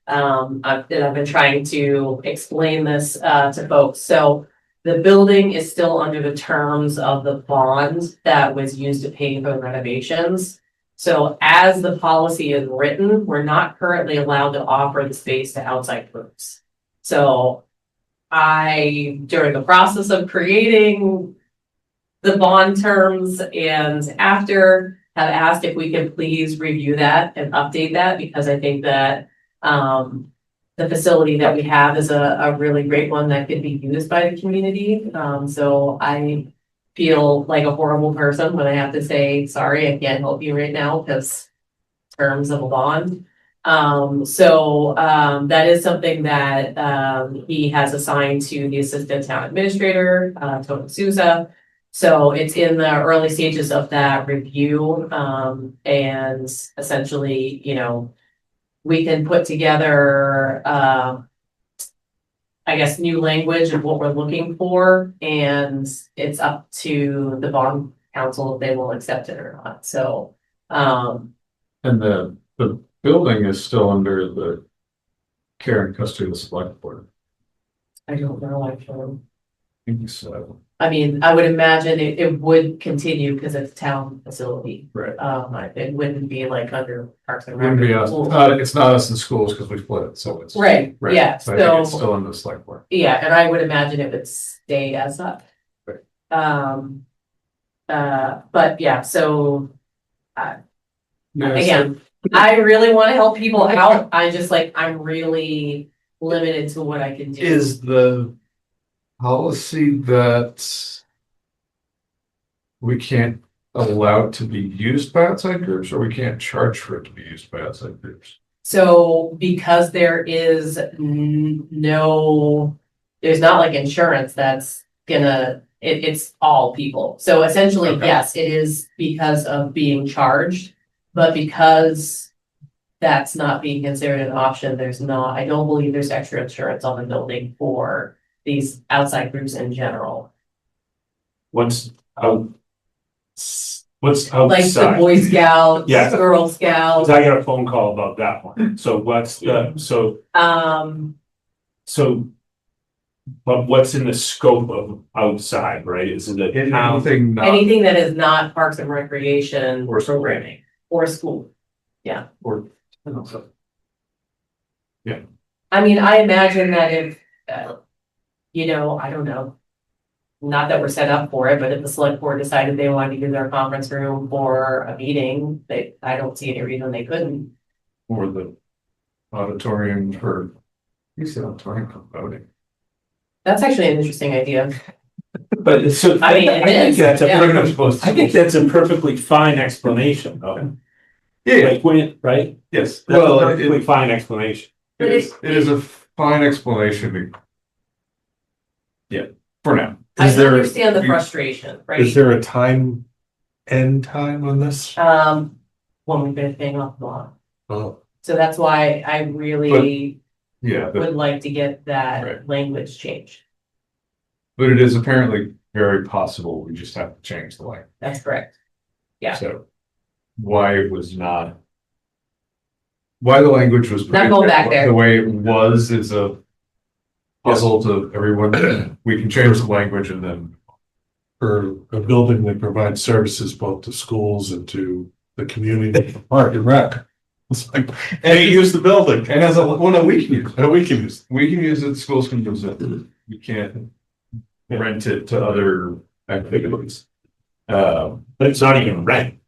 Speaker 4: I've been trying to explain this to folks. So the building is still under the terms of the bond that was used to pay for the renovations. So as the policy is written, we're not currently allowed to offer the space to outside groups. So during the process of creating the bond terms and after, have asked if we can please review that and update that, because I think that the facility that we have is a really great one that could be used by the community. So I feel like a horrible person when I have to say, sorry, I can't help you right now because terms of a bond. That is something that he has assigned to the assistant town administrator, Tony Souza. So it's in the early stages of that review. And essentially, we can put together, I guess, new language of what we're looking for, and it's up to the bond council if they will accept it or not. So,
Speaker 9: And the building is still under the care and custody of the select board.
Speaker 4: I don't know, actually.
Speaker 9: I think so.
Speaker 4: I mean, I would imagine it would continue because it's a town facility.
Speaker 9: Right.
Speaker 4: It wouldn't be like under Parks and Rec.
Speaker 9: Wouldn't be us, it's not us in schools because we split it, so it's.
Speaker 4: Right, yeah,
Speaker 9: So I think it's
Speaker 4: so,
Speaker 9: still in the select board.
Speaker 4: yeah, and I would imagine it would stay as such.
Speaker 9: Right.
Speaker 4: But yeah, so
Speaker 9: Yeah, so-
Speaker 4: again, I really want to help people out. I'm really limited to what I can do.
Speaker 9: Is the policy that we can't allow it to be used by outside groups, or we can't charge for it to be used by outside groups?
Speaker 4: So because there is no, there's not like insurance that's gonna, it's all people. So essentially,
Speaker 9: Okay.
Speaker 4: yes, it is because of being charged, but because that's not being considered an option, there's not, I don't believe there's extra insurance on the building for these outside groups in general.
Speaker 7: What's out? What's
Speaker 4: Like the
Speaker 7: outside?
Speaker 4: Boy Scouts,
Speaker 7: Yeah.
Speaker 4: Girl Scouts,
Speaker 7: I got a phone call about that one. So what's so but what's in the scope of outside, right? Is it a town?
Speaker 9: Anything not,
Speaker 4: anything that is not Parks and Recreation
Speaker 7: Or school.
Speaker 4: programming or school.
Speaker 7: Or
Speaker 4: I mean, I imagine that if, you know, I don't know. Not that we're set up for it, but if the select board decided they wanted to use our conference room for a meeting, I don't see any reason they couldn't.
Speaker 9: or the auditorium for, you said auditorium for voting.
Speaker 4: That's actually an interesting idea.
Speaker 7: But so
Speaker 4: I mean, it is,
Speaker 7: that's a
Speaker 4: yeah.
Speaker 7: I think that's a perfectly fine explanation though.
Speaker 9: Yeah,
Speaker 7: Like when, right?
Speaker 9: yes,
Speaker 7: That's a
Speaker 9: well,
Speaker 7: perfectly fine explanation.
Speaker 9: it is a fine explanation. Yeah, for now.
Speaker 4: I
Speaker 2: Is there-
Speaker 4: understand the frustration,
Speaker 2: Is
Speaker 4: right?
Speaker 2: there a end time on this?
Speaker 4: When we've been paying off the loan.
Speaker 2: Oh,
Speaker 4: So that's why I really
Speaker 9: Yeah, but
Speaker 4: would like to get that
Speaker 9: Right.
Speaker 4: language changed.
Speaker 9: it is apparently very possible, we just have to change the language.
Speaker 4: That's correct. Yeah.
Speaker 9: So why it was not. Why the language was.
Speaker 4: Not going back there.
Speaker 9: The way it was is a puzzle to everyone. We can change the language and then.
Speaker 2: for a building that provides services both to schools and to the community, park and rec. It's like, hey, use the building.
Speaker 9: And as a, well, no, we can use it.
Speaker 2: And we can use.
Speaker 9: We can use it, schools can use it. We can't rent it to other activities.
Speaker 7: But it's not even rent.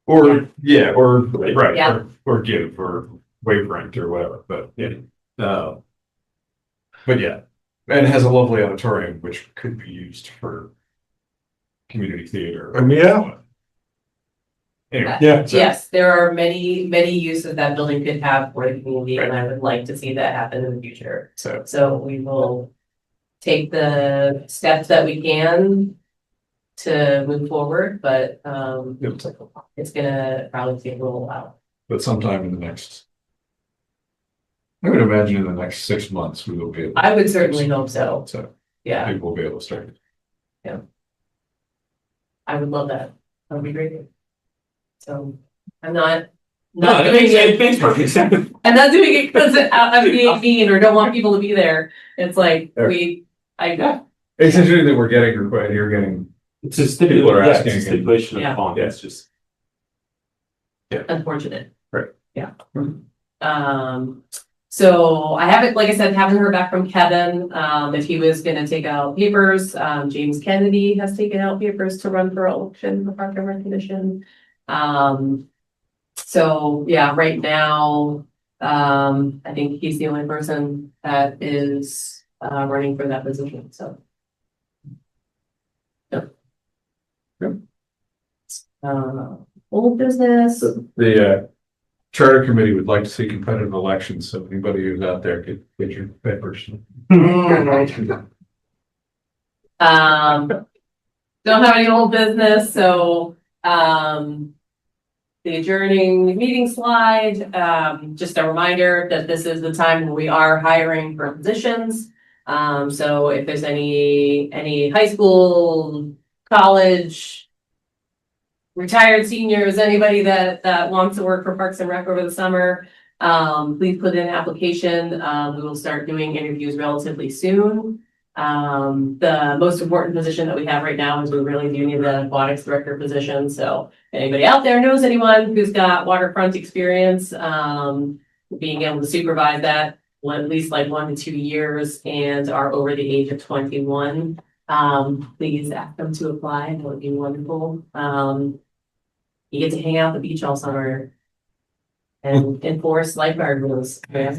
Speaker 9: Or, yeah, or, right,
Speaker 4: Yeah.
Speaker 9: or give, or waive rent or whatever, but, yeah. But yeah, and it has a lovely auditorium, which could be used for community theater.
Speaker 2: Yeah.
Speaker 9: Anyway,
Speaker 2: Yeah.
Speaker 4: Yes, there are many uses that building could have for the community, and I would like to see that happen in the future.
Speaker 9: so,
Speaker 4: So we will take the steps that we can to move forward, but it's gonna probably take a little while.
Speaker 9: but sometime in the next. I would imagine in the next 6 months, we will be able.
Speaker 4: I would certainly hope so.
Speaker 9: So
Speaker 4: Yeah,
Speaker 9: people will be able to start.
Speaker 4: I would love that. That would be great. So I'm not
Speaker 7: No,
Speaker 4: doing it.
Speaker 7: makes perfect sense.
Speaker 4: I'm not doing it because I'm being mean or don't want people to be there. It's like
Speaker 9: It's interesting that we're getting, you're getting,
Speaker 7: It's a
Speaker 9: People are
Speaker 7: stipulation,
Speaker 9: asking
Speaker 7: it's a stipulation of
Speaker 4: Yeah.
Speaker 7: the bond, it's just.
Speaker 4: unfortunate.
Speaker 9: Right.
Speaker 4: Yeah. So I haven't, like I said, haven't heard back from Kevin, if he was gonna take out papers. James Kennedy has taken out papers to run for election for Park and Rec Commission. So yeah, right now, I think he's the only person that is, running for that position, so. Yep. Old business.
Speaker 9: the charter committee would like to see competitive elections, so anybody who's out there get your papers.
Speaker 4: Don't have any old business, so, the adjourning meeting slide, just a reminder that this is the time when we are hiring for positions. So if there's any high school, college, retired seniors, anybody that wants to work for Parks and Rec over the summer, please put in an application. We will start doing interviews relatively soon. The most important position that we have right now is we really do need the aquatics director position. So if anybody out there knows anyone who's got waterfront experience, being able to supervise that at least like 1 to 2 years and are over the age of 21, please ask them to apply. That would be wonderful. You get to hang out at the beach all summer and enforce lifeguard rules. Yeah,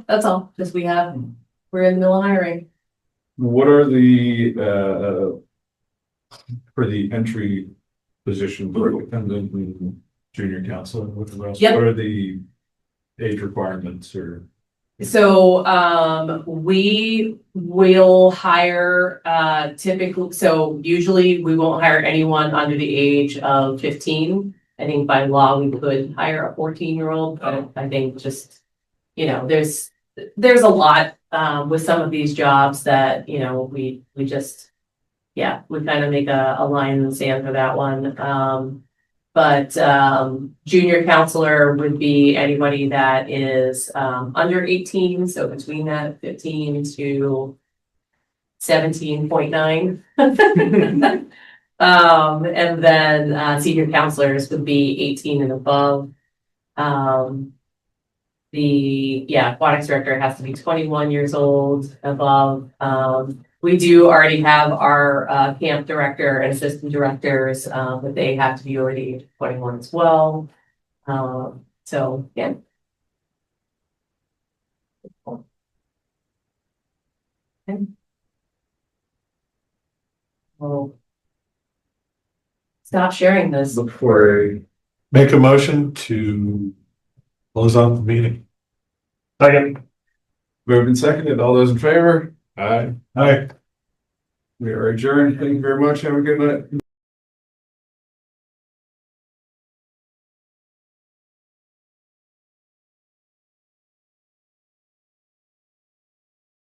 Speaker 4: that's all. Just we're in the middle of hiring.
Speaker 9: What are the, for the entry position, junior counselor with the rest?
Speaker 4: Yep.
Speaker 9: What are the age requirements or?
Speaker 4: So, we will hire, typically, so usually we won't hire anyone under the age of 15. I think by law, we could hire a 14-year-old, but I think just, you know, there's a lot, with some of these jobs that, you know, we just, yeah, we kind of make a line in the sand for that one. But junior counselor would be anybody that is under 18, so between that 15 to 17.9. And then senior counselors would be 18 and above. The aquatics director has to be 21 years old above. We do already have our camp director and assistant directors, but they have to be already 21 as well. So yeah. Okay. Well, stop sharing this.
Speaker 9: Look for a
Speaker 2: Make a motion to close out the meeting.
Speaker 1: Second.
Speaker 9: moved and seconded. All those in favor? Aye.
Speaker 2: Aye.
Speaker 9: We are adjourned. Thank you very much. Have a good night.